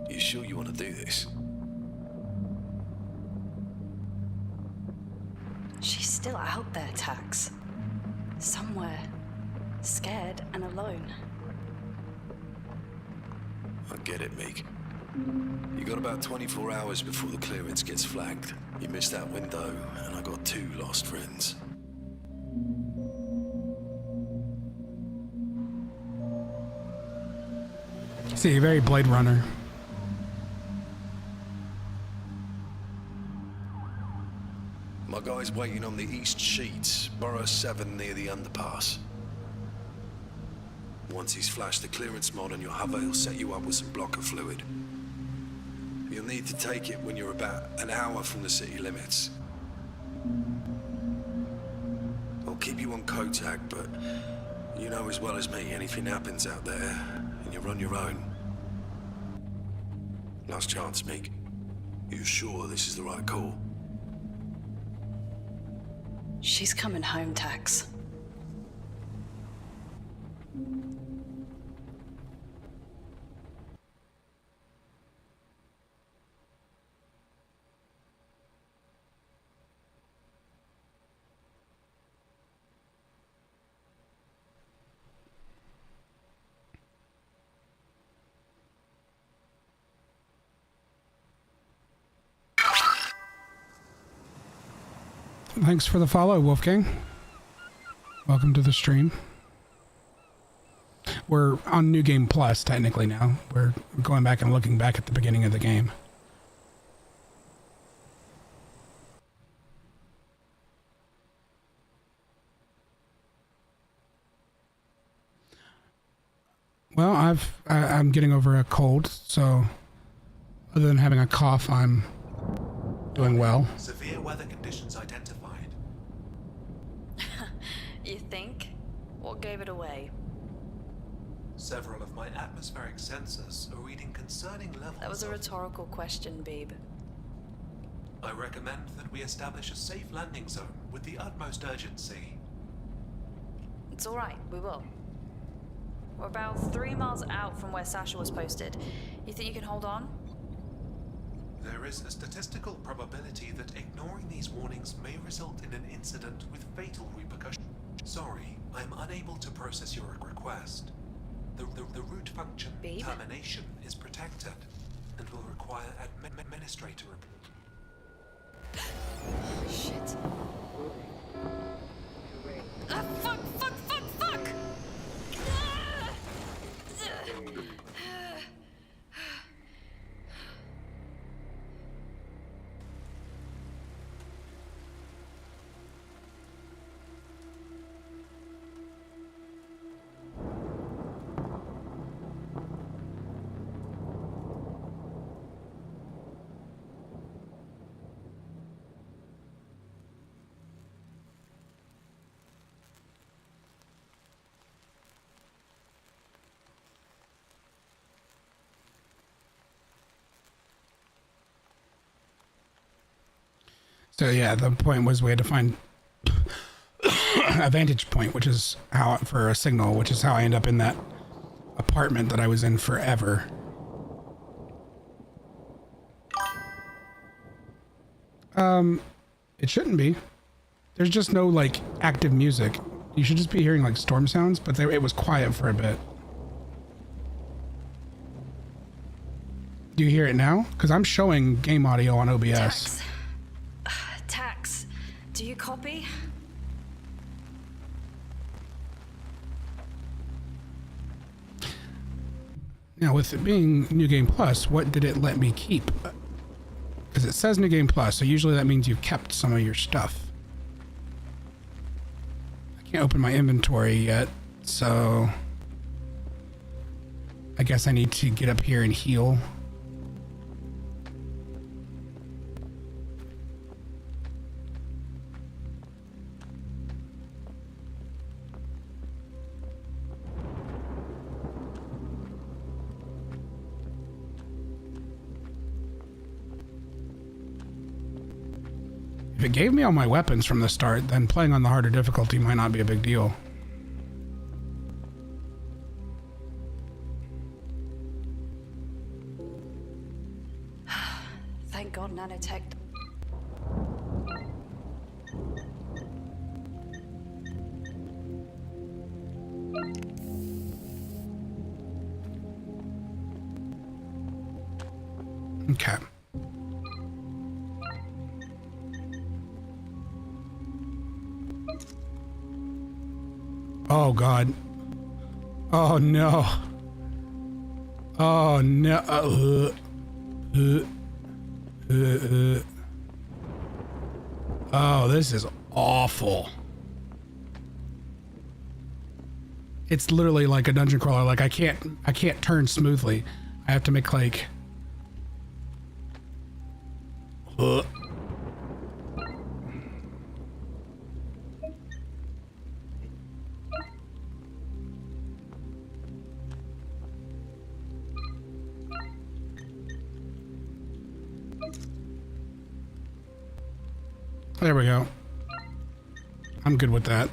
You sure you want to do this? She's still out there, Tax. Somewhere. Scared and alone. I get it, Meek. You got about 24 hours before the clearance gets flagged. You missed that window, and I got 2 lost friends. See, very Blade Runner. My guy's waiting on the east sheets, Borough 7 near the underpass. Once he's flashed the clearance mod on your hover, he'll set you up with some blocker fluid. You'll need to take it when you're about an hour from the city limits. I'll keep you on Kotag, but you know as well as me, anything happens out there, and you're on your own. Last chance, Meek. You sure this is the right call? She's coming home, Tax. Thanks for the follow, Wolfgang. Welcome to the stream. We're on New Game Plus, technically now. We're going back and looking back at the beginning of the game. Well, I'm getting over a cold, so other than having a cough, I'm doing well. Severe weather conditions identified. You think? What gave it away? Several of my atmospheric sensors are reading concerning levels. That was a rhetorical question, Beeb. I recommend that we establish a safe landing zone with the utmost urgency. It's all right, we will. We're about 3 miles out from where Sasha was posted. You think you can hold on? There is a statistical probability that ignoring these warnings may result in an incident with fatal repercussions. Sorry, I'm unable to process your request. The root function Babe? termination is protected and will require administrator Shit. Fuck, fuck, fuck, fuck! So yeah, the point was we had to find a vantage point, which is how, for a signal, which is how I end up in that apartment that I was in forever. It shouldn't be. There's just no like active music. You should just be hearing like storm sounds, but it was quiet for a bit. Do you hear it now? Because I'm showing game audio on OBS. Tax. Tax. Do you copy? Now, with it being New Game Plus, what did it let me keep? Because it says New Game Plus, so usually that means you've kept some of your stuff. I can't open my inventory yet, so I guess I need to get up here and heal. If it gave me all my weapons from the start, then playing on the harder difficulty might not be a big deal. Thank God nanotech. Okay. Oh God. Oh no. Oh no. Oh, this is awful. It's literally like a dungeon crawler. Like I can't turn smoothly. I have to make like There we go. I'm good with that.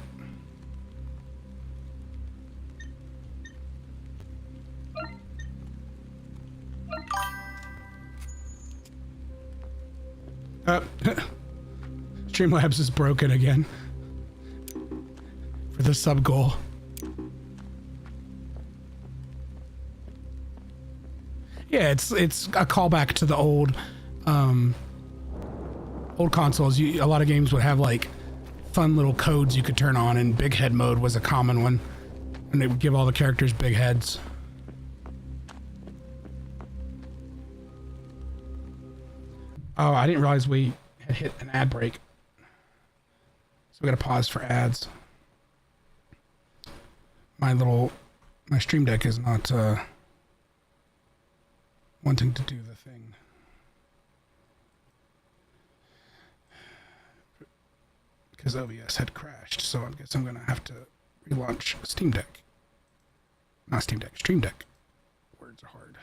Streamlabs is broken again for the sub goal. Yeah, it's a callback to the old consoles. A lot of games would have like fun little codes you could turn on, and big head mode was a common one, and they would give all the characters big heads. Oh, I didn't realize we had hit an ad break, so we gotta pause for ads. My Stream Deck is not wanting to do the thing. Because OBS had crashed, so I guess I'm gonna have to relaunch Steam Deck. Not Steam Deck, Stream Deck. Words are hard.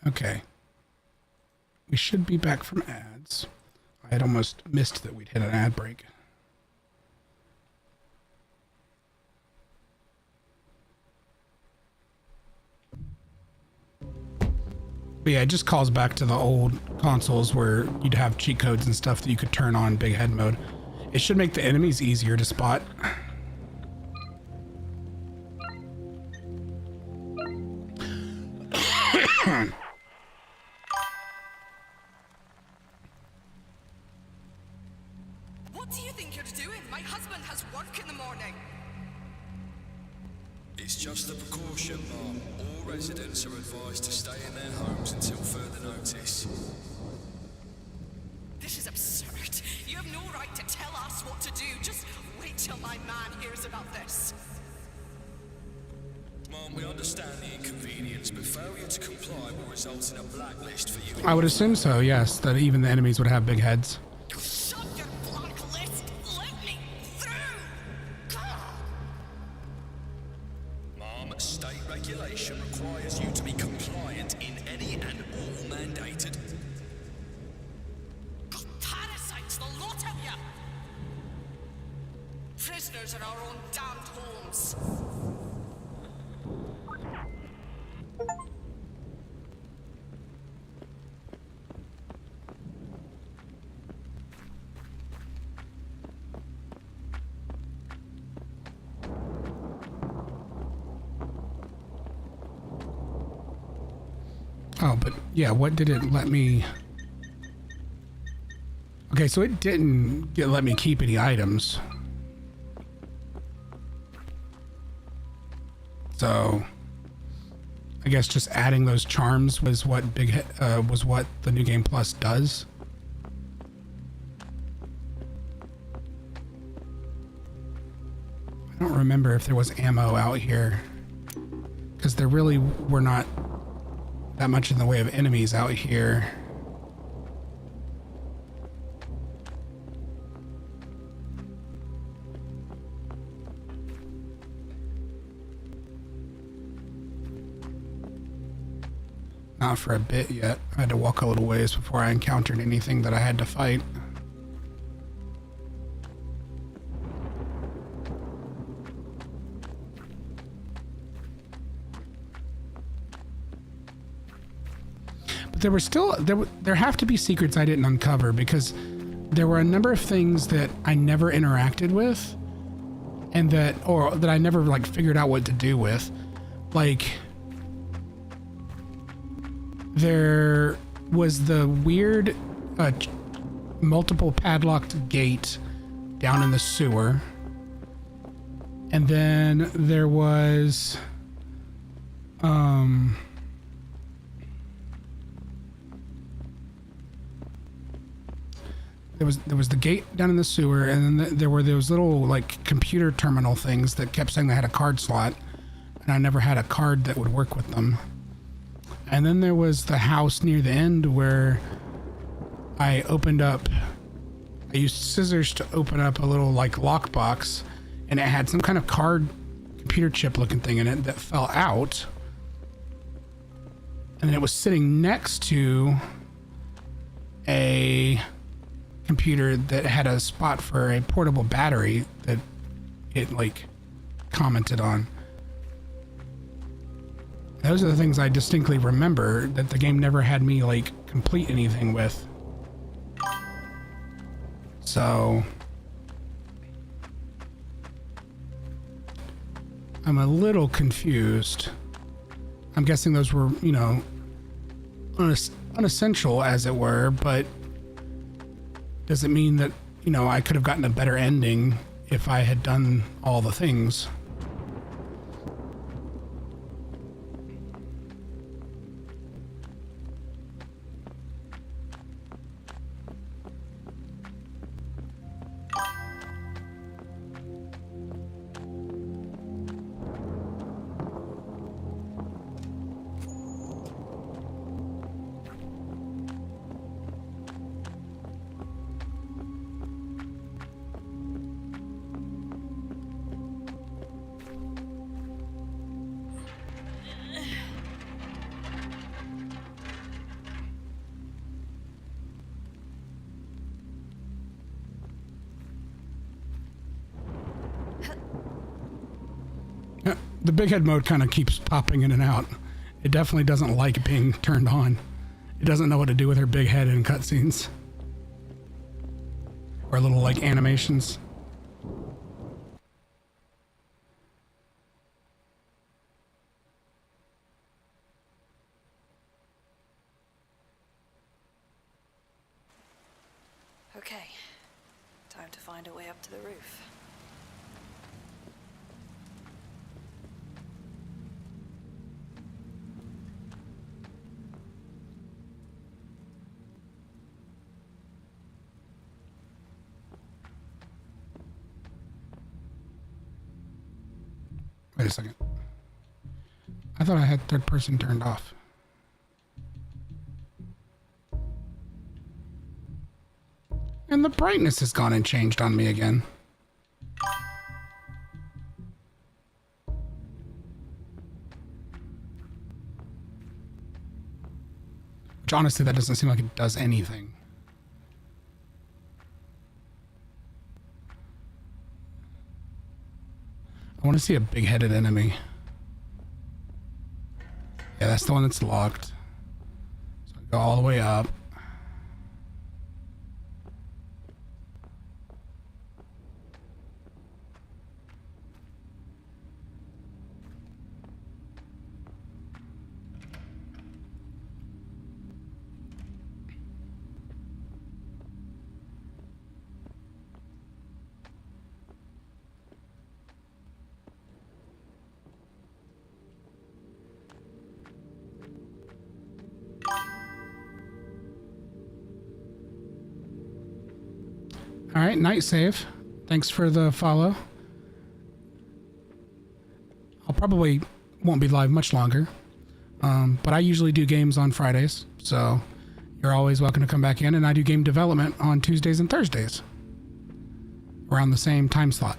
Okay. We should be back from ads. I had almost missed that we'd hit an ad break. But yeah, it just calls back to the old consoles where you'd have cheat codes and stuff that you could turn on big head mode. It should make the enemies easier to spot. What do you think you're doing? My husband has work in the morning. It's just a precaution, Mom. All residents are advised to stay in their homes until further notice. This is absurd. You have no right to tell us what to do. Just wait till my man hears about this. Mom, we understand the inconvenience, but failure to comply will result in a blacklist for you. I would assume so, yes, that even the enemies would have big heads. Shut your blank list. Let me through. Mom, state regulation requires you to be compliant in any and all mandated. God, parasites, the lot of you. Prisoners in our own damned homes. Oh, but yeah, what did it let me... Okay, so it didn't let me keep any items. So I guess just adding those charms was what was what the New Game Plus does. I don't remember if there was ammo out here, because there really were not that much in the way of enemies out here. Not for a bit yet. I had to walk a little ways before I encountered anything that I had to fight. But there were still there have to be secrets I didn't uncover, because there were a number of things that I never interacted with, and that I never like figured out what to do with. Like, there was the weird multiple padlocked gate down in the sewer. And then there was there was the gate down in the sewer, and then there were those little like computer terminal things that kept saying they had a card slot, and I never had a card that would work with them. And then there was the house near the end where I used scissors to open up a little like lockbox, and it had some kind of card computer chip looking thing in it that fell out. And then it was sitting next to a computer that had a spot for a portable battery that it like commented on. Those are the things I distinctly remember that the game never had me like complete anything with. So I'm a little confused. I'm guessing those were, you know, unessential as it were, but does it mean that, you know, I could have gotten a better ending if I had done all the things? the big head mode kind of keeps popping in and out. It definitely doesn't like being turned on. It doesn't know what to do with her big head in cutscenes. Or little like animations. Okay, time to find a way up to the roof. Wait a second. I thought I had third person turned off. And the brightness has gone and changed on me again. Which honestly, that doesn't seem like it does anything. I want to see a big-headed enemy. Yeah, that's the one that's locked. So I go all the way up. All right, night save. Thanks for the follow. I'll probably won't be live much longer, but I usually do games on Fridays, so you're always welcome to come back in, and I do game development on Tuesdays and Thursdays around the same time slot.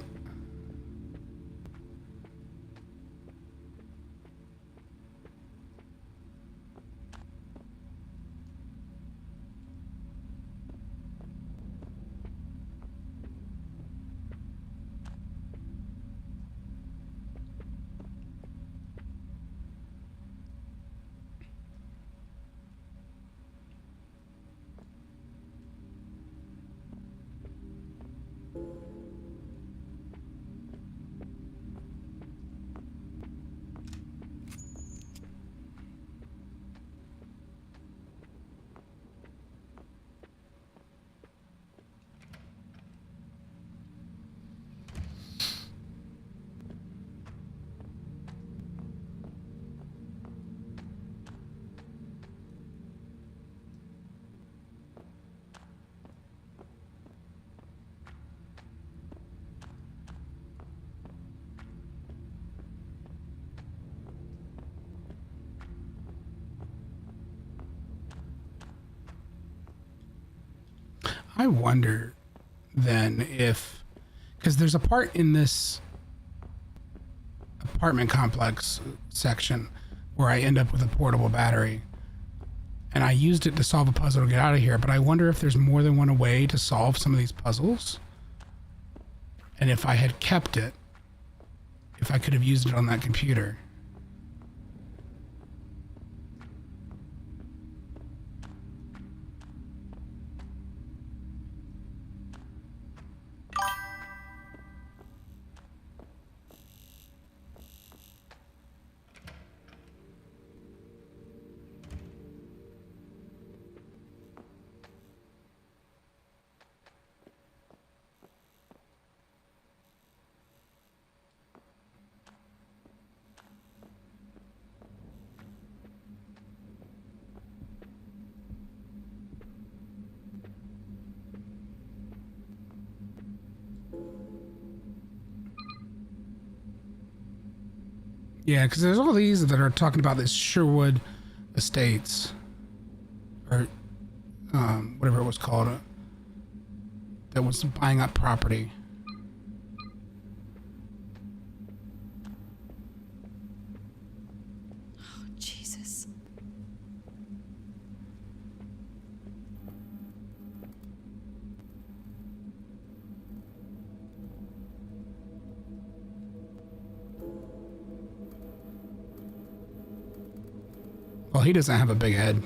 I wonder then if, because there's a part in this apartment complex section where I end up with a portable battery, and I used it to solve a puzzle to get out of here, but I wonder if there's more than one way to solve some of these puzzles, and if I had kept it, if I could have used it on that computer. Yeah, because there's all these that are talking about this Sherwood Estates, or whatever it was called, that was buying up property. Oh, Jesus. he doesn't have a big head.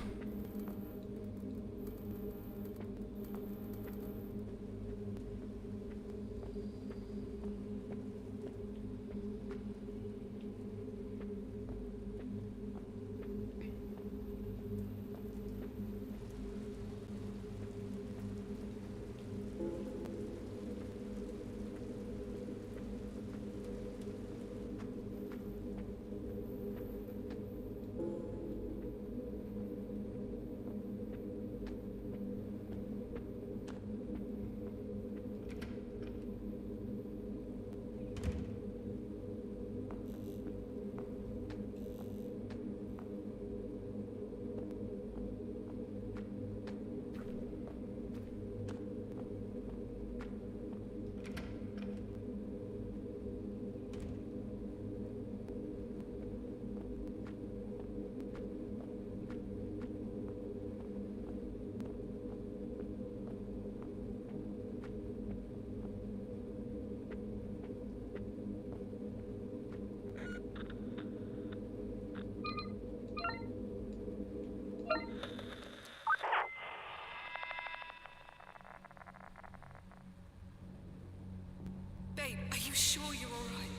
Babe, are you sure you're alright?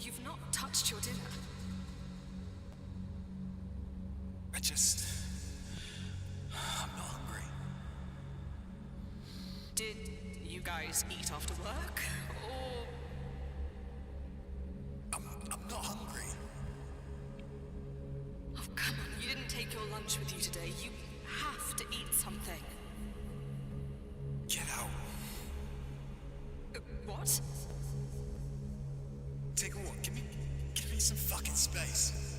You've not touched your dinner. I'm not hungry. Did you guys eat after work? Or... I'm not hungry. Oh, come on, you didn't take your lunch with you today. You have to eat something. Get out. What? Take a walk. Give me some fucking space.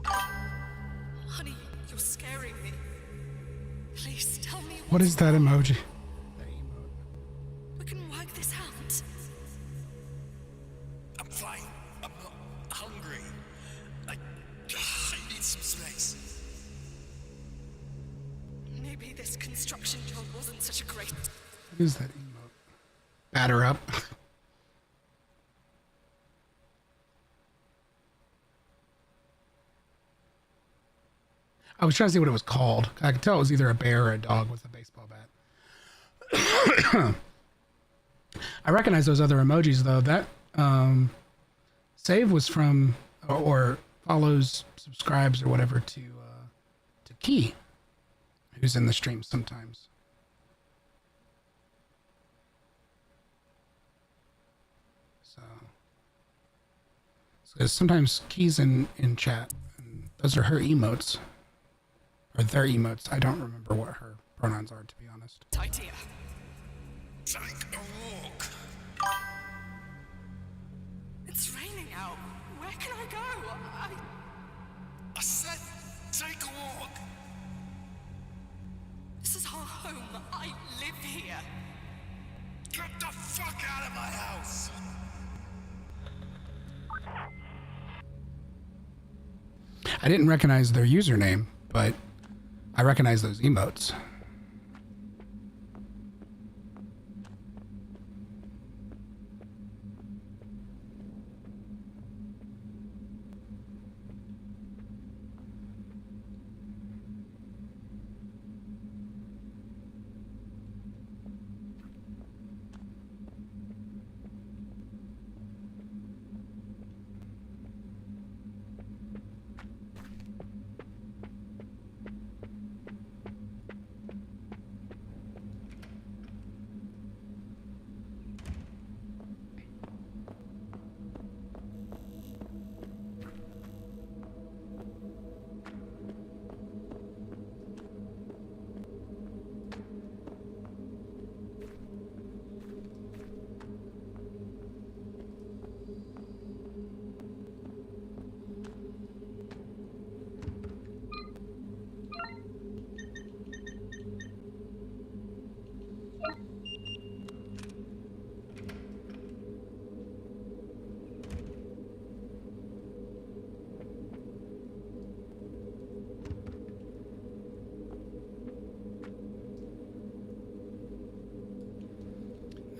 Honey, you're scaring me. Please tell me What is that emoji? we can work this out. I'm fine. I'm not hungry. I need some space. Maybe this construction job wasn't such a great... What is that emote? Batter up. I was trying to see what it was called. I could tell it was either a bear or a dog with a baseball bat. I recognize those other emojis though. That save was from or follows, subscribes or whatever to Key, who's in the stream sometimes. So sometimes Key's in chat, and those are her emotes. Or their emotes. I don't remember what her pronouns are, to be honest. Idea. Take a walk. It's raining out. Where can I go? I said, take a walk. This is our home. I live here. Get the fuck out of my house. I didn't recognize their username, but I recognize those emotes.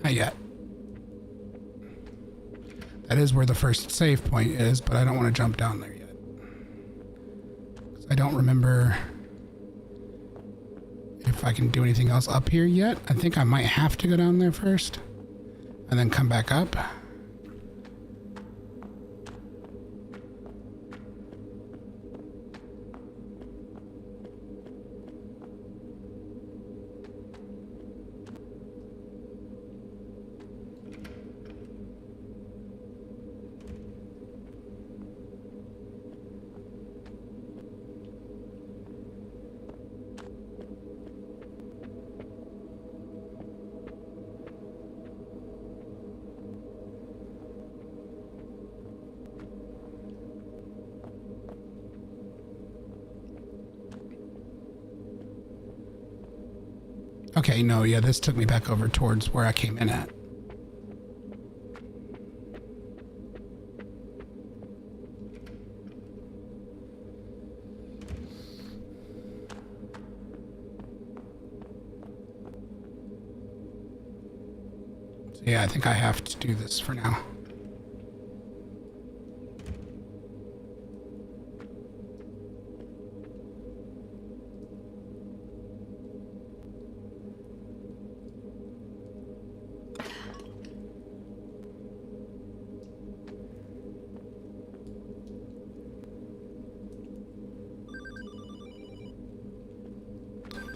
Not yet. That is where the first save point is, but I don't want to jump down there yet. I don't remember if I can do anything else up here yet. I think I might have to go down there first and then come back up. Okay, no, yeah, this took me back over towards where I came in at. So yeah, I think I have to do this for now.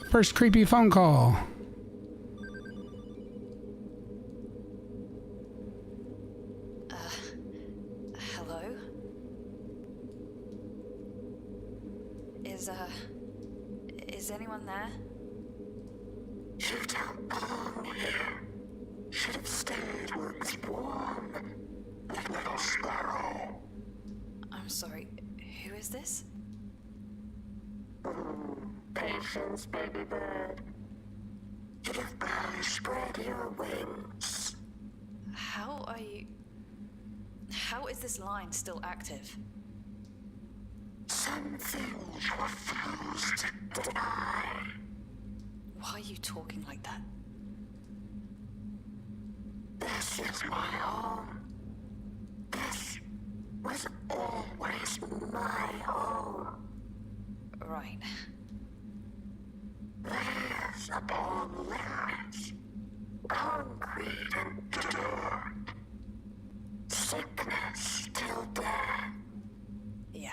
First creepy phone call. Hello? Is anyone there? You don't belong here. Should have stayed where it was warm. Like little sparrow. I'm sorry, who is this? Patience, baby bird. You have barely spread your wings. How is this line still active? Some things refuse to die. Why are you talking like that? This is my home. This was always my home. Right. Layers upon layers. Concrete and dirt. Sickness till death. Yeah,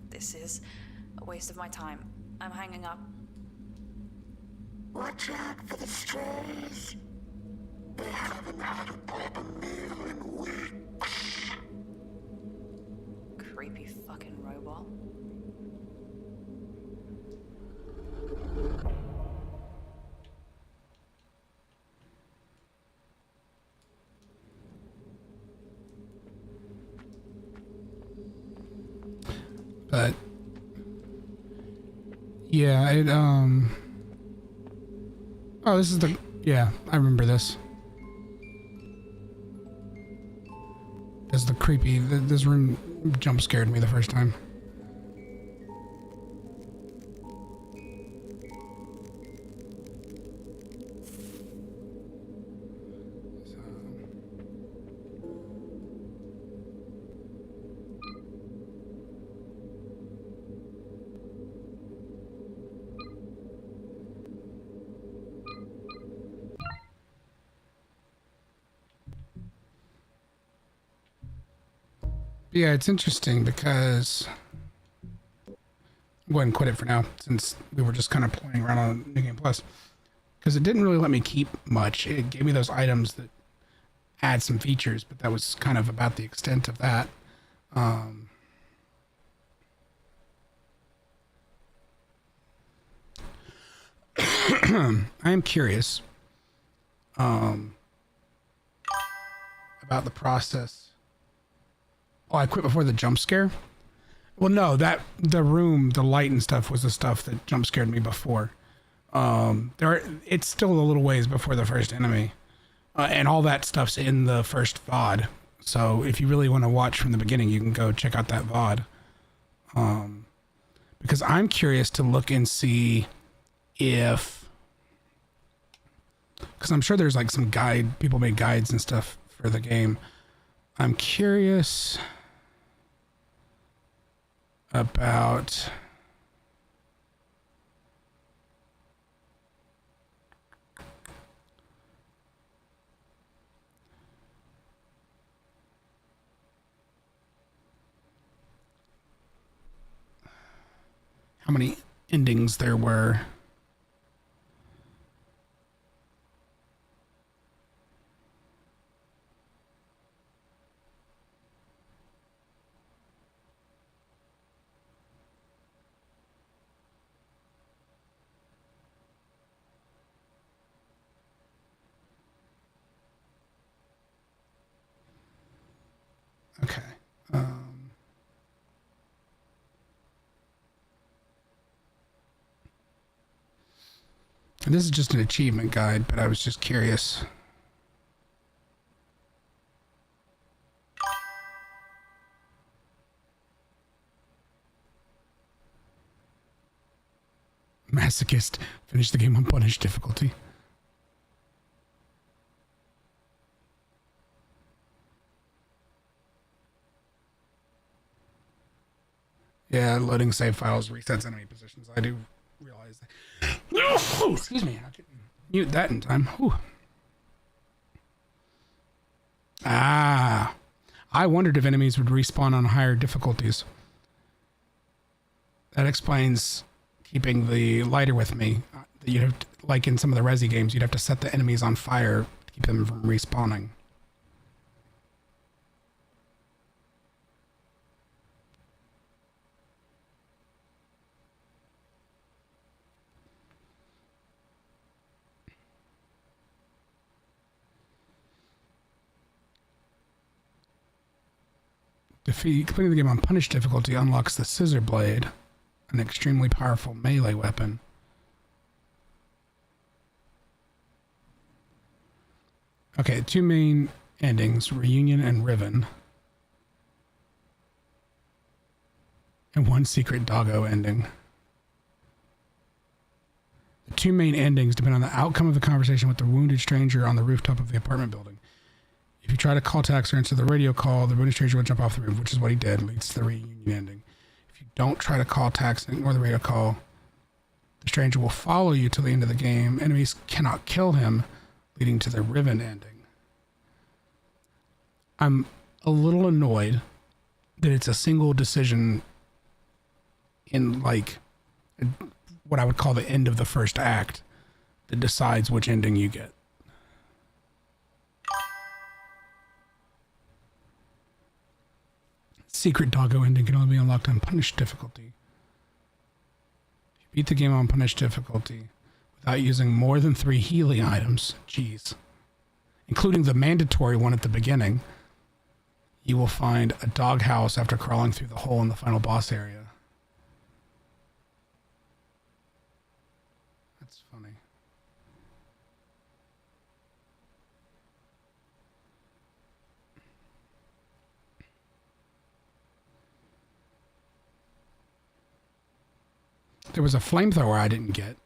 this is a waste of my time. I'm hanging up. Watch out for the strays. They haven't had a proper meal in weeks. Creepy fucking robot. But yeah, oh, this is the, yeah, I remember this. This is the creepy, this room jump scared me the first time. Yeah, it's interesting because I'm going to quit it for now since we were just kind of playing around on New Game Plus, because it didn't really let me keep much. It gave me those items that add some features, but that was kind of about the extent of that. I am curious about the process. Oh, I quit before the jump scare? Well, no, that the room, the light and stuff was the stuff that jump scared me before. It's still a little ways before the first enemy. And all that stuff's in the first VOD. So if you really want to watch from the beginning, you can go check out that VOD. Because I'm curious to look and see if, because I'm sure there's like some people made guides and stuff for the game. I'm curious about how many endings there were. Okay. And this is just an achievement guide, but I was just curious. Masochist. Finish the game on punished difficulty. Yeah, loading save files resets enemy positions. I do realize that. Excuse me. I didn't mute that in time. Whew. Ah. I wondered if enemies would respawn on higher difficulties. That explains keeping the lighter with me. You'd have to, like in some of the Resi games, you'd have to set the enemies on fire to keep them from respawning. Completing the game on punished difficulty unlocks the Scissor Blade, an extremely powerful melee weapon. Okay, two main endings, Reunion and Riven. And one secret doggo ending. The two main endings depend on the outcome of the conversation with the wounded stranger on the rooftop of the apartment building. If you try to call tax or answer the radio call, the wounded stranger will jump off the roof, which is what he did, leads to the reunion ending. If you don't try to call tax and ignore the radio call, the stranger will follow you till the end of the game. Enemies cannot kill him, leading to the Riven ending. I'm a little annoyed that it's a single decision in, like, what I would call the end of the first act that decides which ending you get. Secret doggo ending can only be unlocked on punished difficulty. If you beat the game on punished difficulty without using more than 3 healing items, including the mandatory one at the beginning, you will find a doghouse after crawling through the hole in the final boss area. That's funny. There was a flamethrower I didn't get.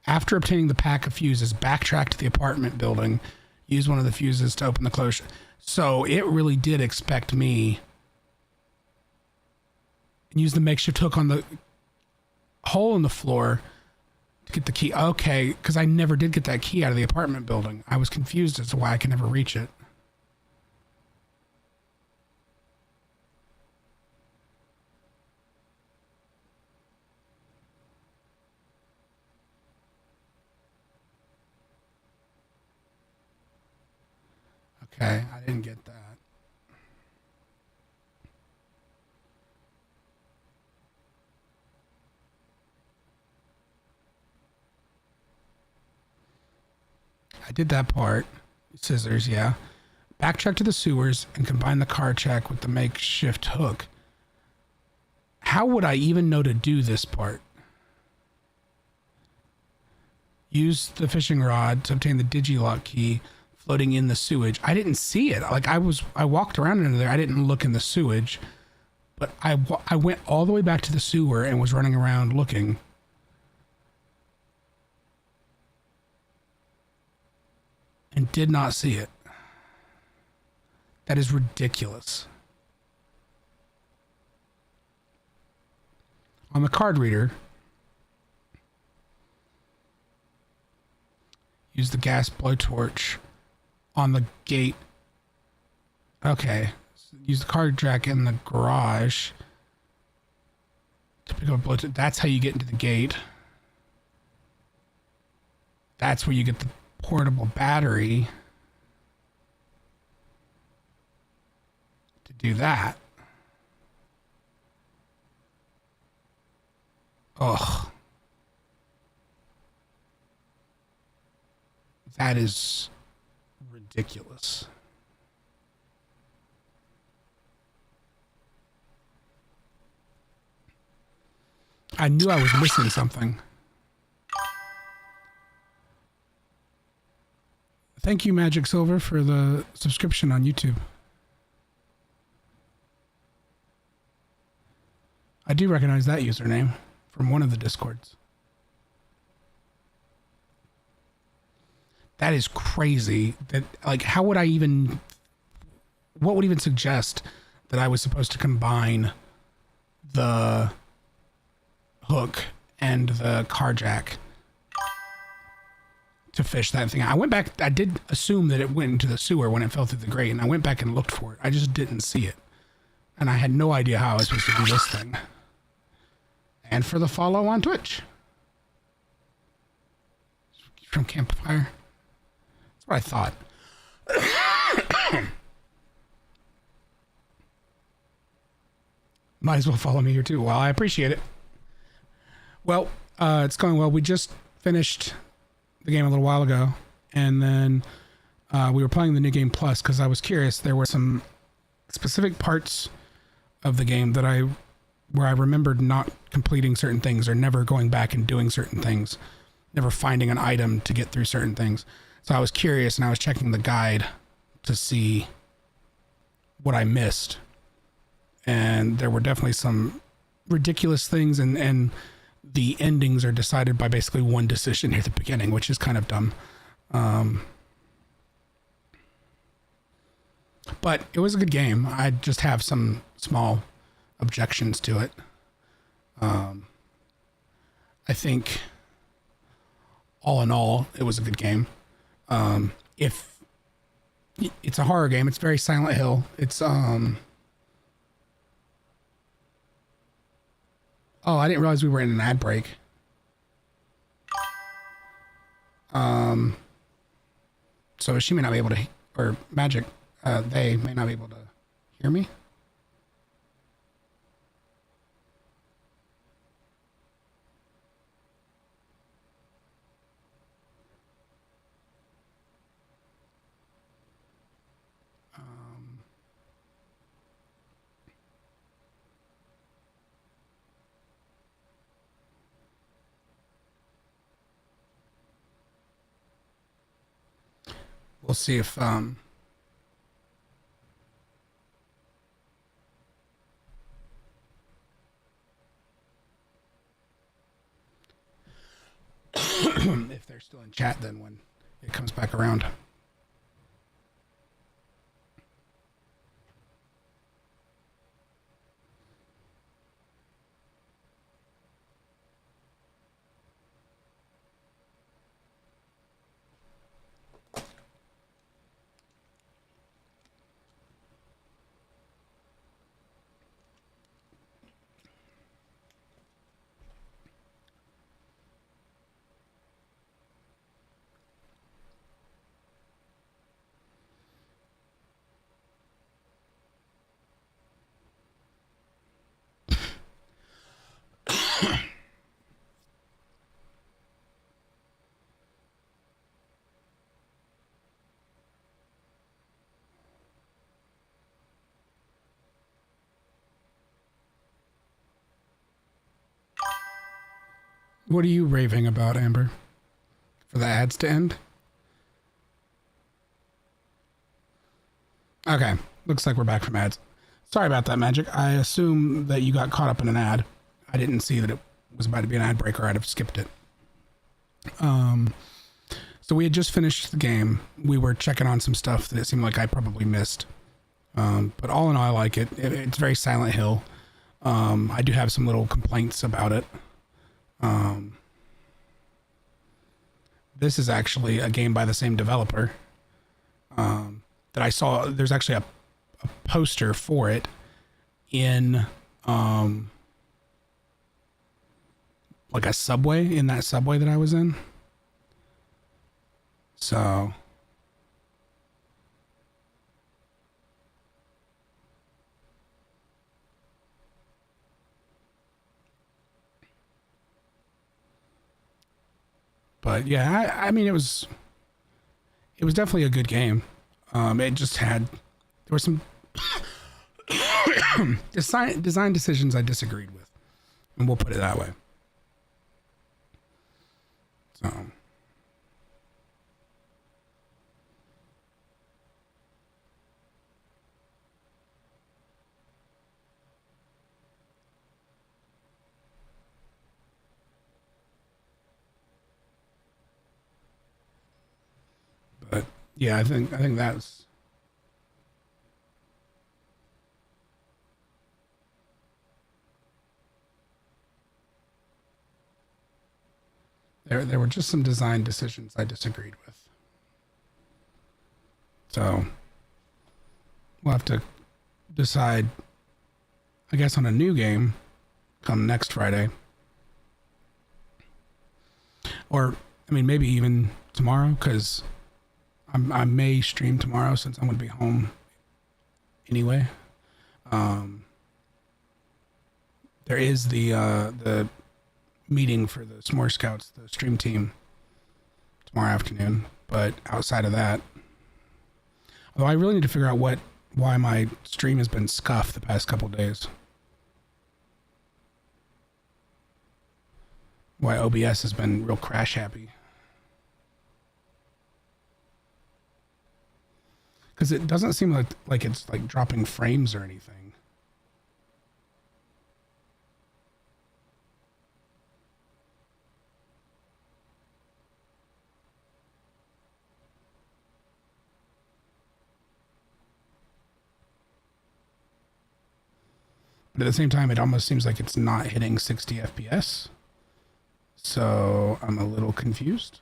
After obtaining the pack of fuses, backtrack to the apartment building. Use one of the fuses to open the closure. So it really did expect me. And use the makeshift hook on the hole in the floor to get the key. Okay, because I never did get that key out of the apartment building. I was confused as to why I could never reach it. Okay, I didn't get that. I did that part. Scissors, yeah. Backtrack to the sewers and combine the car check with the makeshift hook. How would I even know to do this part? Use the fishing rod to obtain the digilock key floating in the sewage. I didn't see it. Like I walked around into there. I didn't look in the sewage, but I went all the way back to the sewer and was running around looking. And did not see it. That is ridiculous. On the card reader, use the gas blowtorch on the gate. Okay, use the car jack in the garage to pick up Bluetooth. That's how you get into the gate. That's where you get the portable battery to do that. Ugh. That is ridiculous. I knew I was missing something. Thank you, Magic Silver, for the subscription on YouTube. I do recognize that username from one of the Discords. That is crazy. That, like, how would I even... What would even suggest that I was supposed to combine the hook and the car jack to fish that thing? I went back, I did assume that it went into the sewer when it fell through the grate, and I went back and looked for it. I just didn't see it. And I had no idea how I was supposed to do this thing. And for the follow on Twitch. From Campfire. That's what I thought. Might as well follow me here too. Well, I appreciate it. Well, it's going well. We just finished the game a little while ago, and then we were playing the New Game Plus because I was curious. There were some specific parts of the game that where I remembered not completing certain things or never going back and doing certain things, never finding an item to get through certain things. So I was curious, and I was checking the guide to see what I missed. And there were definitely some ridiculous things, and the endings are decided by basically one decision near the beginning, which is kind of dumb. But it was a good game. I just have some small objections to it. I think all in all, it was a good game. If it's a horror game, it's very Silent Hill. It's oh, I didn't realize we were in an ad break. So she may not be able to, or Magic, they may not be able to hear me. We'll see if if they're still in chat then when it comes back around. What are you raving about, Amber? For the ads to end? Okay, looks like we're back from ads. Sorry about that, Magic. I assume that you got caught up in an ad. I didn't see that it was about to be an ad break, or I'd have skipped it. So we had just finished the game. We were checking on some stuff that it seemed like I probably missed. But all in all, I like it. It's very Silent Hill. I do have some little complaints about it. This is actually a game by the same developer that I saw. There's actually a poster for it in like a subway, in that subway that I was in. So but yeah, I mean, it was definitely a good game. It just had, there were some design decisions I disagreed with, and we'll put it that way. So, but yeah, I think that's, there were just some design decisions I disagreed with. So we'll have to decide, I guess, on a new game come next Friday. Or, I mean, maybe even tomorrow, because I may stream tomorrow since I'm going to be home anyway. There is the meeting for the S'more Scouts, the stream team, tomorrow afternoon. But outside of that, although I really need to figure out why my stream has been scuffed the past couple days. Why OBS has been real crash happy. Because it doesn't seem like it's like dropping frames or anything. But at the same time, it almost seems like it's not hitting 60 FPS. So I'm a little confused.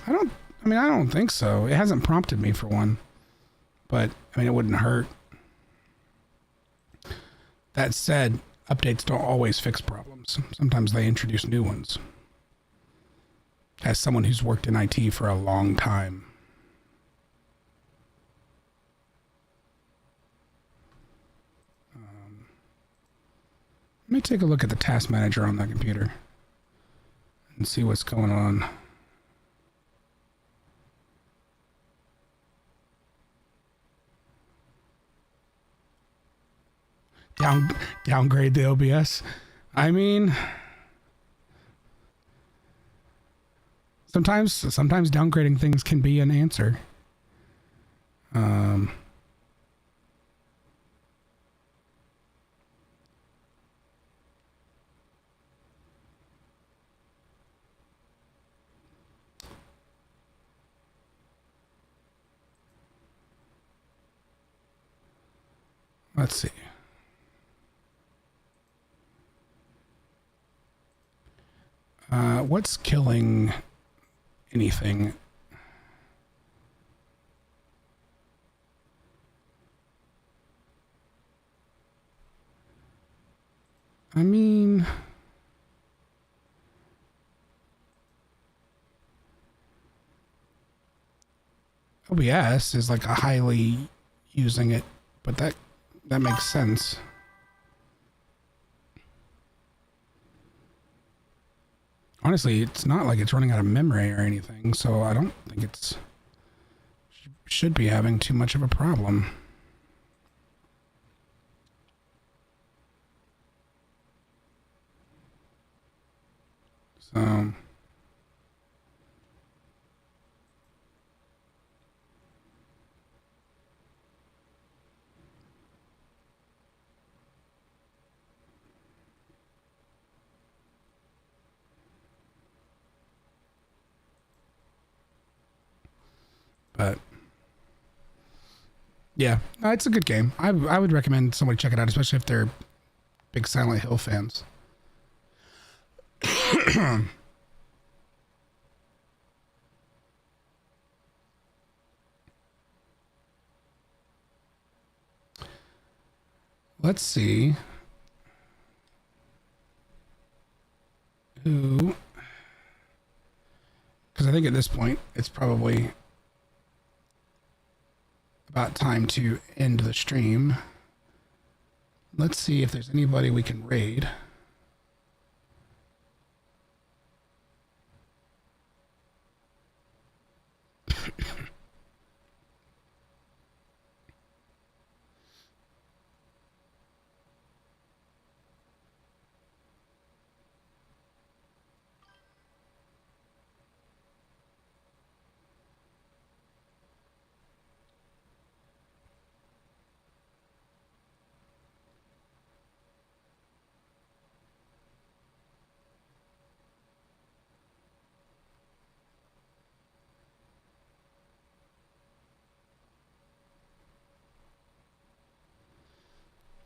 I don't think so. It hasn't prompted me for one. But, I mean, it wouldn't hurt. That said, updates don't always fix problems. Sometimes they introduce new ones. As someone who's worked in IT for a long time. Let me take a look at the task manager on that computer and see what's going on. Downgrade the OBS. I mean, sometimes downgrading things can be an answer. Let's see. What's killing anything? I mean, OBS is like a highly using it, but that makes sense. Honestly, it's not like it's running out of memory or anything, so I don't think it's should be having too much of a problem. So but yeah, it's a good game. I would recommend somebody check it out, especially if they're big Silent Hill fans. Let's see who, because I think at this point it's probably about time to end the stream. Let's see if there's anybody we can raid.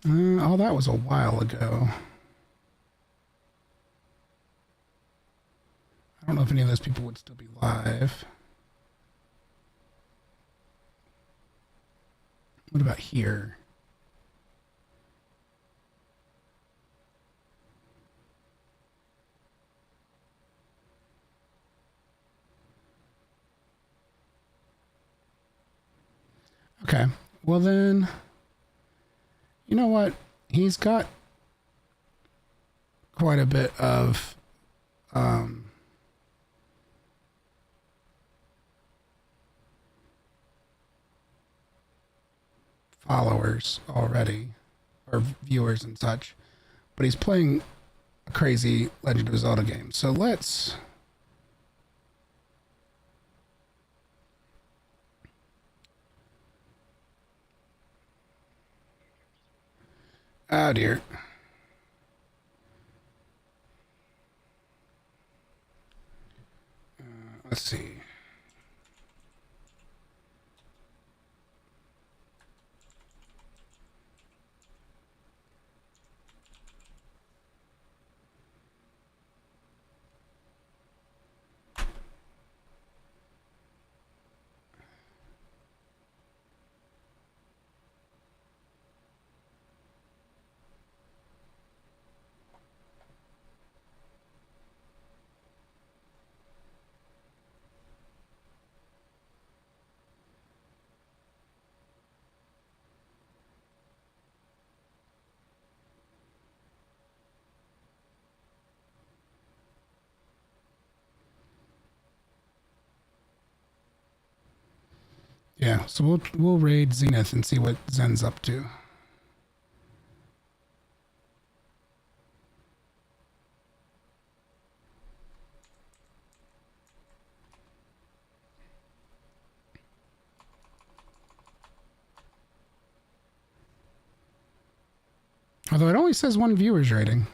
Oh, that was a while ago. I don't know if any of those people would still be live. What about here? Okay, well then, you know what? He's got quite a bit of followers already, or viewers and such, but he's playing a crazy Legend of Zelda game. So let's oh dear. Let's see. Yeah, so we'll raid Zenith and see what Zen's up to. Although it only says 1 viewer's rating.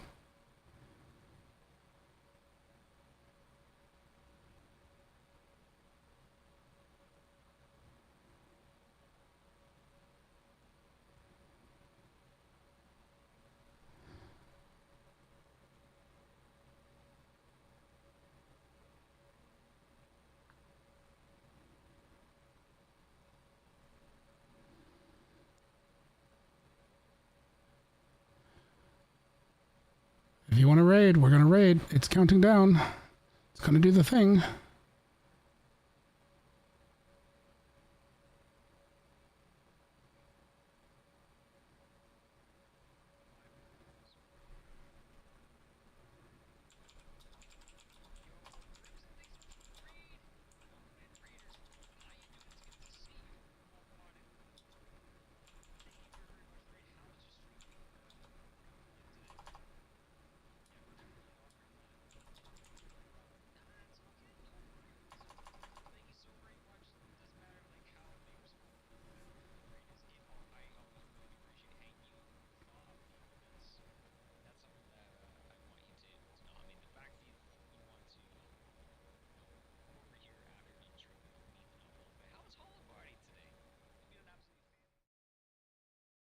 If you want to raid, we're going to raid. It's counting down. It's going to do the thing.